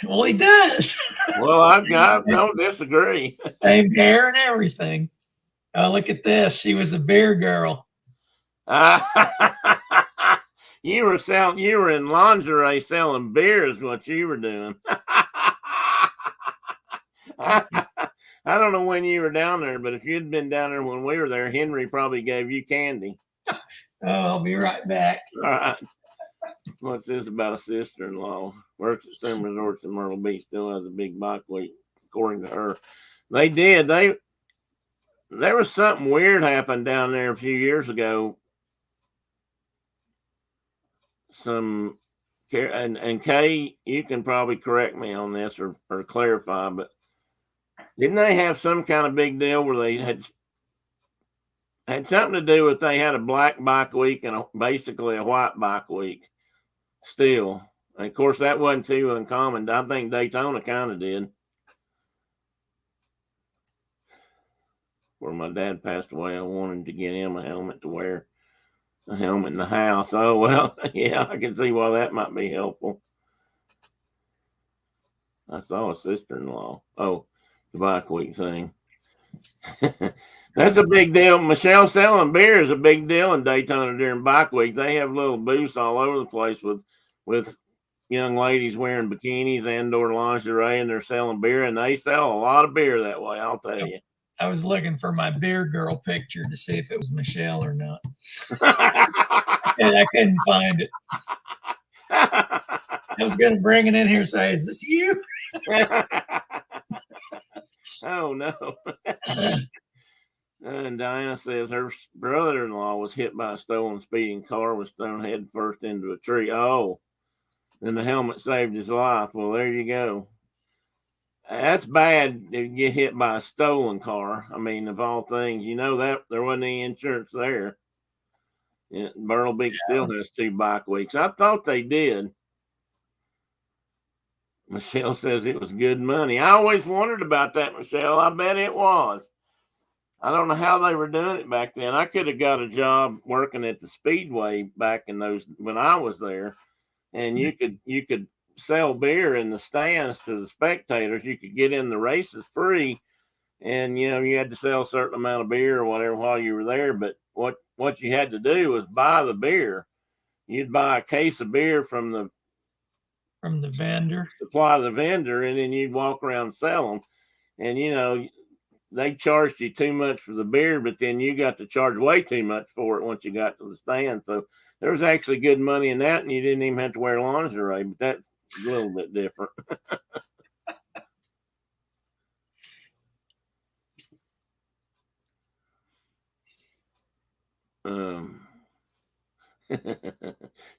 [SPEAKER 2] Well, he does.
[SPEAKER 1] Well, I don't disagree.
[SPEAKER 2] Same hair and everything. Oh, look at this. She was a beer girl.
[SPEAKER 1] You were in lingerie selling beer is what you were doing. I don't know when you were down there, but if you'd been down there when we were there, Henry probably gave you candy.
[SPEAKER 2] Oh, I'll be right back.
[SPEAKER 1] All right. What's this about a sister-in-law? Works at some resorts in Myrtle Beach, still has a big bike week, according to her. They did. There was something weird happened down there a few years ago. And Kay, you can probably correct me on this or clarify, but didn't they have some kind of big deal where they had something to do with they had a black bike week and basically a white bike week still? And of course, that wasn't too uncommon. I think Daytona kind of did. Where my dad passed away, I wanted to get him a helmet to wear. A helmet in the house. Oh, well, yeah, I can see why that might be helpful. I saw a sister-in-law. Oh, the bike week thing. That's a big deal. Michelle, selling beer is a big deal in Daytona during bike week. They have little booths all over the place with young ladies wearing bikinis and or lingerie, and they're selling beer, and they sell a lot of beer that way, I'll tell you.
[SPEAKER 2] I was looking for my beer girl picture to see if it was Michelle or not. And I couldn't find it. I was going to bring it in here and say, is this you?
[SPEAKER 1] Oh, no. And Diana says her brother-in-law was hit by a stolen speeding car, was thrown head first into a tree. Oh, then the helmet saved his life. Well, there you go. That's bad to get hit by a stolen car. I mean, of all things, that there wasn't any insurance there. Yeah, Myrtle Beach still has 2 bike weeks. I thought they did. Michelle says it was good money. I always wondered about that, Michelle. I bet it was. I don't know how they were doing it back then. I could have got a job working at the Speedway back in those when I was there, and you could sell beer in the stands to the spectators. You could get in the races free, and you had to sell a certain amount of beer or whatever while you were there. But what you had to do was buy the beer. You'd buy a case of beer from the
[SPEAKER 2] vendor,
[SPEAKER 1] supply the vendor, and then you'd walk around and sell them. And they charged you too much for the beer, but then you got to charge way too much for it once you got to the stand. So there was actually good money in that, and you didn't even have to wear lingerie. But that's a little bit different.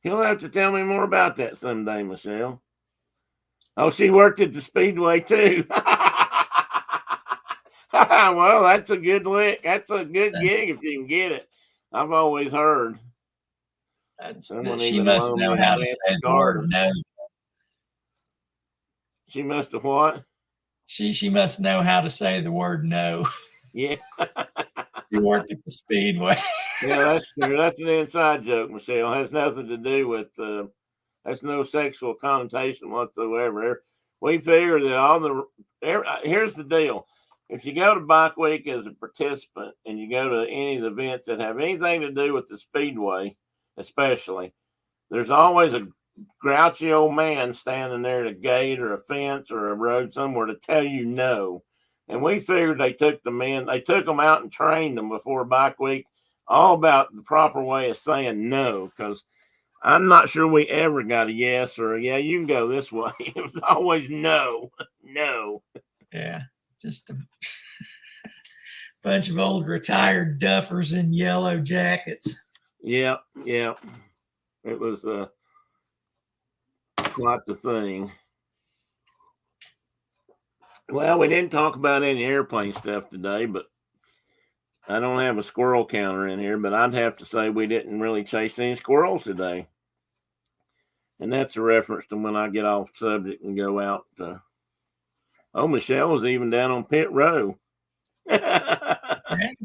[SPEAKER 1] You'll have to tell me more about that someday, Michelle. Oh, she worked at the Speedway too. Well, that's a good lick. That's a good gig if you can get it. I've always heard.
[SPEAKER 2] She must know how to say the word no.
[SPEAKER 1] She must have what?
[SPEAKER 2] She must know how to say the word no.
[SPEAKER 1] Yeah.
[SPEAKER 2] She worked at the Speedway.
[SPEAKER 1] Yeah, that's true. That's an inside joke, Michelle. Has nothing to do with. That's no sexual connotation whatsoever. We figure that here's the deal. If you go to Bike Week as a participant and you go to any of the events that have anything to do with the speedway, especially, there's always a grouchy old man standing there at a gate or a fence or a road somewhere to tell you no. And we figured they took them out and trained them before Bike Week, all about the proper way of saying no. Because I'm not sure we ever got a yes or a, yeah, you can go this way. It was always no, no.
[SPEAKER 2] Yeah, just a bunch of old retired duffers in yellow jackets.
[SPEAKER 1] Yeah, yeah. It was quite the thing. Well, we didn't talk about any airplane stuff today, but I don't have a squirrel counter in here, but I'd have to say we didn't really chase any squirrels today. And that's a reference to when I get off subject and go out. Michelle was even down on pit row.
[SPEAKER 2] Yeah,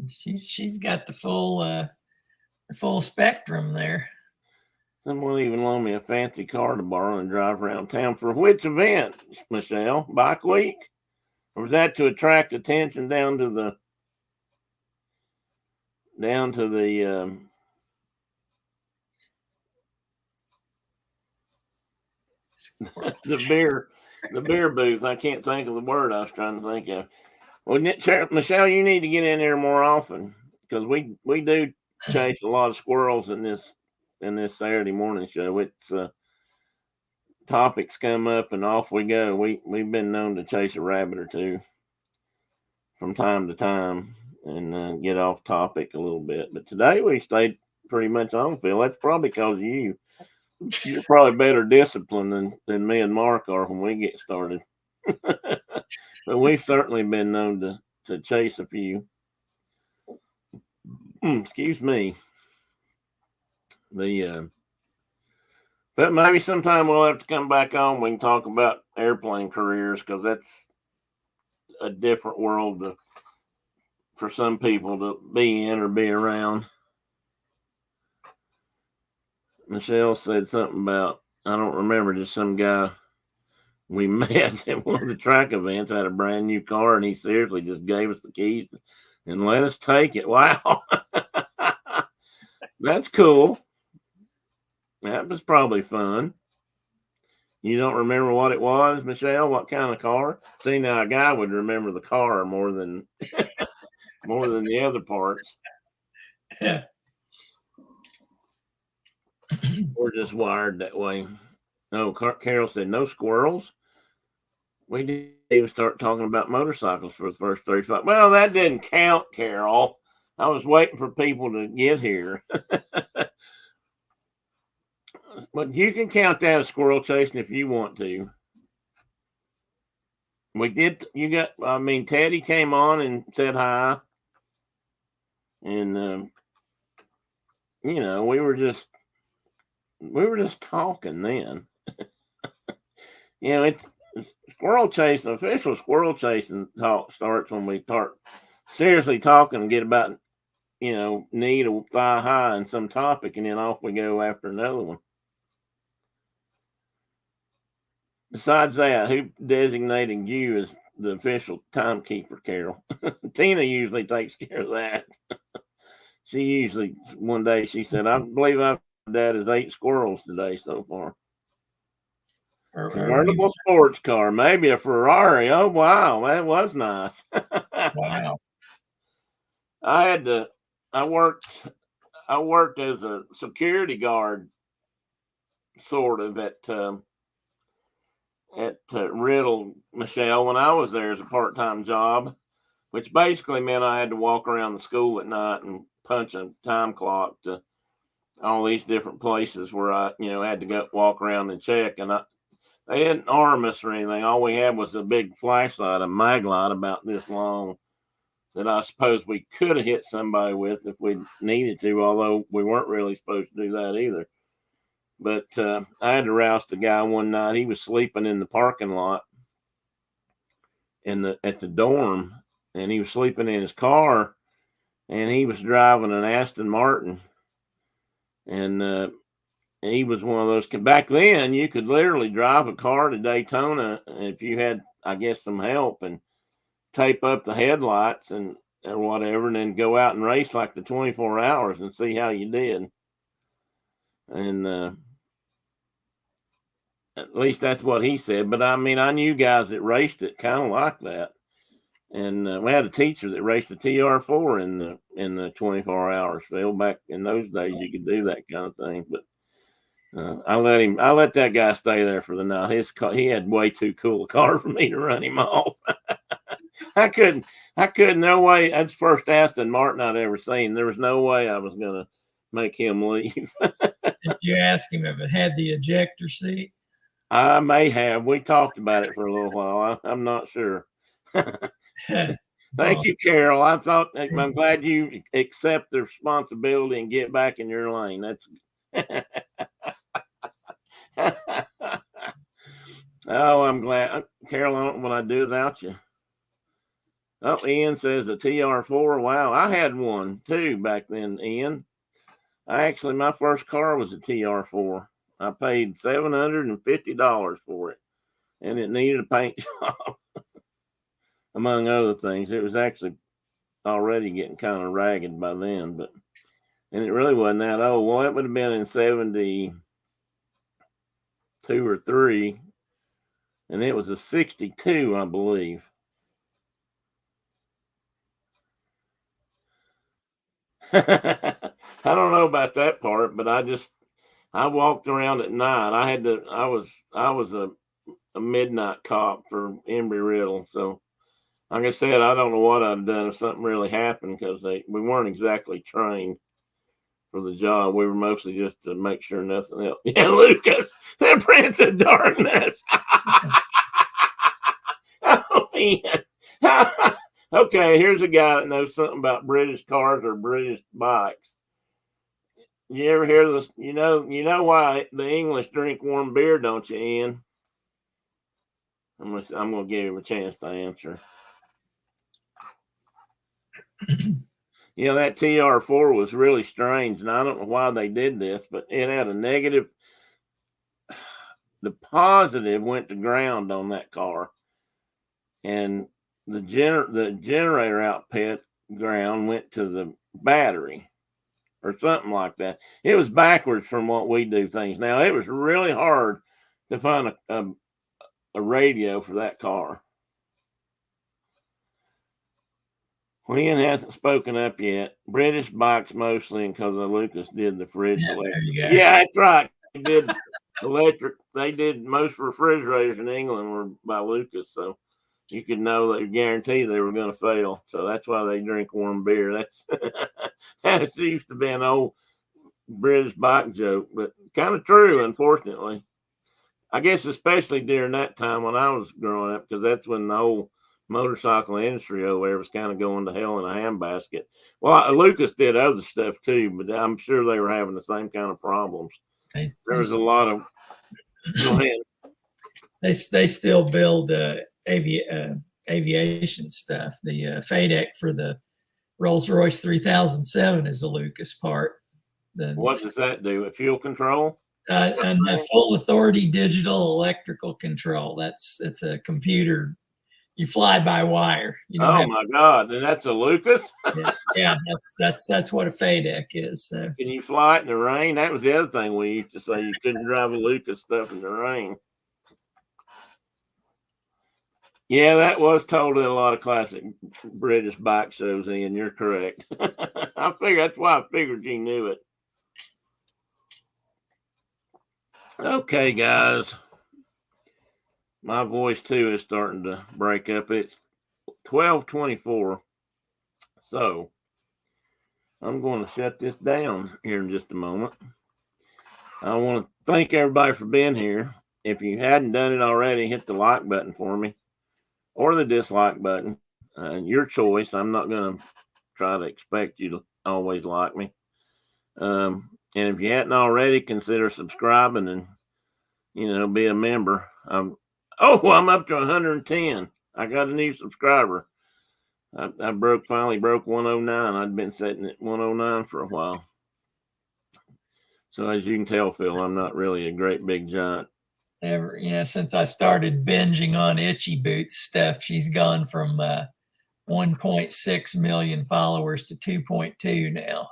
[SPEAKER 2] she's got the full spectrum there.
[SPEAKER 1] Someone even loaned me a fancy car to borrow and drive around town for which event, Michelle? Bike Week? Or was that to attract attention down to the the beer booth? I can't think of the word I was trying to think of. Well, Michelle, you need to get in there more often because we do chase a lot of squirrels in this Saturday morning show. It's topics come up and off we go. We've been known to chase a rabbit or two from time to time and get off topic a little bit. But today we stayed pretty much on, Phil. That's probably because you're probably better disciplined than me and Mark are when we get started. But we've certainly been known to chase a few. Excuse me. But maybe sometime we'll have to come back on. We can talk about airplane careers because that's a different world for some people to be in or be around. Michelle said something about, I don't remember, just some guy we met at one of the track events had a brand new car and he seriously just gave us the keys and let us take it. Wow. That's cool. That was probably fun. You don't remember what it was, Michelle? What kind of car? See, now a guy would remember the car more than the other parts.
[SPEAKER 2] Yeah.
[SPEAKER 1] We're just wired that way. No, Carol said no squirrels. We didn't even start talking about motorcycles for the first 35. Well, that didn't count, Carol. I was waiting for people to get here. But you can count that as squirrel chasing if you want to. We did. Teddy came on and said hi. And, we were just talking then. It's squirrel chasing, official squirrel chasing talk starts when we start seriously talking and get about, knee to thigh high in some topic, and then off we go after another one. Besides that, who designated you as the official timekeeper, Carol? Tina usually takes care of that. One day she said, I believe I've dad is 8 squirrels today so far. Convertible sports car, maybe a Ferrari. Oh wow, that was nice.
[SPEAKER 2] Wow.
[SPEAKER 1] I worked as a security guard, sort of at Riddle, Michelle, when I was there as a part-time job, which basically meant I had to walk around the school at night and punch a time clock to all these different places where I, had to go walk around and check. And they didn't arm us or anything. All we had was a big flashlight, a mag light about this long that I suppose we could have hit somebody with if we needed to, although we weren't really supposed to do that either. But I had to rouse the guy one night. He was sleeping in the parking lot at the dorm, and he was sleeping in his car. and he was driving an Aston Martin, and he was one of those. Back then, you could literally drive a car to Daytona if you had, I guess, some help, and tape up the headlights and or whatever, and then go out and race like the 24 hours and see how you did. And at least that's what he said. But I mean, I knew guys that raced it kind of like that. And we had a teacher that raced the TR4 in the 24 hours. Phil, back in those days, you could do that kind of thing. But I let that guy stay there for the night. His car, he had way too cool a car for me to run him off. I couldn't. No way. That's the first Aston Martin I'd ever seen. There was no way I was gonna make him leave.
[SPEAKER 2] Did you ask him if it had the ejector seat?
[SPEAKER 1] I may have. We talked about it for a little while. I'm not sure. Thank you, Carol. I'm glad you accept the responsibility and get back in your lane. That's oh, I'm glad, Carol. I don't know what I'd do without you. Oh, Ian says a TR4. Wow, I had one too back then, Ian. My first car was a TR4. I paid $750 for it, and it needed a paint job, among other things. It was actually already getting kind of ragged by then, and it really wasn't that old. Well, it would have been in 72 or 3, and it was a 62, I believe. I don't know about that part, but I walked around at night. I was a midnight cop for Embry-Riddle. So like I said, I don't know what I'd done if something really happened, because we weren't exactly trained for the job. We were mostly just to make sure nothing else. Yeah, Lucas, the Prince of Darkness. Oh, man. Okay, here's a guy that knows something about British cars or British bikes. You ever hear this? You know why the English drink warm beer, don't you, Ian? I'm gonna give him a chance to answer. That TR4 was really strange, and I don't know why they did this, but it had a negative. The positive went to ground on that car, and the generator output ground went to the battery or something like that. It was backwards from what we do things now. It was really hard to find a radio for that car. Ian hasn't spoken up yet. British bikes mostly, because Lucas did the fridge electric. Yeah, that's right. They did electric. They did most refrigerators in England were by Lucas, so you could know they guarantee they were going to fail. So that's why they drink warm beer. That used to be an old British bike joke, but kind of true, unfortunately. I guess especially during that time when I was growing up, because that's when the whole motorcycle industry over there was kind of going to hell in a handbasket. Well, Lucas did other stuff too, but I'm sure they were having the same kind of problems. There was a lot of. Go ahead.
[SPEAKER 2] They still build aviation stuff. The FADEC for the Rolls-Royce 3007 is the Lucas part.
[SPEAKER 1] What does that do? Fuel control?
[SPEAKER 2] And full authority digital electrical control. It's a computer. You fly by wire.
[SPEAKER 1] My God! And that's a Lucas.
[SPEAKER 2] yeah, that's what a FADEC is. So.
[SPEAKER 1] Can you fly it in the rain? That was the other thing we used to say. You couldn't drive a Lucas stuff in the rain. Yeah, that was told in a lot of classic British bike shows, Ian. You're correct. That's why I figured you knew it. Okay, guys. My voice too is starting to break up. It's 12:24. So I'm going to shut this down here in just a moment. I want to thank everybody for being here. If you hadn't done it already, hit the like button for me or the dislike button. Your choice. I'm not going to try to expect you to always like me. And if you hadn't already, consider subscribing and, be a member. I'm up to 110. I got a new subscriber. I finally broke 109. I'd been sitting at 109 for a while. So as you can tell, Phil, I'm not really a great big giant.
[SPEAKER 2] Since I started binging on Itchy Boots stuff, she's gone from 1.6 million followers to 2.2 now.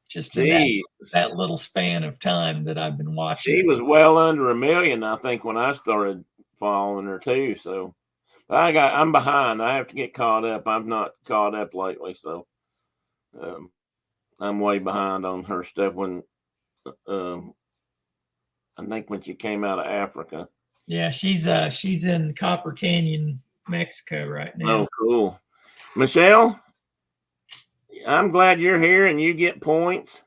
[SPEAKER 2] Just in that little span of time that I've been watching.
[SPEAKER 1] She was well under 1 million, I think, when I started following her too. So I'm behind. I have to get caught up. I've not caught up lately, so I'm way behind on her stuff. When I think when she came out of Africa.
[SPEAKER 2] Yeah, she's in Copper Canyon, Mexico right now.
[SPEAKER 1] Oh, cool. Michelle, I'm glad you're here and you get points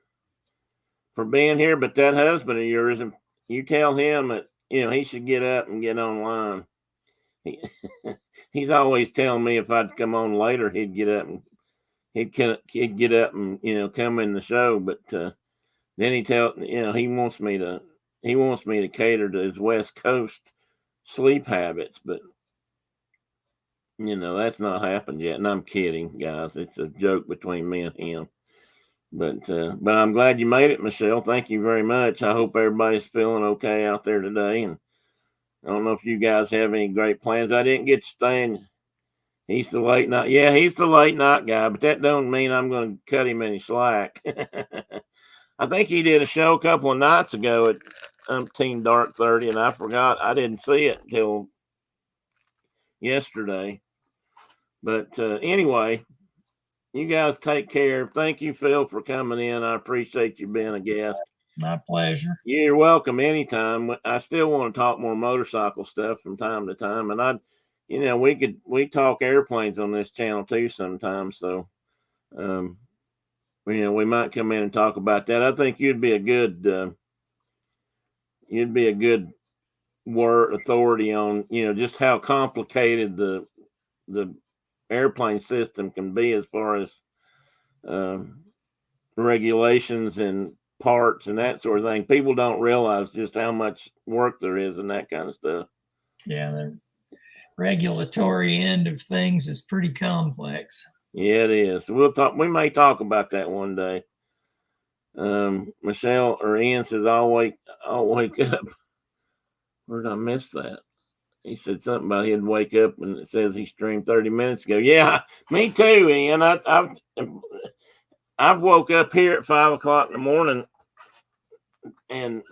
[SPEAKER 1] for being here, but that husband of yours, you tell him that, he should get up and get online. He's always telling me if I'd come on later, he'd get up and he'd get up and, come in the show. But then he wants me to cater to his West Coast sleep habits, but that's not happened yet. And I'm kidding, guys. It's a joke between me and him. But I'm glad you made it, Michelle. Thank you very much. I hope everybody's feeling okay out there today. And I don't know if you guys have any great plans. I didn't get to stay in. He's the late night. Yeah, he's the late night guy, but that don't mean I'm going to cut him any slack. I think he did a show a couple of nights ago at Umpteen Dark 30, and I forgot. I didn't see it until yesterday. But anyway, you guys take care. Thank you, Phil, for coming in. I appreciate you being a guest.
[SPEAKER 2] My pleasure.
[SPEAKER 1] You're welcome anytime. I still want to talk more motorcycle stuff from time to time. And we talk airplanes on this channel too sometimes. So, we might come in and talk about that. I think you'd be a good word authority on, just how complicated the airplane system can be as far as regulations and parts and that sort of thing. People don't realize just how much work there is in that kind of stuff.
[SPEAKER 2] Yeah, the regulatory end of things is pretty complex.
[SPEAKER 1] Yeah, it is. We may talk about that one day. Michelle or Ian says I'll wake up. Where did I miss that? He said something about he'd wake up and it says he streamed 30 minutes ago. Yeah, me too, Ian. I've woke up here at 5 o'clock in the morning and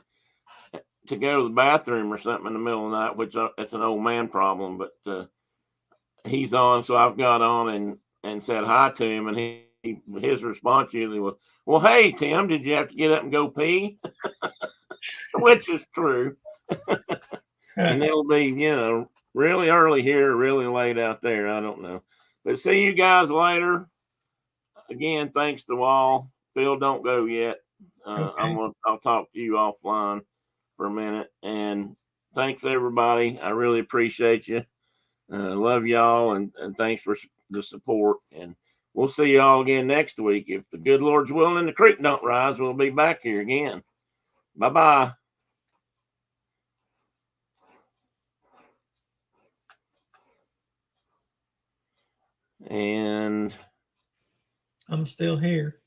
[SPEAKER 1] to go to the bathroom or something in the middle of the night, which it's an old man problem, but he's on. So I've got on and said hi to him. And his response usually was, well, hey, Tim, did you have to get up and go pee? Which is true. And it'll be, really early here, really late out there. I don't know. But see you guys later. Again, thanks to all. Phil, don't go yet.
[SPEAKER 2] Okay.
[SPEAKER 1] I'll talk to you offline for a minute. And thanks everybody. I really appreciate you. Love y'all and thanks for the support. And we'll see y'all again next week. If the good Lord's willing and the creek don't rise, we'll be back here again. Bye-bye. And
[SPEAKER 2] I'm still here.